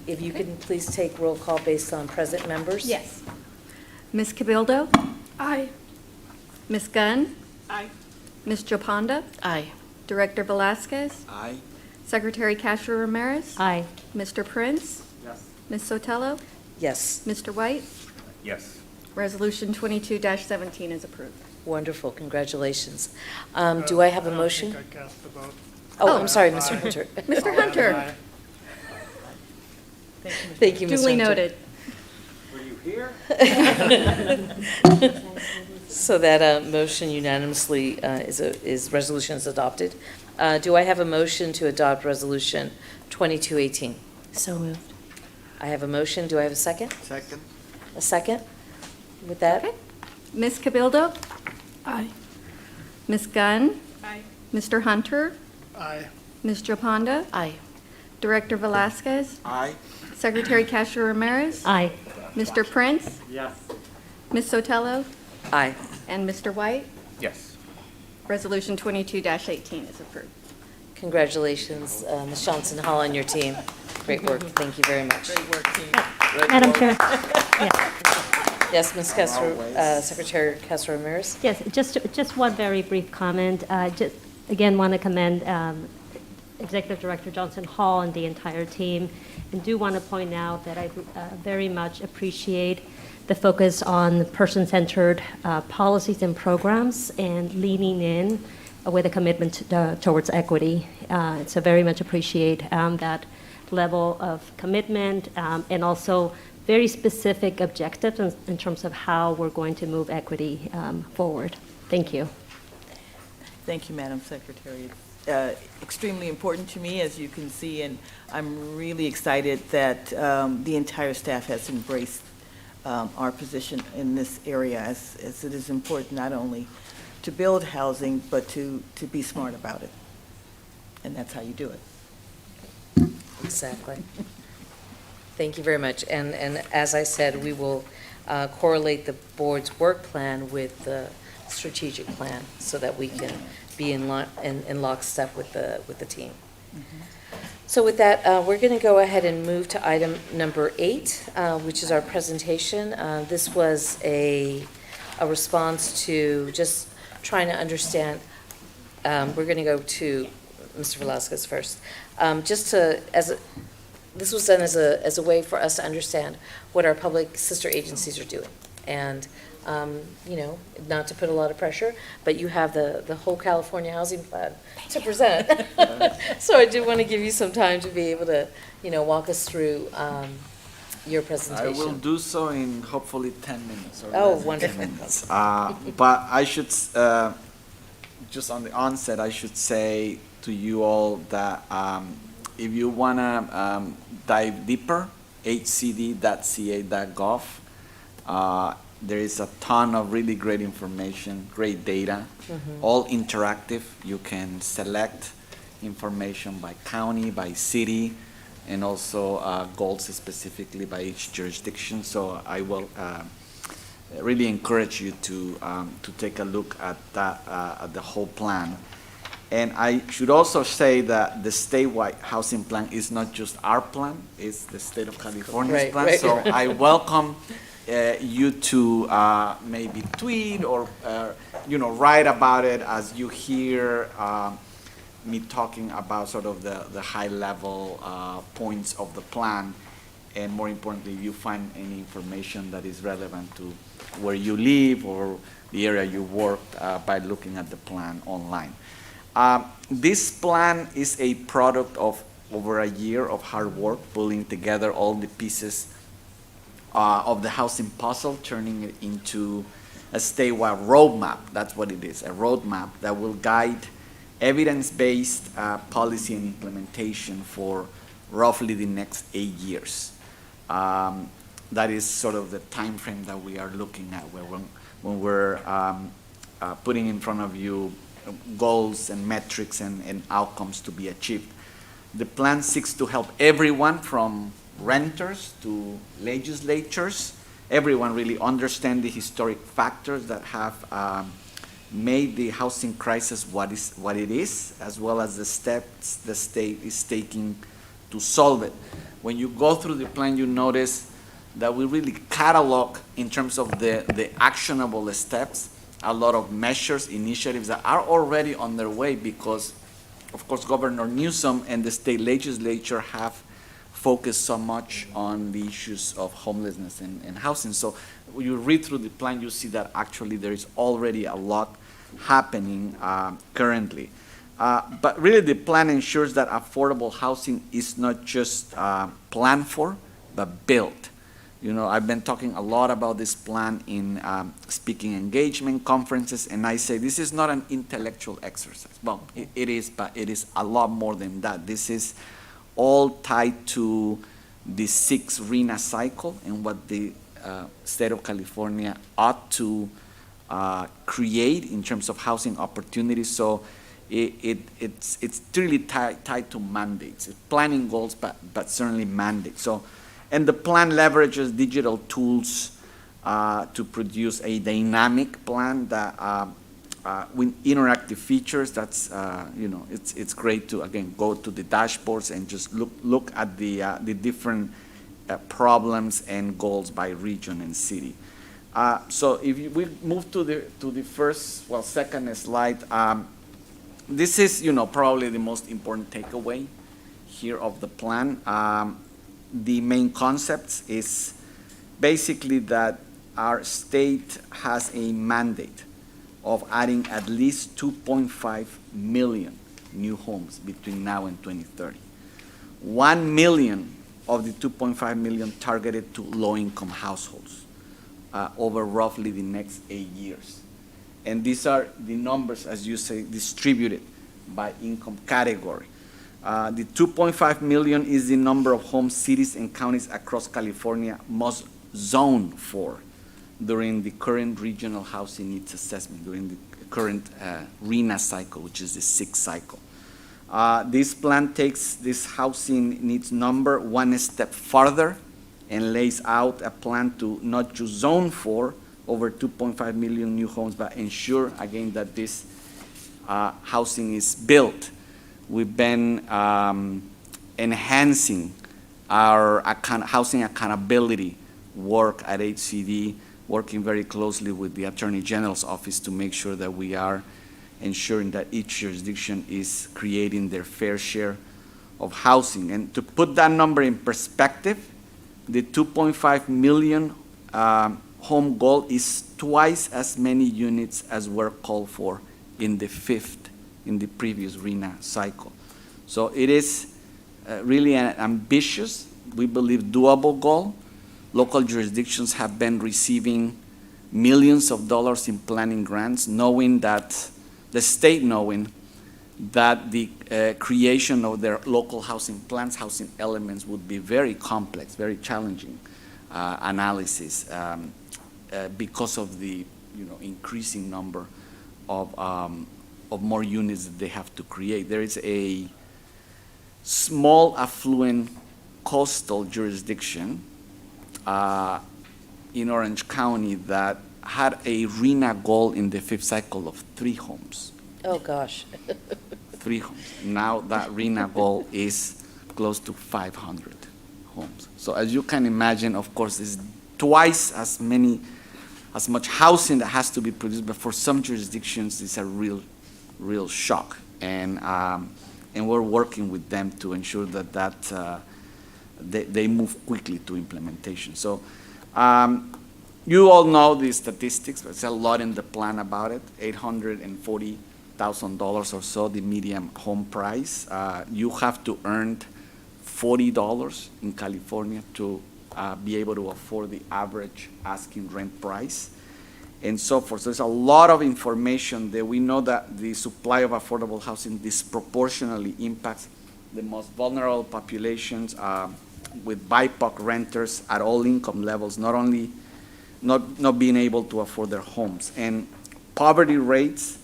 If you can please take roll call based on present members. Yes. Ms. Cabildo? Aye. Ms. Gunn? Aye. Ms. Joponda? Aye. Director Velasquez? Aye. Secretary Castro Ramirez? Aye. Mr. Prince? Yes. Ms. Sotelo? Yes, Mr. White? Yes. Resolution 22-17 is approved. wonderful, congratulations. Do I have a don't motion? think I cast the vote. Oh, I'm sorry, Mr. Hunter. Mr. Hunter? Thank you, Mr. Duly Hunter. noted. Were you here? So that motion unanimously resolution is adopted. Do I have a motion to adopt Resolution 2218? So moved. I have a motion. Do I have a second? Second. A second? With that? Okay. Ms. Cabildo? Aye. Ms. Gunn? Aye. Mr. Hunter? Aye. Ms. Joponda? Aye. Director Velasquez? Aye. Secretary Castro Ramirez? Aye. Mr. Prince? Yes. Ms. Sotelo? Aye. And Mr. White? Yes. Resolution 22-18 is approved. Congratulations, Ms. Johnson Hall and your team. Great work. Thank you very much. Great work, team. Madam Chair. Yes, Ms. Castro, Always. Secretary Castro Ramirez? Yes, just one very brief comment. Just again, want to commend Executive Director Johnson Hall and the entire team, and do want to point out that I very much appreciate the focus on person-centered policies and programs and leaning in with a commitment towards equity. So very much appreciate that level of commitment and also very specific objectives in terms of how we're going to move equity forward. Thank you. Thank you, Madam Secretary. Extremely important to me, as you can see, and I'm really excited that the entire staff has embraced our position in this area, as it is important not only to build housing, but to be smart about it. And that's how you do it. Exactly. Thank you very much. And as I said, we will correlate the board's work plan with the strategic plan so that we can be in lockstep with the team. So with that, we're going to go ahead and move to item number 8, which is our presentation. This was a response to just trying to understand. We're going to go to Mr. Velasquez first. This was done as a way for us to understand what our public sister agencies are doing. And, not to put a lot of pressure, but you have the whole California housing plan to present. So I do want to give you some time to be able to, walk us through your presentation. I will do so in hopefully 10 minutes. Or Oh, less than wonderful. 10 minutes. But I should, just on the onset, I should say to you all that if you want to dive deeper, hcd.ca.gov. There is a ton of really great information, great data, all interactive. You can select information by county, by city, and also goals specifically by each jurisdiction. So I will really encourage you to take a look at that, at the whole plan. And I should also say that the statewide housing plan is not just our plan, it's the state of California's Right, plan. right, So right. I welcome you to maybe tweet or write about it as you hear me talking about sort of the high level points of the plan, and more importantly, if you find any information that is relevant to where you live or the area you work by looking at the plan online. This plan is a product of over a year of hard work, pulling together all the pieces of the housing puzzle, turning it into a statewide roadmap. That's what it is, a roadmap that will guide evidence-based policy and implementation for roughly the next 8 years. That is sort of the time frame that we are looking at when we're putting in front of you goals and metrics and outcomes to be achieved. The plan seeks to help everyone from renters to legislatures, everyone really understand the historic factors that have made the housing crisis what it is, as well as the steps the state is taking to solve it. When you go through the plan, you notice that we really catalog in terms of the actionable steps, a lot of measures, initiatives that are already on their way because, of course, Governor Newsom and the state legislature have focused so much on the issues of homelessness and housing. So when you read through the plan, you see that actually there is already a lot happening currently. But really the plan ensures that affordable housing is not just planned for, but built. You know, I've been talking a lot about this plan in speaking engagement conferences, and I say this is not an intellectual exercise. Well, it is, but it is a lot more than that. This is all tied to the 6 RHNA cycle and what the state of California ought to create in terms of housing opportunities. So it's really tied to mandates. It's planning goals, but certainly mandates. So, and the plan leverages digital tools to produce a dynamic plan that with interactive features. That's you know, it's great to again go to the dashboards and just look at the different problems and goals by region and city. So if we move to the second slide, this is, you know, probably the most important takeaway here of the plan. The main concepts is basically that our state has a mandate of adding at least 2.5 million new homes between now and 2030. 1 million of the 2.5 million targeted to low-income households over roughly the next 8 years. And these are the numbers, as you say, distributed by income category. The 2.5 million is the number of homes cities and counties across California must zone for during the current regional housing needs assessment, during the current RHNA cycle, which is the 6th cycle. This plan takes this housing needs number one step farther and lays out a plan to not just zone for over 2.5 million new homes, but ensure, again, that this housing is built. We've been enhancing our housing accountability work at HCD, working very closely with the Attorney General's office to make sure that we are ensuring that each jurisdiction is creating their fair share of housing. And to put that number in perspective, the 2.5 million home goal is twice as many units as were called for in the previous RHNA cycle. So it is really an ambitious, we believe doable goal. Local jurisdictions have been receiving millions of dollars in planning grants, knowing that the state knowing that the creation of their local housing plans, housing elements would be very complex, very challenging analysis because of the increasing number of more units that they have to create. There is a small affluent coastal jurisdiction in Orange County that had a RHNA goal in the 5th cycle of 3 homes. Oh, gosh. 3 homes. Now that RHNA goal is close to 500 homes. So as you can imagine, of course, it's twice as much housing that has to be produced, but for some jurisdictions, it's a real shock. And we're working with them to ensure that they move quickly to implementation. So you all know the statistics, but there's a lot in the plan about it. 840 $100,000 or so, the median home price. You have to earn $40 in California to be able to afford the average asking rent price, and so forth. So there's a lot of information that we know that the supply of affordable housing disproportionately impacts the most vulnerable populations with BIPOC renters at all income levels, not only not being able to afford their homes. And poverty rates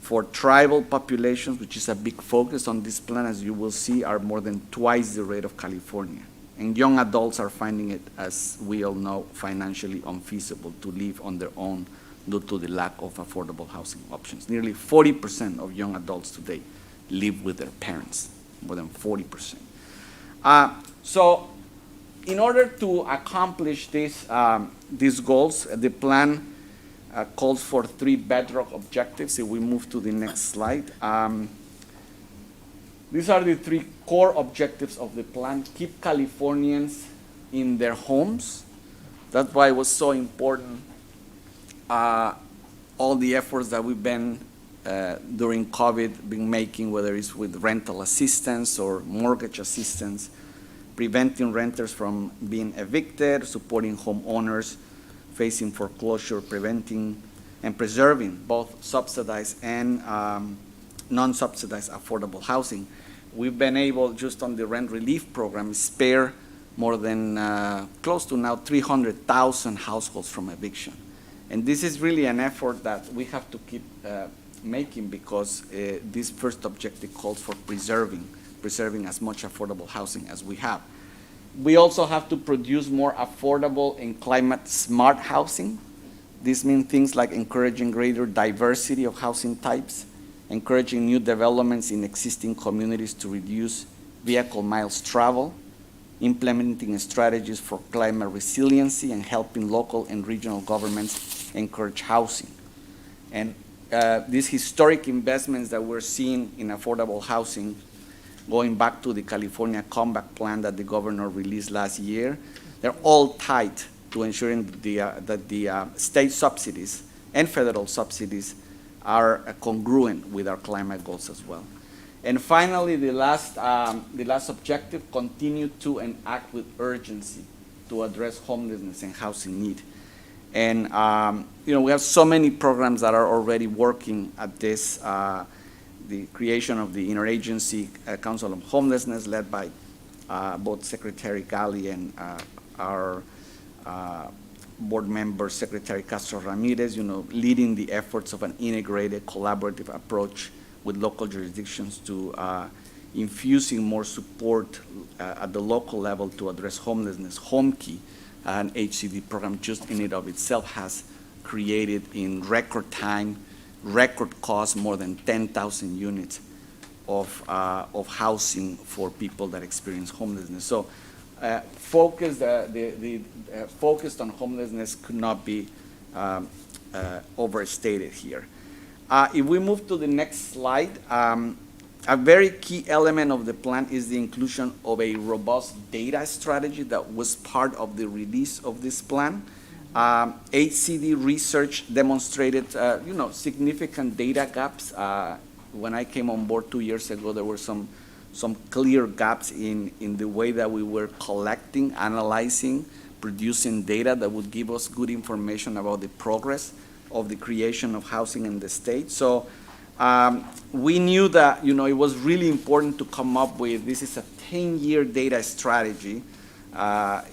for tribal populations, which is a big focus on this plan, as you will see, are more than twice the rate of California. And young adults are finding it, as we all know, financially unfeasible to live on their own due to the lack of affordable housing options. Nearly 40% of young adults today live with their parents, more than 40%. So in order to accomplish these goals, the plan calls for 3 bedrock objectives. If we move to the next slide. These are the 3 core objectives of the plan. Keep Californians in their homes. That's why it was so important, all the efforts that we've been during COVID been making, whether it's with rental assistance or mortgage assistance, preventing renters from being evicted, supporting homeowners facing foreclosure, preventing and preserving both subsidized and non-subsidized affordable housing. We've been able, just on the rent relief program, spare more than close to now 300,000 households from eviction. And this is really an effort that we have to keep making, because this first objective calls for preserving as much affordable housing as we have. We also have to produce more affordable and climate-smart housing. This means things like encouraging greater diversity of housing types, encouraging new developments in existing communities to reduce vehicle miles traveled, implementing strategies for climate resiliency, and helping local and regional governments encourage housing. And these historic investments that we're seeing in affordable housing, going back to the California Comeback Plan that the governor released last year, they're all tied to ensuring that the state subsidies and federal subsidies are congruent with our climate goals as well. And finally, the last objective, continue to and act with urgency to address homelessness and housing need. And we have so many programs that are already working at this. The creation of the Interagency Council on Homelessness, led by both Secretary Gali and our board member, Secretary Castro Ramirez, leading the efforts of an integrated, collaborative approach with local jurisdictions to infusing more support at the local level to address homelessness. HomeKey, an HCD program, just in and of itself has created in record time, record cost, more than 10,000 units of housing for people that experience homelessness. So focused on homelessness could not be overstated here. If we move to the next slide, a very key element of the plan is the inclusion of a robust data strategy that was part of the release of this plan. HCD research demonstrated, significant data gaps. When I came on board 2 years ago, there were some clear gaps in the way that we were collecting, analyzing, producing data that would give us good information about the progress of the creation of housing in the state. So we knew that, it was really important to come up with, this is a 10-year data strategy.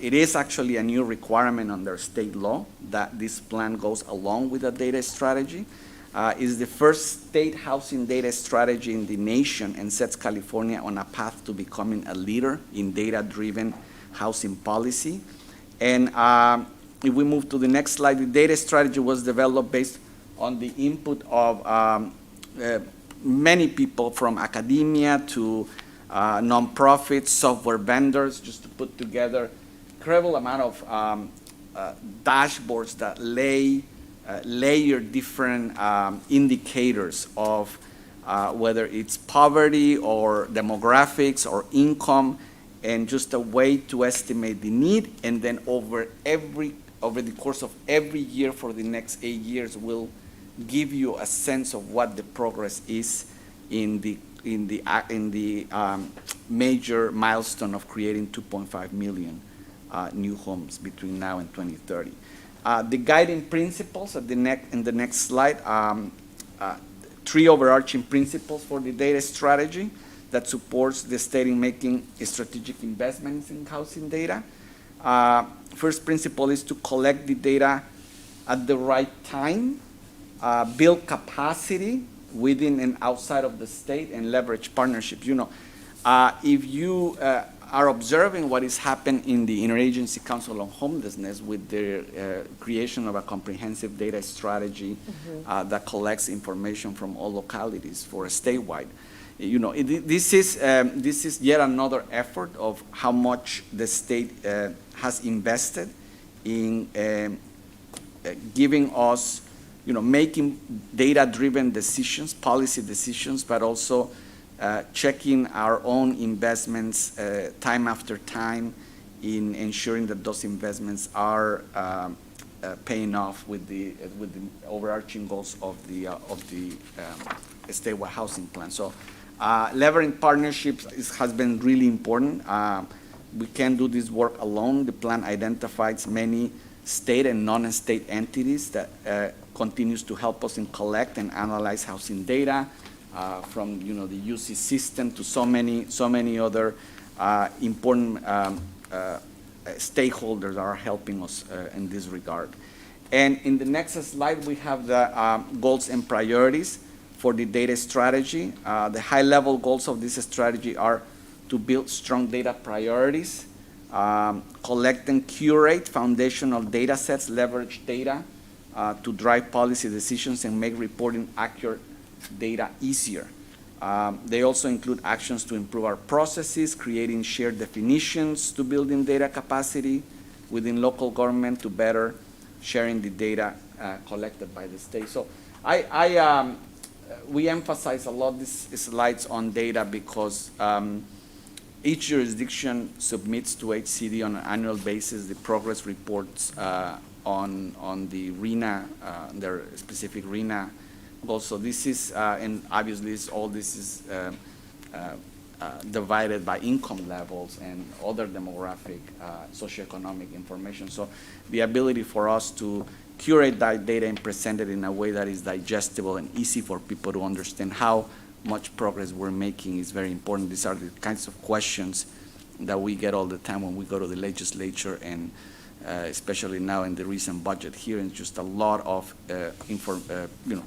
It is actually a new requirement under state law that this plan goes along with a data strategy. It's the first state housing data strategy in the nation and sets California on a path to becoming a leader in data-driven housing policy. And if we move to the next slide, the data strategy was developed based on the input of many people, from academia to nonprofits, software vendors, just to put together incredible amount of dashboards that layer different indicators of whether it's poverty or demographics or income, and just a way to estimate the need. And then over the course of every year for the next 8 years, we'll give you a sense of what the progress is in the major milestone of creating 2.5 million new homes between now and 2030. The guiding principles in the next slide, three overarching principles for the data strategy that supports the state in making strategic investments in housing data. First principle is to collect the data at the right time, build capacity within and outside of the state, and leverage partnerships. If you are observing what is happening in the Interagency Council on Homelessness with the creation of a comprehensive data strategy that collects information from all localities for a statewide. This is yet another effort of how much the state has invested in giving us, making data-driven decisions, policy decisions, but also checking our own investments time after time in ensuring that those investments are paying off with the overarching goals of the statewide housing plan. So leveraging partnerships has been really important. We can't do this work alone. The plan identifies many state and non-state entities that continues to help us in collect and analyze housing data, from the UC system to so many other important stakeholders are helping us in this regard. And in the next slide, we have the goals and priorities for the data strategy. The high-level goals of this strategy are to build strong data priorities, collect and curate foundational data sets, leverage data to drive policy decisions and make reporting accurate data easier. They also include actions to improve our processes, creating shared definitions to building data capacity within local government to better sharing the data collected by the state. So we emphasize a lot these slides on data because each jurisdiction submits to HCD on an annual basis the progress reports on the RENA, their specific RENA goals. So this is, and obviously all this is divided by income levels and other demographic, socioeconomic information. So the ability for us to curate that data and present it in a way that is digestible and easy for people to understand how much progress we're making is very important. These are the kinds of questions that we get all the time when we go to the legislature, and especially now in the recent budget hearings, just a lot of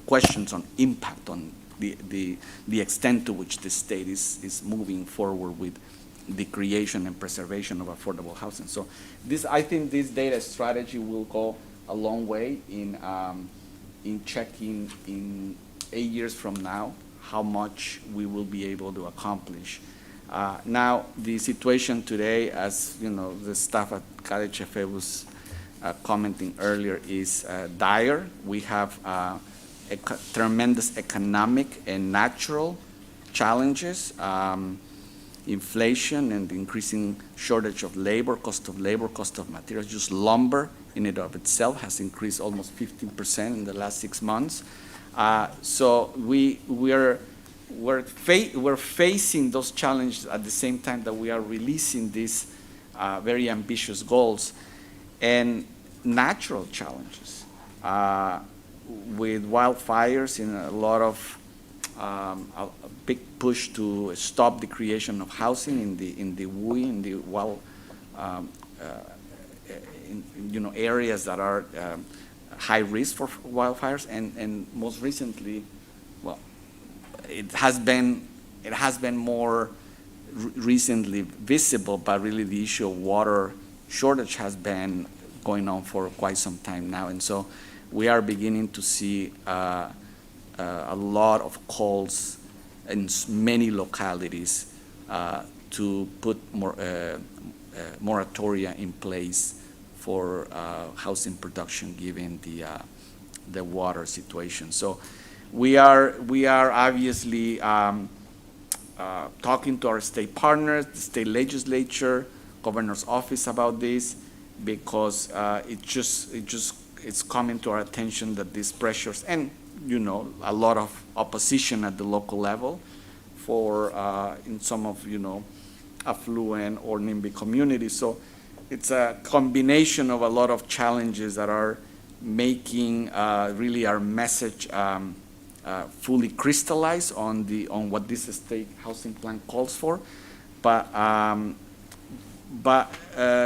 questions on impact on the extent to which the state is moving forward with the creation and preservation of affordable housing. So I think this data strategy will go a long way in checking in 8 years from now how much we will be able to accomplish. Now, the situation today, as the staff at CalHFA was commenting earlier, is dire. We have tremendous economic and natural challenges, inflation and the increasing shortage of labor, cost of materials. Just lumber in and of itself has increased almost 15% in the last 6 months. So we're facing those challenges at the same time that we are releasing these very ambitious goals, and natural challenges with wildfires and a lot of a big push to stop the creation of housing in the WUI, in the areas that are high risk for wildfires, and most recently, well, it has been more recently visible, but really the issue of water shortage has been going on for quite some time now, and so we are beginning to see a lot of calls in many localities to put moratoria in place for housing production given the water situation. So we are obviously talking to our state partners, the state legislature, governor's office about this, because it's coming to our attention that these pressures, and a lot of opposition at the local level for in some of, affluent or NIMBY communities. So it's a combination of a lot of challenges that are making really our message fully crystallized on what this state housing plan calls for. But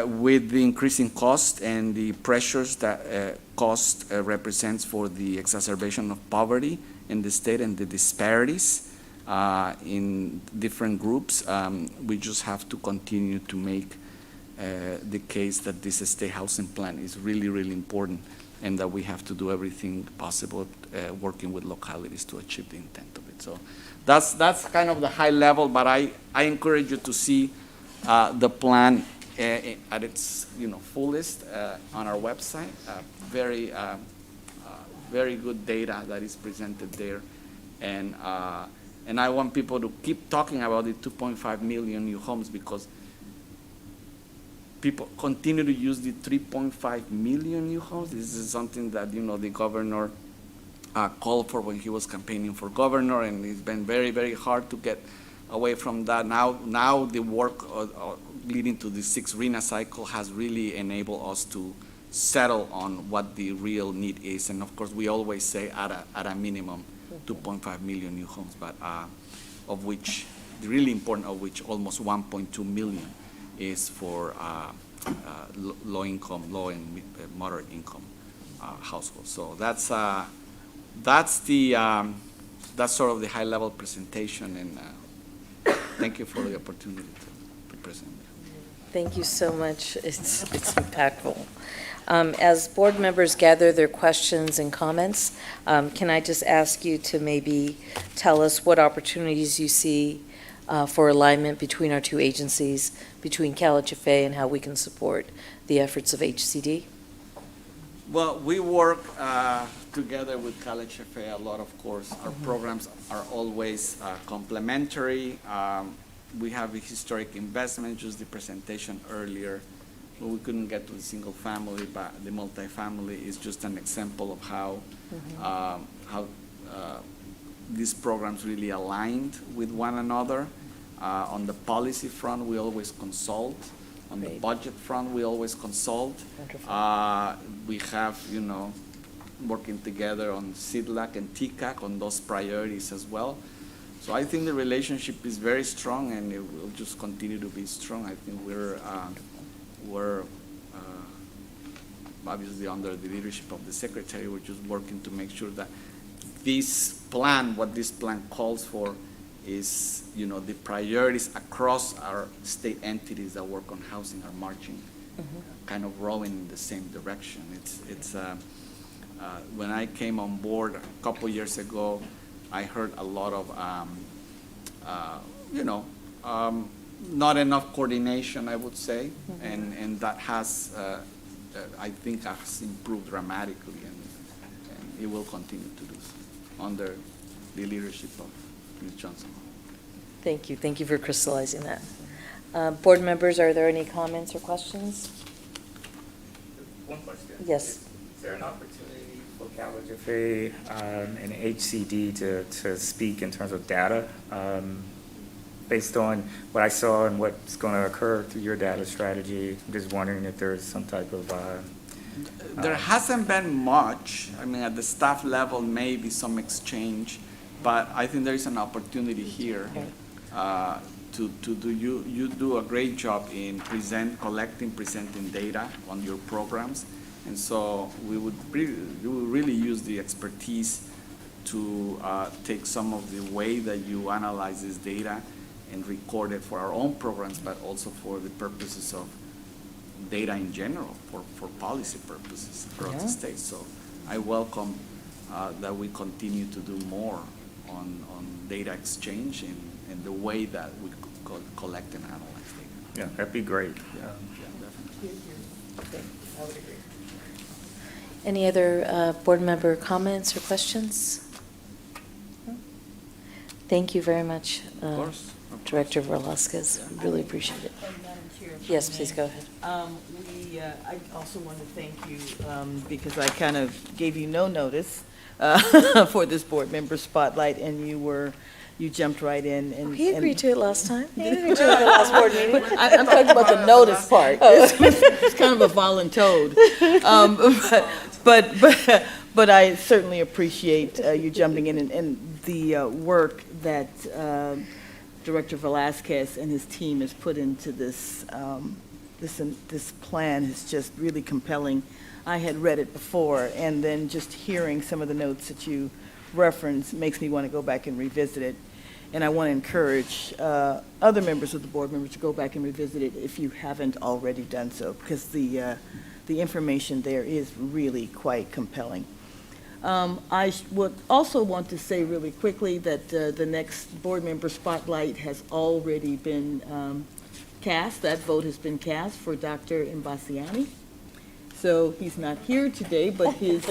with the increasing cost and the pressures that cost represents for the exacerbation of poverty in the state and the disparities in different groups, we just have to continue to make the case that this state housing plan is really, really important, and that we have to do everything possible working with localities to achieve the intent of it. So that's kind of the high level, but I encourage you to see the plan at its fullest on our website. Very good data that is presented there, and I want people to keep talking about the 2.5 million new homes, because people continue to use the 3.5 million new homes. This is something that the governor called for when he was campaigning for governor, and it's been very, very hard to get away from that. Now the work leading to the 6th RHNA cycle has really enabled us to settle on what the real need is. And of course, we always say at a minimum 2.5 million new homes, but of which, the really important of which, almost 1.2 million is for low income, low and moderate income households. So that's sort of the high level presentation, and thank you for the opportunity to present. Thank you so much. It's impactful. As board members gather their questions and comments, can I just ask you to maybe tell us what opportunities you see for alignment between our two agencies, between CalHFA, and how we can support the efforts of HCD? Well, we work together with CalHFA a lot, of course. Our programs are always complementary. We have a historic investment, just the presentation earlier. We couldn't get to the single family, but the multifamily is just an example of how these programs really aligned with one another. On the policy front, we always consult. On the budget front, we always consult. We have, working together on CIDLAC and TCAC on those priorities as well. So I think the relationship is very strong, and it will just continue to be strong. I think we're obviously under the leadership of the secretary. We're just working to make sure that what this plan calls for is, the priorities across our state entities that work on housing are marching, kind of rowing in the same direction. It's when I came on board a couple years ago, I heard a lot of, not enough coordination, I would say, and that has, I think, has improved dramatically, and it will continue to do so under the leadership of Ms. Johnson. Thank you. Thank you for crystallizing that. Board members, are there any comments or questions? One question. Yes. Is there an opportunity for CalHFA and HCD to speak in terms of data based on what I saw and what's going to occur through your data strategy? I'm just wondering if there's some type of there hasn't been much. I mean, at the staff level, maybe some exchange, but I think there is an opportunity here to do. You do a great job in presenting data on your programs, and so we would really use the expertise to take some of the way that you analyze this data and record it for our own programs, but also for the purposes of data in general, for policy purposes across the state. So I welcome that we continue to do more on data exchange and the way that we collect and analyze data. Yeah, that'd be great. Yeah, definitely. Okay, I would agree. Any other board member comments or questions? Thank you very much, Director Velasquez. Really appreciate it. Yes, please go ahead. I also want to thank you because I kind of gave you no notice for this board member spotlight, and you jumped right in. And He agreed to it last time. He agreed to it at the last board meeting. I'm talking about the notice part. It's kind of a voluntold. But I certainly appreciate you jumping in, and the work that Director Velasquez and his team has put into this plan is just really compelling. I had read it before, and then just hearing some of the notes that you referenced makes me want to go back and revisit it. And I want to encourage other members of the board members to go back and revisit it if you haven't already done so, because the information there is really quite compelling. I would also want to say really quickly that the next board member spotlight has already been cast. That vote has been cast for Dr. Mbasiani. So he's not here today, but his,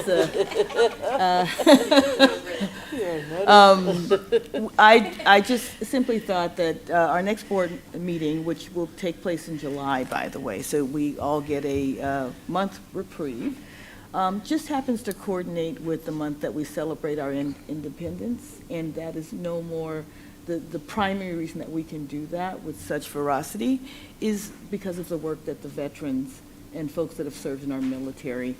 I just simply thought that our next board meeting, which will take place in July, by the way, so we all get a month reprieve, just happens to coordinate with the month that we celebrate our independence, and that is no more, the primary reason that we can do that with such ferocity is because of the work that the veterans and folks that have served in our military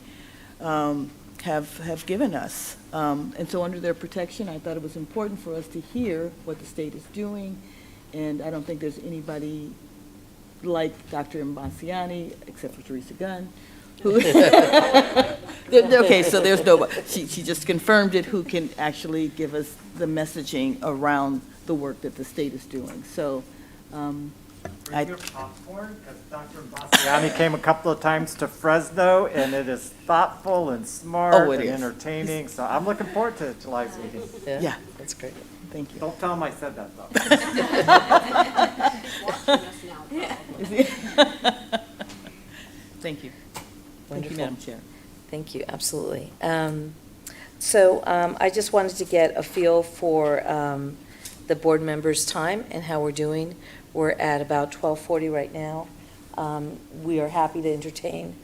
have given us. And so under their protection, I thought it was important for us to hear what the state is doing, and I don't think there's anybody like Dr. Mbasiani, except for Teresa Gunn, who okay, so there's nobody. She just confirmed it, who can actually give us the messaging around the work that the state is doing. So Bring your popcorn, because Dr. Mbasiani came a couple of times to Fresno, and it is thoughtful and smart and entertaining. So I'm looking forward to July's meeting. Yeah, that's great. Thank you. Don't tell him I said that, though. Thank you. Thank Wonderful. you, Madam Chair. Thank you, absolutely. So I just wanted to get a feel for the board members' time and how we're doing. We're at about 12:40 right now. We are happy to entertain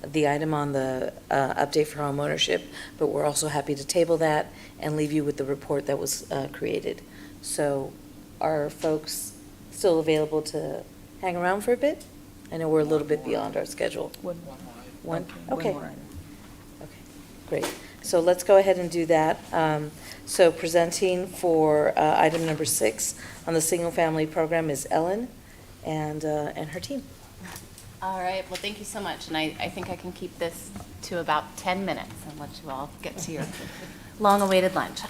the item on the update for home ownership, but we're also happy to table that and leave you with the report that was created. So are folks still available to hang around for a bit? I know we're a little bit beyond our schedule. One? Okay. Okay, great. So let's go ahead and do that. So presenting for item number 6 on the single-family program is Ellen and her team. All right, well, thank you so much, and I think I can keep this to about 10 minutes and let you all get to your long-awaited lunch.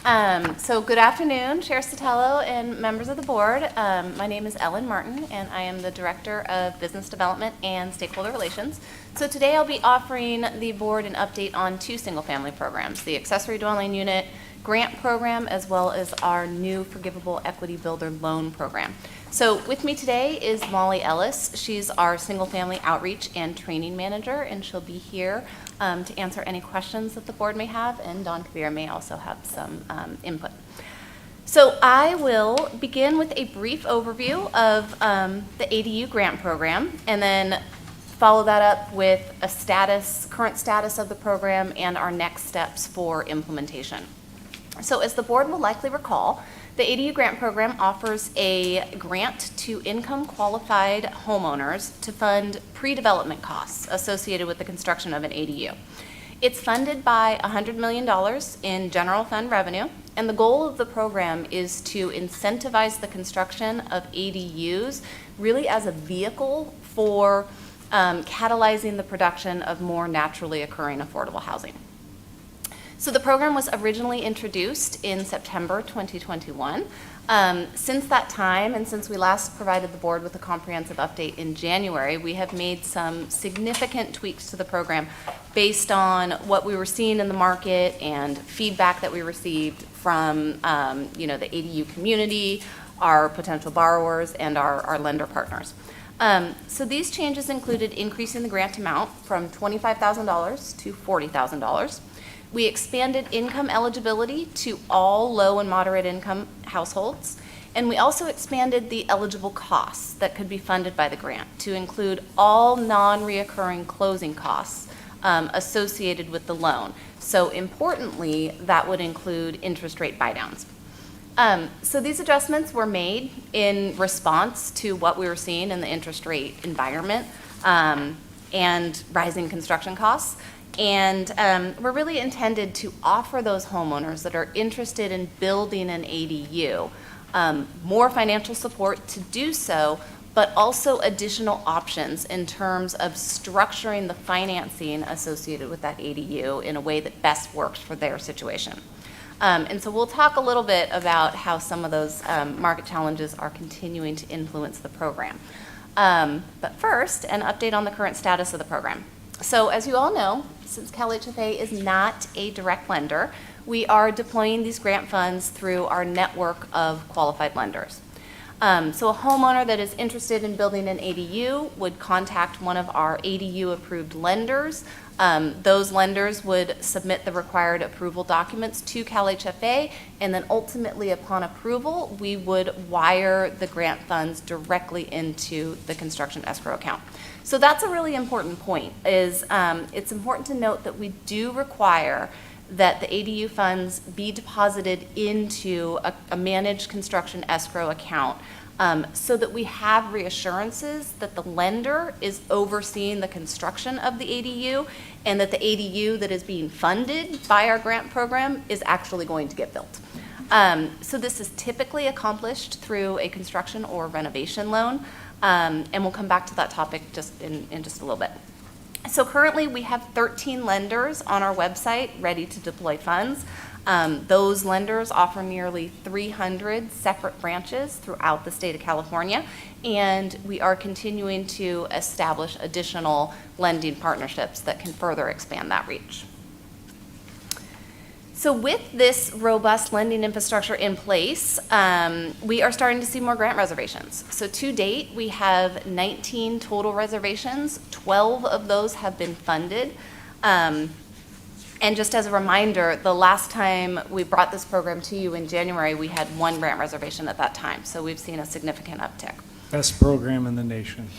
So good afternoon, Chair Sotelo and members of the board. My name is Ellen Martin, and I am the Director of Business Development and Stakeholder Relations. So today I'll be offering the board an update on 2 single-family programs, the accessory dwelling unit grant program, as well as our new Forgivable Equity Builder Loan Program. So with me today is Molly Ellis. She's our single-family outreach and training manager, and she'll be here to answer any questions that the board may have, and Don Kabir may also have some input. So I will begin with a brief overview of the ADU grant program, and then follow that up with a current status of the program and our next steps for implementation. So as the board will likely recall, the ADU grant program offers a grant to income-qualified homeowners to fund pre-development costs associated with the construction of an ADU. It's funded by $100 million in general fund revenue, and the goal of the program is to incentivize the construction of ADUs really as a vehicle for catalyzing the production of more naturally occurring affordable housing. So the program was originally introduced in September 2021. Since that time, and since we last provided the board with a comprehensive update in January, we have made some significant tweaks to the program based on what we were seeing in the market and feedback that we received from the ADU community, our potential borrowers, and our lender partners. So these changes included increasing the grant amount from $25,000 to $40,000. We expanded income eligibility to all low and moderate income households, and we also expanded the eligible costs that could be funded by the grant to include all non-reoccurring closing costs associated with the loan. So importantly, that would include interest rate buydowns. So these adjustments were made in response to what we were seeing in the interest rate environment and rising construction costs. And we're really intended to offer those homeowners that are interested in building an ADU more financial support to do so, but also additional options in terms of structuring the financing associated with that ADU in a way that best works for their situation. And so we'll talk a little bit about how some of those market challenges are continuing to influence the program. But first, an update on the current status of the program. So as you all know, since CalHFA is not a direct lender, we are deploying these grant funds through our network of qualified lenders. So a homeowner that is interested in building an ADU would contact one of our ADU-approved lenders. Those lenders would submit the required approval documents to CalHFA, and then ultimately upon approval, we would wire the grant funds directly into the construction escrow account. So that's a really important point, is it's important to note that we do require that the ADU funds be deposited into a managed construction escrow account so that we have reassurances that the lender is overseeing the construction of the ADU and that the ADU that is being funded by our grant program is actually going to get built. So this is typically accomplished through a construction or renovation loan, and we'll come back to that topic just in just a little bit. So currently we have 13 lenders on our website ready to deploy funds. Those lenders offer nearly 300 separate branches throughout the state of California, and we are continuing to establish additional lending partnerships that can further expand that reach. So with this robust lending infrastructure in place, we are starting to see more grant reservations. So to date, we have 19 total reservations. 12 of those have been funded. And just as a reminder, the last time we brought this program to you in January, we had 1 grant reservation at that time. So we've seen a significant uptick. Best program in the nation.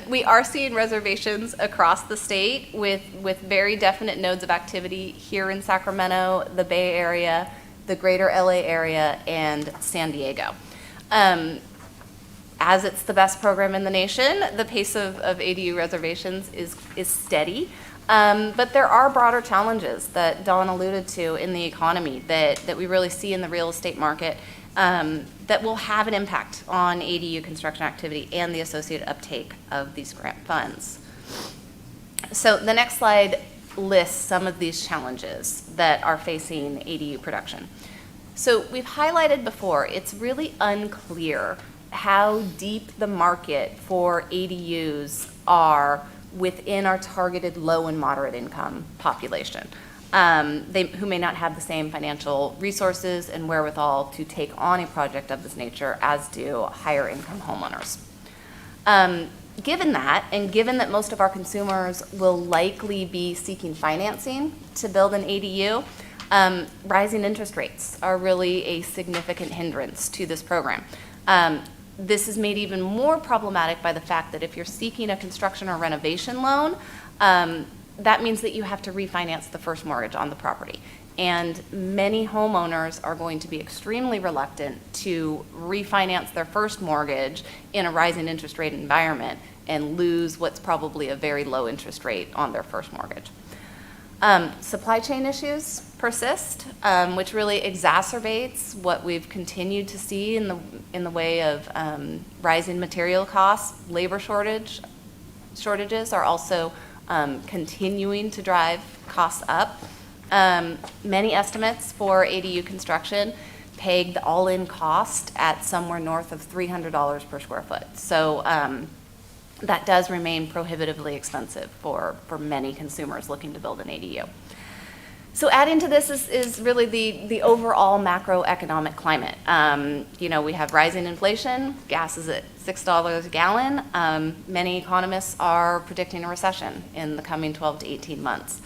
We are seeing reservations across the state with very definite nodes of activity here in Sacramento, the Bay Area, the greater LA area, and San Diego. As it's the best program in the nation, the pace of ADU reservations is steady. But there are broader challenges that Dawn alluded to in the economy that we really see in the real estate market that will have an impact on ADU construction activity and the associated uptake of these grant funds. So the next slide lists some of these challenges that are facing ADU production. So we've highlighted before, it's really unclear how deep the market for ADUs are within our targeted low and moderate income population. Who may not have the same financial resources and wherewithal to take on a project of this nature as do higher income homeowners. Given that, and given that most of our consumers will likely be seeking financing to build an ADU, rising interest rates are really a significant hindrance to this program. This is made even more problematic by the fact that if you're seeking a construction or renovation loan, that means that you have to refinance the first mortgage on the property. And many homeowners are going to be extremely reluctant to refinance their first mortgage in a rising interest rate environment and lose what's probably a very low interest rate on their first mortgage. Supply chain issues persist, which really exacerbates what we've continued to see in the way of rising material costs. Labor shortages are also continuing to drive costs up. Many estimates for ADU construction peg the all-in cost at somewhere north of $300 per square foot. So that does remain prohibitively expensive for many consumers looking to build an ADU. So adding to this is really the overall macroeconomic climate. We have rising inflation, gas is at $6 a gallon. Many economists are predicting a recession in the coming 12 to 18 months.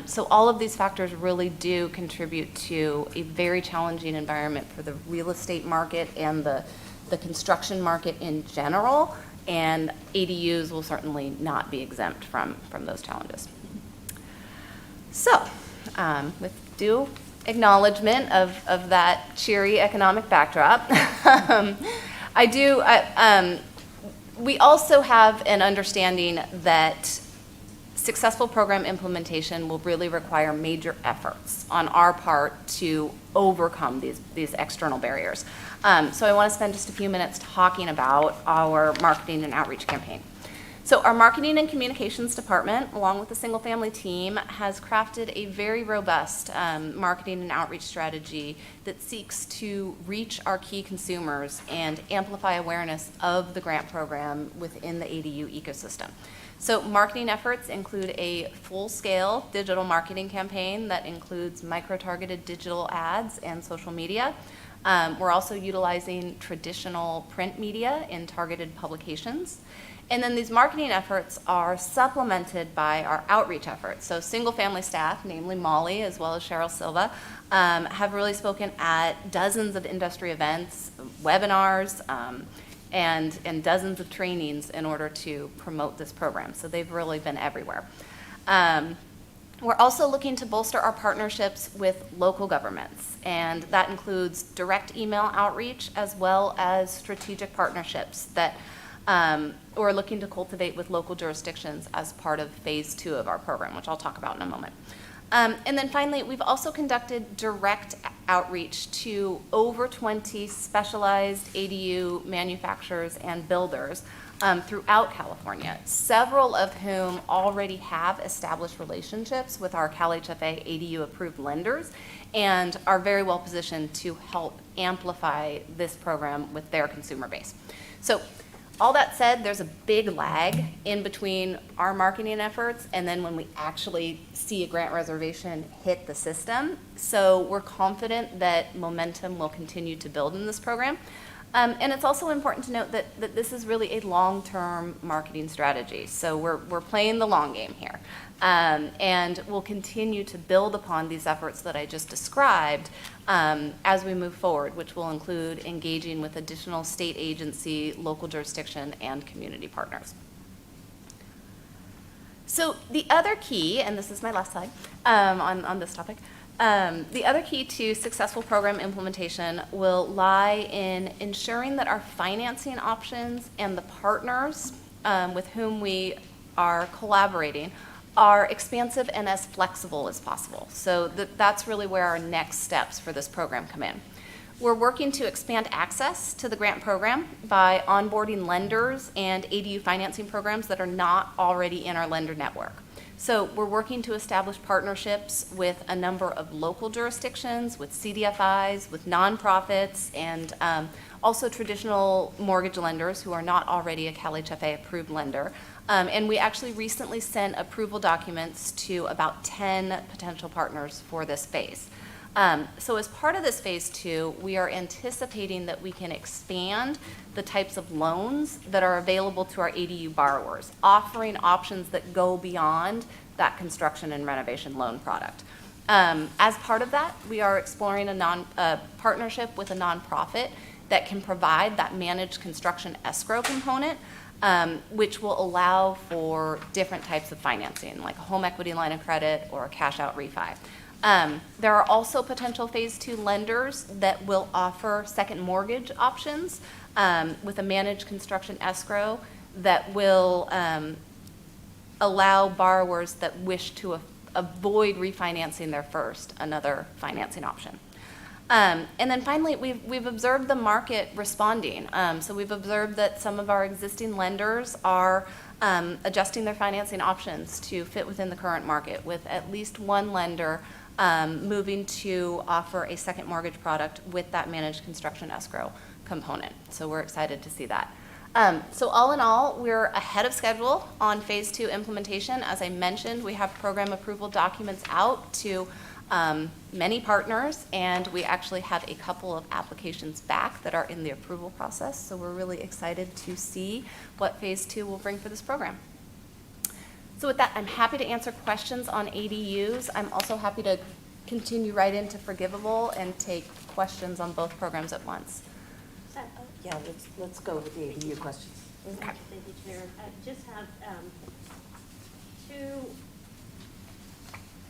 So all of these factors really do contribute to a very challenging environment for the real estate market and the construction market in general and ADUs will certainly not be exempt from those challenges. So, with due acknowledgement of that cheery economic backdrop, we also have an understanding that successful program implementation will really require major efforts on our part to overcome these external barriers. So I want to spend just a few minutes talking about our marketing and outreach campaign. So our marketing and communications department, along with the single family team, has crafted a very robust marketing and outreach strategy that seeks to reach our key consumers and amplify awareness of the grant program within the ADU ecosystem. So marketing efforts include a full-scale digital marketing campaign that includes micro-targeted digital ads and social media. We're also utilizing traditional print media in targeted publications. And then these marketing efforts are supplemented by our outreach efforts. So single-family staff, namely Molly as well as Cheryl Silva, have really spoken at dozens of industry events, webinars, and dozens of trainings in order to promote this program. So they've really been everywhere. We're also looking to bolster our partnerships with local governments, and that includes direct email outreach as well as strategic partnerships that we're looking to cultivate with local jurisdictions as part of phase 2 of our program, which I'll talk about in a moment. And then finally, we've also conducted direct outreach to over 20 specialized ADU manufacturers and builders throughout California, several of whom already have established relationships with our CalHFA ADU approved lenders and are very well positioned to help amplify this program with their consumer base. So all that said, there's a big lag in between our marketing efforts and then when we actually see a grant reservation hit the system. So we're confident that momentum will continue to build in this program. And it's also important to note that this is really a long-term marketing strategy. So we're playing the long game here. And we'll continue to build upon these efforts that I just described as we move forward, which will include engaging with additional state agency, local jurisdiction, and community partners. So the other key, and this is my last slide on this topic, the other key to successful program implementation will lie in ensuring that our financing options and the partners with whom we are collaborating are expansive and as flexible as possible. So that's really where our next steps for this program come in. We're working to expand access to the grant program by onboarding lenders and ADU financing programs that are not already in our lender network. So we're working to establish partnerships with a number of local jurisdictions, with CDFIs, with nonprofits, and also traditional mortgage lenders who are not already a CalHFA approved lender. And we actually recently sent approval documents to about 10 potential partners for this phase. So as part of this phase 2, we are anticipating that we can expand the types of loans that are available to our ADU borrowers, offering options that go beyond that construction and renovation loan product. As part of that, we are exploring a partnership with a nonprofit that can provide that managed construction escrow component, which will allow for different types of financing, like a home equity line of credit or a cash out refi. There are also potential phase 2 lenders that will offer second mortgage options with a managed construction escrow that will allow borrowers that wish to avoid refinancing their first another financing option. And then finally, we've observed the market responding. So we've observed that some of our existing lenders are adjusting their financing options to fit within the current market, with at least one lender moving to offer a second mortgage product with that managed construction escrow component. So we're excited to see that. So all in all, we're ahead of schedule on phase 2 implementation. As I mentioned, we have program approval documents out to many partners, and we actually have a couple of applications back that are in the approval process. So we're really excited to see what phase 2 will bring for this program. So with that, I'm happy to answer questions on ADUs. I'm also happy to continue right into Forgivable and take questions on both programs at once. Yeah, let's go with the ADU questions. Thank you, Chair. I just have two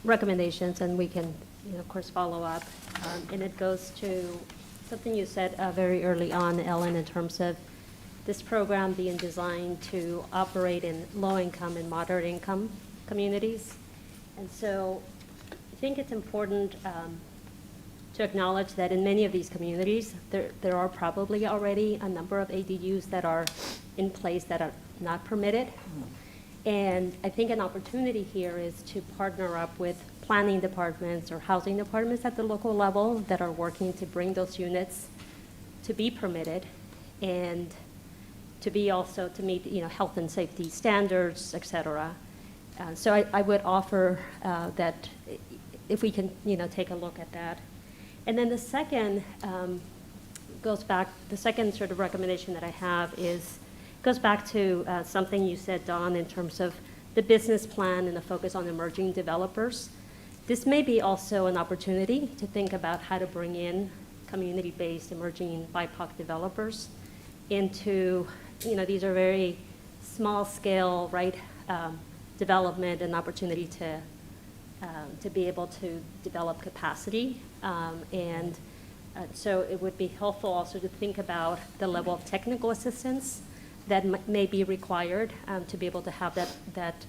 recommendations, and we can, of course, follow up. And it goes to something you said very early on, Ellen, in terms of this program being designed to operate in low-income and moderate-income communities. And so I think it's important to acknowledge that in many of these communities, there are probably already a number of ADUs that are in place that are not permitted. And I think an opportunity here is to partner up with planning departments or housing departments at the local level that are working to bring those units to be permitted and to be also to meet health and safety standards, et cetera. So I would offer that if we can take a look at that. And then the second the second sort of recommendation that I have goes back to something you said, Dawn, in terms of the business plan and the focus on emerging developers. This may be also an opportunity to think about how to bring in community-based emerging BIPOC developers into, these are very small-scale, right, development and opportunity to be able to develop capacity. So it would be helpful also to think about the level of technical assistance that may be required to be able to have that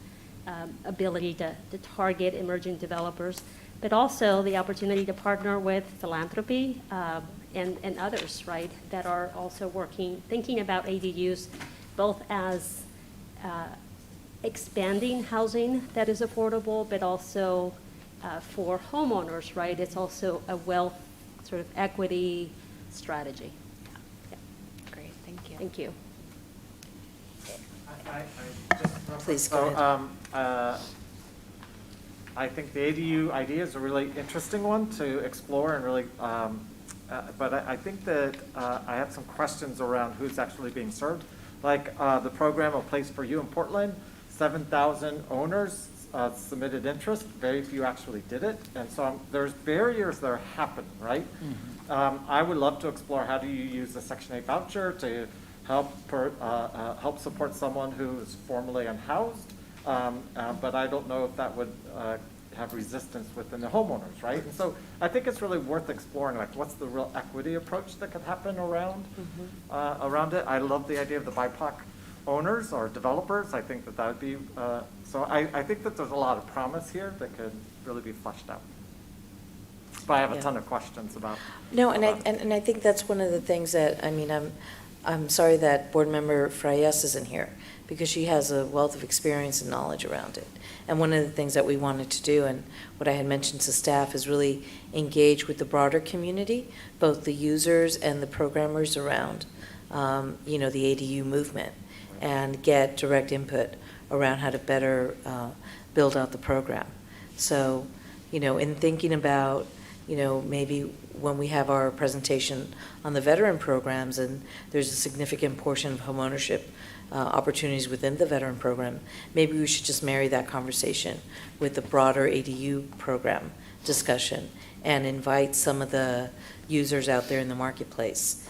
ability to target emerging developers, but also the opportunity to partner with philanthropy and others, right, that are also thinking about ADUs both as expanding housing that is affordable, but also for homeowners, right? It's also a wealth sort of equity strategy. Yeah. Great, thank you. Thank you. Please go ahead. I think the ADU idea is a really interesting one to explore and really, but I think that I have some questions around who's actually being served. Like the program, A Place for You in Portland, 7,000 owners submitted interest, very few actually did it. And so there's barriers that are happening, right? Mm-hmm. I would love to explore how do you use a Section 8 voucher to help support someone who is formerly unhoused, but I don't know if that would have resistance within the homeowners, right? And so I think it's really worth exploring, like what's the real equity approach that could happen around it. I love the idea of the BIPOC owners or developers. I think that would be, so I think that there's a lot of promise here that could really be fleshed out. But I have a ton of questions about. No, and I think that's one of the things that, I'm sorry that Board Member Freitas isn't here, because she has a wealth of experience and knowledge around it. And one of the things that we wanted to do, and what I had mentioned to staff, is really engage with the broader community, both the users and the programmers around, the ADU movement, and get direct input around how to better build out the program. So, in thinking about, maybe when we have our presentation on the veteran programs, and there's a significant portion of homeownership opportunities within the veteran program, maybe we should just marry that conversation with the broader ADU program discussion and invite some of the users out there in the marketplace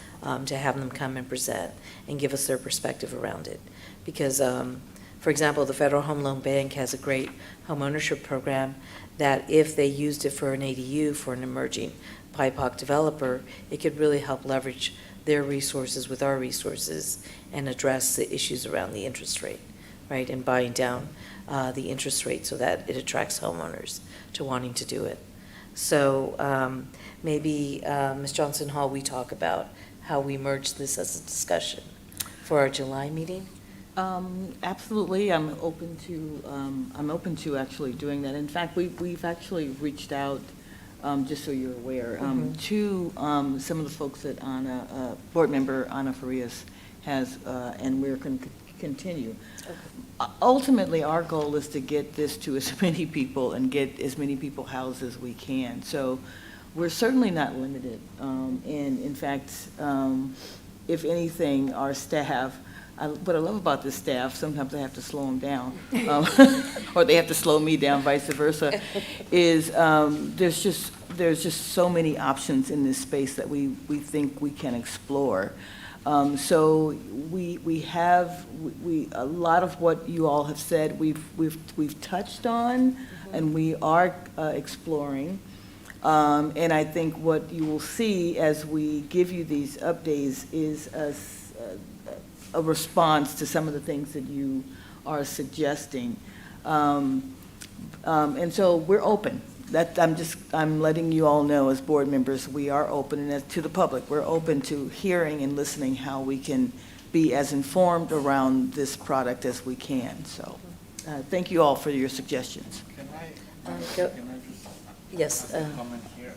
to have them come and present and give us their perspective around it. Because, for example, the Federal Home Loan Bank has a great homeownership program that if they used it for an ADU for an emerging BIPOC developer, it could really help leverage their resources with our resources and address the issues around the interest rate, right? And buying down the interest rate so that it attracts homeowners to wanting to do it. So maybe, Ms. Johnson-Hall, we talk about how we merge this as a discussion for our July meeting? Absolutely, I'm open to actually doing that. In fact, we've actually reached out, just so you're aware, to some of the folks that Board Member Ana Farias has, and we're going to continue. Okay. Ultimately, our goal is to get this to as many people and get as many people housed as we can. So we're certainly not limited. And in fact, if anything, our staff, what I love about this staff, sometimes I have to slow them down, or they have to slow me down, vice versa, is there's just so many options in this space that we think we can explore. So we have, a lot of what you all have said, we've touched on, and we are exploring. And I think what you will see as we give you these updates is a response to some of the things that you are suggesting. And so we're open. I'm letting you all know as board members, we are open, and as to the public, we're open to hearing and listening how we can be as informed around this product as we can. So thank you all for your suggestions. Can Go- I just Yes. comment here?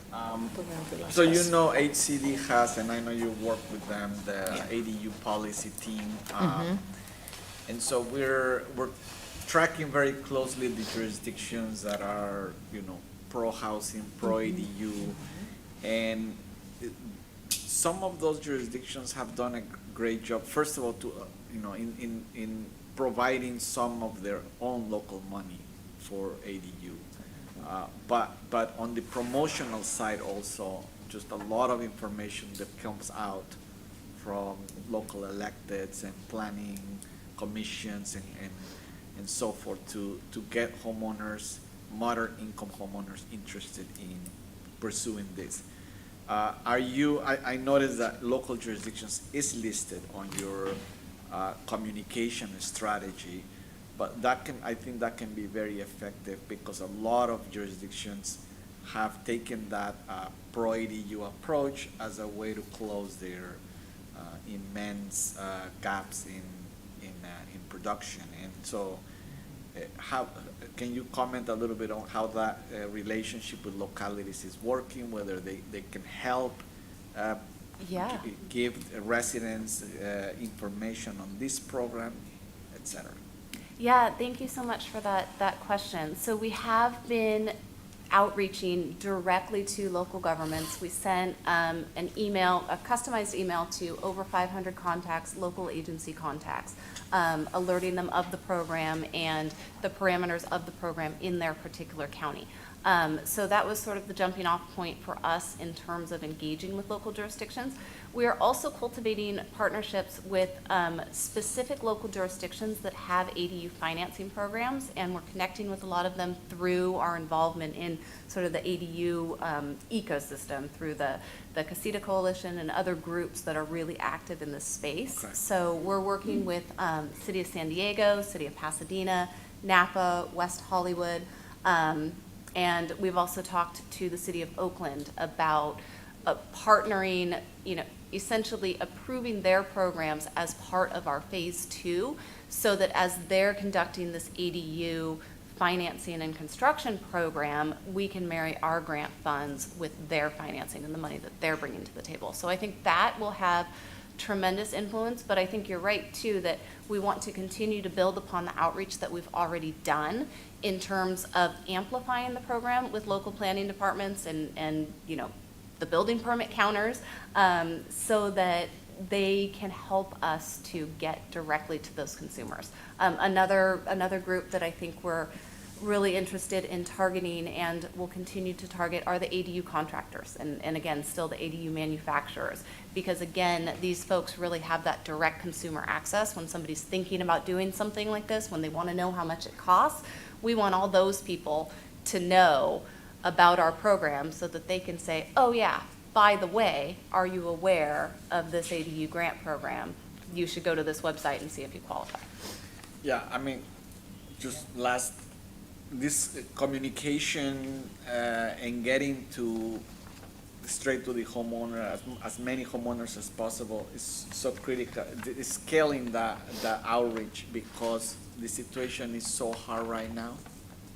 So you know HCD has, and I know you work with them, the ADU policy team. And so we're tracking very closely the jurisdictions that are, pro-housing, pro-ADU. And some of those jurisdictions have done a great job, first of all, to, in providing some of their own local money for ADU. But on the promotional side also, just a lot of information that comes out from local electeds and planning commissions and so forth to get homeowners, moderate income homeowners interested in pursuing this. I noticed that local jurisdictions is listed on your communication strategy, but I think that can be very effective because a lot of jurisdictions have taken that pro-ADU approach as a way to close their immense gaps in production. And so how can you comment a little bit on how that relationship with localities is working, whether they can help give residents information on this program, et cetera? Yeah, thank you so much for that question. So we have been outreaching directly to local governments. We sent an email, a customized email to over 500 contacts, local agency contacts, alerting them of the program and the parameters of the program in their particular county. So that was sort of the jumping off point for us in terms of engaging with local jurisdictions. We are also cultivating partnerships with specific local jurisdictions that have ADU financing programs, and we're connecting with a lot of them through our involvement in sort of the ADU ecosystem, through the Casita Coalition and other groups that are really active in this space. Okay. So we're working with City of San Diego, City of Pasadena, Napa, West Hollywood, and we've also talked to the City of Oakland about partnering, essentially approving their programs as part of our phase 2, so that as they're conducting this ADU financing and construction program, we can marry our grant funds with their financing and the money that they're bringing to the table. So I think that will have tremendous influence, but I think you're right too, that we want to continue to build upon the outreach that we've already done in terms of amplifying the program with local planning departments and the building permit counters, so that they can help us to get directly to those consumers. Another group that I think we're really interested in targeting and will continue to target are the ADU contractors and again, still the ADU manufacturers, because again, these folks really have that direct consumer access when somebody's thinking about doing something like this, when they want to know how much it costs. We want all those people to know about our program so that they can say, oh yeah, by the way, are you aware of this ADU grant program? You should go to this website and see if you qualify. Yeah, I mean, just this communication and getting straight to the homeowner, as many homeowners as possible, is so critical. It's scaling the outreach, because the situation is so hard right now.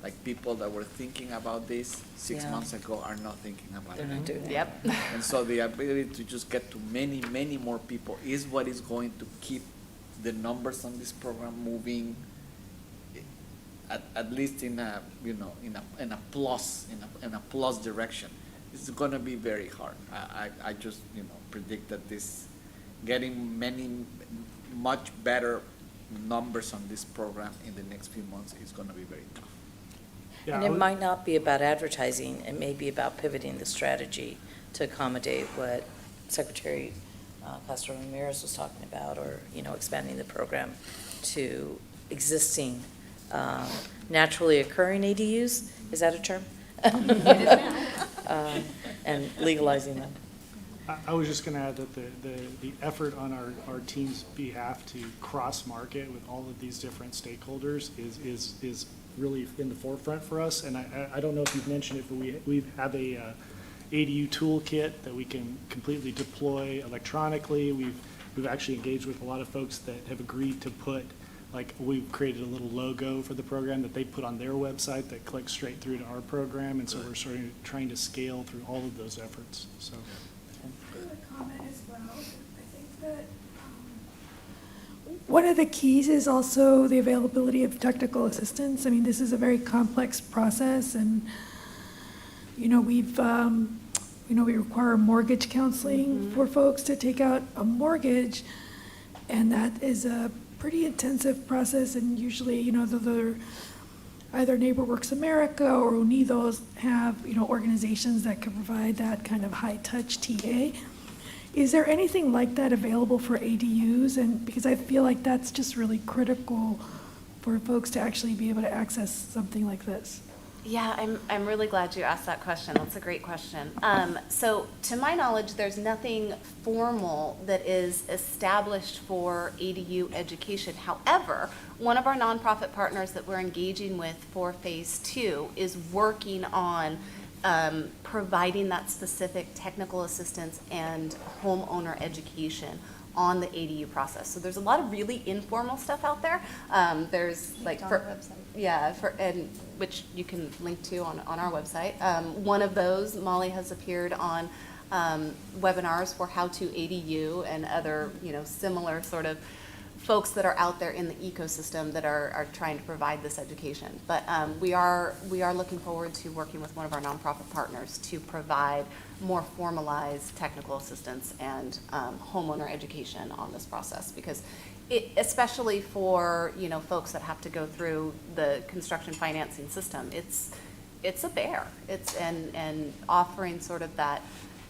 Like, people that were thinking about this 6 months ago are not thinking about it anymore. Yep. And so the ability to just get to many, many more people is what is going to keep the numbers on this program moving, at least in a plus direction. It's going to be very hard. I just predict that getting much better numbers on this program in the next few months is going to be very tough. Yeah, And it might not be about advertising, it may be about pivoting the strategy to accommodate what Secretary Pastor Ramirez was talking about, or, expanding the program to existing naturally occurring ADUs. Is that a term? And legalizing them. I was just going to add that the effort on our team's behalf to cross-market with all of these different stakeholders is really in the forefront for us. And I don't know if you've mentioned it, but we have a ADU toolkit that we can completely deploy electronically. We've actually engaged with a lot of folks that have agreed to put, like, we've created a little logo for the program that they put on their website that clicks straight through to our program. And so we're trying to scale through all of those efforts. So. Comment as well. I think that one of the keys is also the availability of technical assistance. I mean, this is a very complex process, and we require mortgage counseling for folks to take out a mortgage, and that is a pretty intensive process. And usually, either Neighbor Works America or Unidos have organizations that can provide that kind of high touch TA. Is there anything like that available for ADUs? And because I feel like that's just really critical for folks to actually be able to access something like this. Yeah, I'm really glad you asked that question. That's a great question. So to my knowledge, there's nothing formal that is established for ADU education. However, one of our nonprofit partners that we're engaging with for phase 2 is working on providing that specific technical assistance and homeowner education on the ADU process. So there's a lot of really informal stuff out there. There's like and which you can link to on our website. One of those, Molly has appeared on webinars for how to ADU and other similar sort of folks that are out there in the ecosystem that are trying to provide this education. But we are looking forward to working with one of our nonprofit partners to provide more formalized technical assistance and homeowner education on this process, because especially for folks that have to go through the construction financing system, it's a bear. And offering sort of that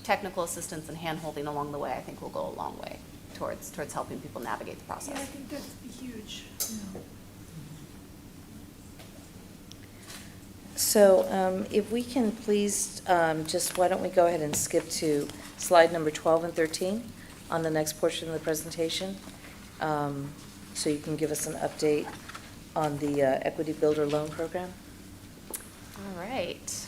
technical assistance and hand-holding along the way, I think will go a long way towards helping people navigate the process. Yeah, I think that's huge. So if we can please, why don't we go ahead and skip to slide number 12 and 13 on the next portion of the presentation, so you can give us an update on the Equity Builder Loan Program. All right.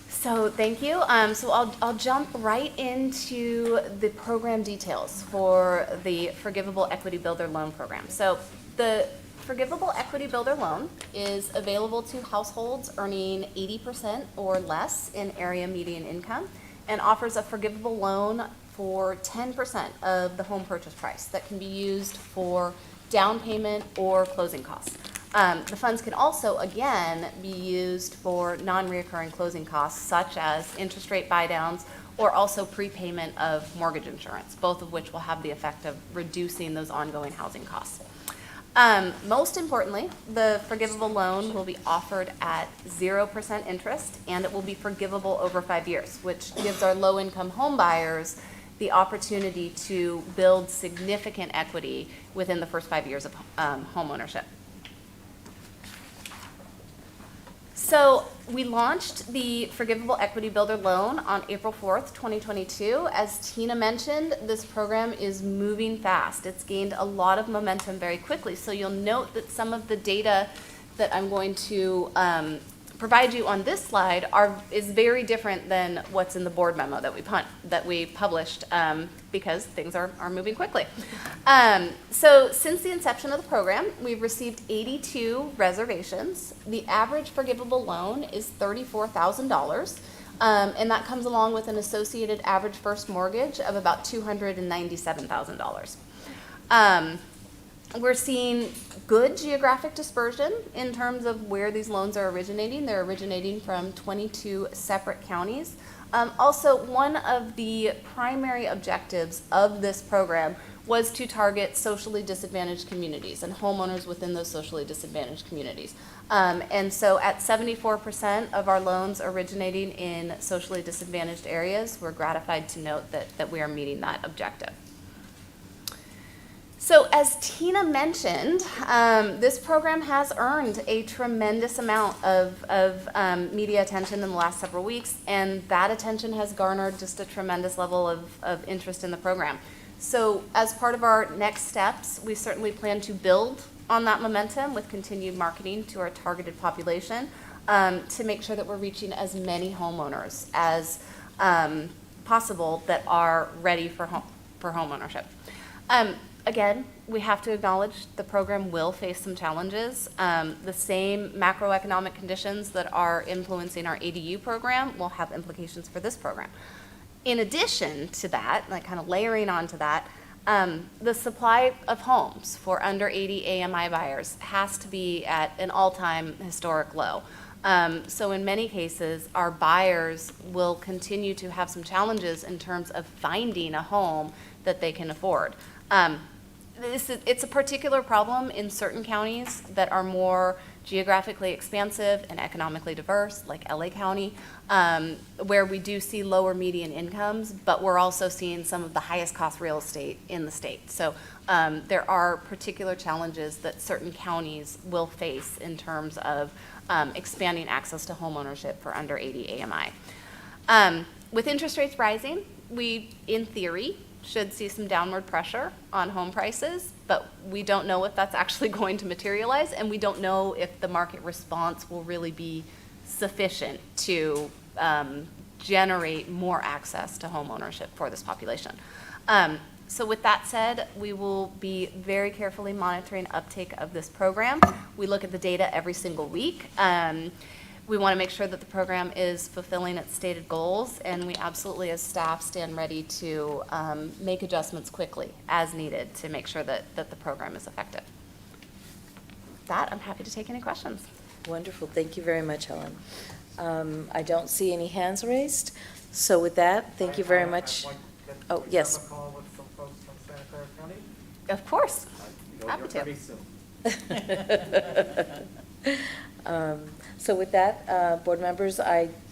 So thank you. So I'll jump right into the program details for the Forgivable Equity Builder Loan Program. So the Forgivable Equity Builder Loan is available to households earning 80% or less in area median income, and offers a forgivable loan for 10% of the home purchase price that can be used for down payment or closing costs. The funds can also, again, be used for non-reoccurring closing costs, such as interest rate buydowns or also prepayment of mortgage insurance, both of which will have the effect of reducing those ongoing housing costs. Most importantly, the forgivable loan will be offered at 0% interest, and it will be forgivable over 5 years, which gives our low-income home buyers the opportunity to build significant equity within the first 5 years of home ownership. So we launched the Forgivable Equity Builder Loan on April 4th, 2022. As Tina mentioned, this program is moving fast. It's gained a lot of momentum very quickly. So you'll note that some of the data that I'm going to provide you on this slide is very different than what's in the board memo that we published, because things are moving quickly. So since the inception of the program, we've received 82 reservations. The average forgivable loan is $34,000, and that comes along with an associated average first mortgage of about $297,000. We're seeing good geographic dispersion in terms of where these loans are originating. They're originating from 22 separate counties. Also, one of the primary objectives of this program was to target socially disadvantaged communities and homeowners within those socially disadvantaged communities. And so at 74% of our loans originating in socially disadvantaged areas, we're gratified to note that we are meeting that objective. So as Tina mentioned, this program has earned a tremendous amount of media attention in the last several weeks, and that attention has garnered just a tremendous level of interest in the program. So as part of our next steps, we certainly plan to build on that momentum with continued marketing to our targeted population to make sure that we're reaching as many homeowners as possible that are ready for homeownership. Again, we have to acknowledge the program will face some challenges. The same macroeconomic conditions that are influencing our ADU program will have implications for this program. In addition to that, like kind of layering onto that, the supply of homes for under 80 AMI buyers has to be at an all-time historic low. So in many cases, our buyers will continue to have some challenges in terms of finding a home that they can afford. It's a particular problem in certain counties that are more geographically expansive and economically diverse, like LA County, where we do see lower median incomes, but we're also seeing some of the highest cost real estate in the state. So there are particular challenges that certain counties will face in terms of expanding access to homeownership for under 80 AMI. With interest rates rising, we, in theory, should see some downward pressure on home prices, but we don't know if that's actually going to materialize, and we don't know if the market response will really be sufficient to generate more access to home ownership for this population. So with that said, we will be very carefully monitoring uptake of this program. We look at the data every single week. We want to make sure that the program is fulfilling its stated goals, and we absolutely, as staff, stand ready to make adjustments quickly as needed to make sure that the program is effective. With that, I'm happy to take any questions. Wonderful. Thank you very much, Helen. I don't see any hands raised. So with that, thank you very much. Oh, yes. Have a call with some folks from Santa Clara County? Of course. You'll Happy hear to. pretty soon. So with that, board members,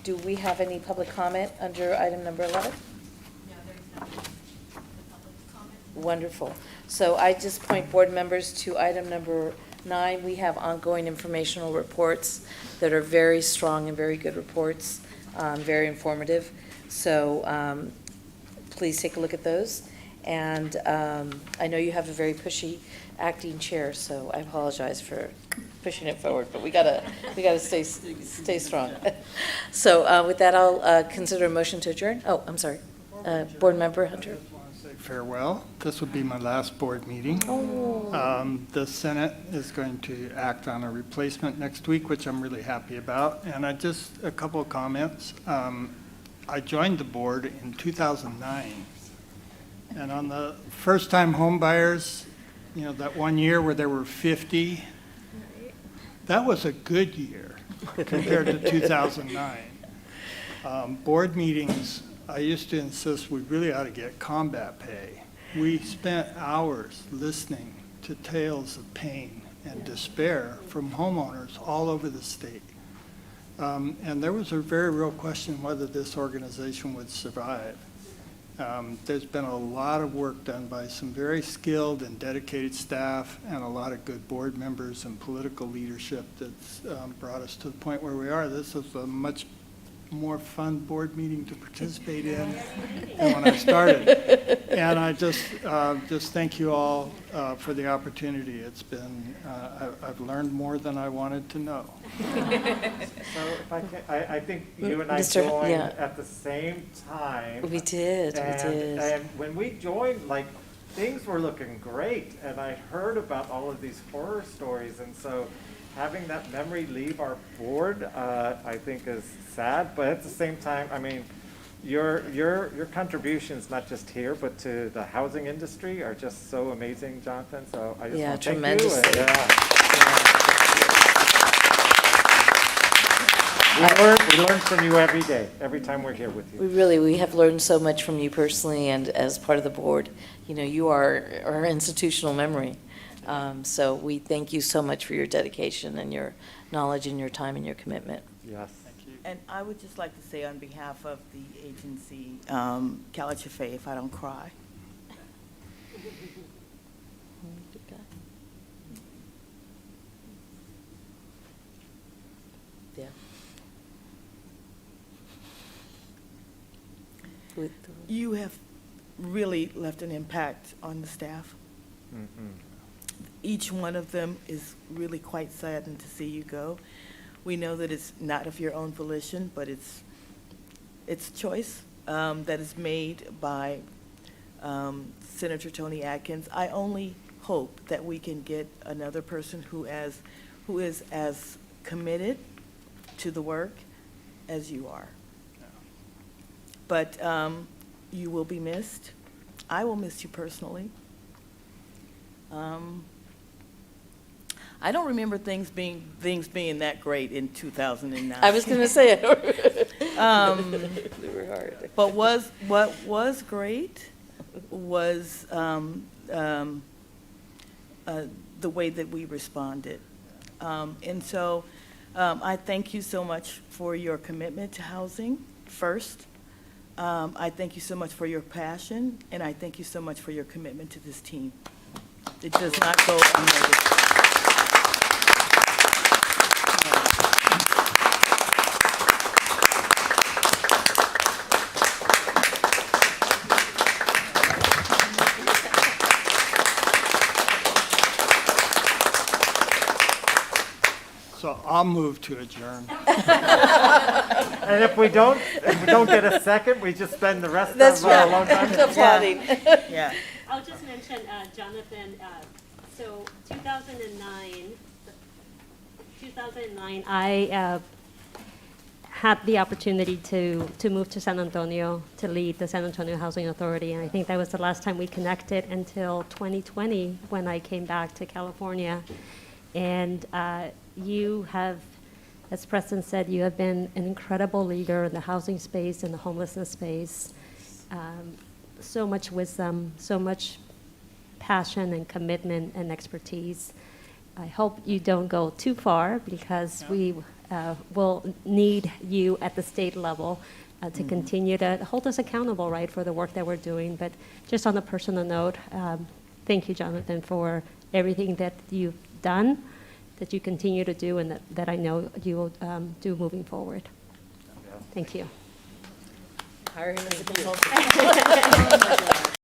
do we have any public comment under item number 11? No, there's no public comment. Wonderful. So I just point board members to item number 9. We have ongoing informational reports that are very strong and very good reports, very informative. So please take a look at those. And I know you have a very pushy acting chair, so I apologize for pushing it forward, but we gotta stay strong. So with that, I'll consider a motion to adjourn. Oh, I'm sorry. Board Member Hunter. I just want to say farewell. This will be my last board meeting. Oh. The Senate is going to act on a replacement next week, which I'm really happy about. And a couple of comments. I joined the board in 2009. And on the first-time home buyers, that one year where there were 50, that was a good year compared to 2009. Board meetings, I used to insist we really ought to get combat pay. We spent hours listening to tales of pain and despair from homeowners all over the state. And there was a very real question whether this organization would survive. There's been a lot of work done by some very skilled and dedicated staff and a lot of good board members and political leadership that's brought us to the point where we are. This is a much more fun board meeting to participate in than when I started. And I just thank you all for the opportunity. It's been, I've learned more than I wanted to know. So if I think you and I joined at the same time. We did. And when we joined, things were looking great, and I heard about all of these horror stories, and so having that memory leave our board, I think is sad, but at the same time, I mean, your contributions, not just here, but to the housing industry are just so amazing, Jonathan, so I just want to thank you. We learn from you every day, every time we're here with you. We have learned so much from you personally and as part of the board. You know, you are our institutional memory. So we thank you so much for your dedication and your knowledge and your time and your commitment. Yes. And I would just like to say on behalf of the agency, CalHFA, if I don't cry. Yeah. You have really left an impact on the staff. Each one of them is really quite saddened to see you go. We know that it's not of your own volition, but it's choice that is made by Senator Tony Atkins. I only hope that we can get another person who is as committed to the work as you are. But you will be missed. I will miss you personally. I don't remember things being that great in 2009. I was going to say, they were hard. But what was great was the way that we responded. And so I thank you so much for your commitment to housing first. I thank you so much for your passion, and I thank you so much for your commitment to this team. It does not go unnoticed. So I'll move to adjourn. And if we don't get a second, we just spend the rest of our long time applauding. Yeah. I'll just mention, Jonathan, so 2009, I had the opportunity to move to San Antonio to lead the San Antonio Housing Authority, and I think that was the last time we connected until 2020 when I came back to California. And you have, as Preston said, you have been an incredible leader in the housing space and the homelessness space. So much wisdom, so much passion and commitment and expertise. I hope you don't go too far because we will need you at the state level to continue to hold us accountable, right, for the work that we're doing. But just on a personal note, thank you, Jonathan, for everything that you've done, that you continue to do, and that I know you will do moving forward. Thank you. Hiring as a consultant.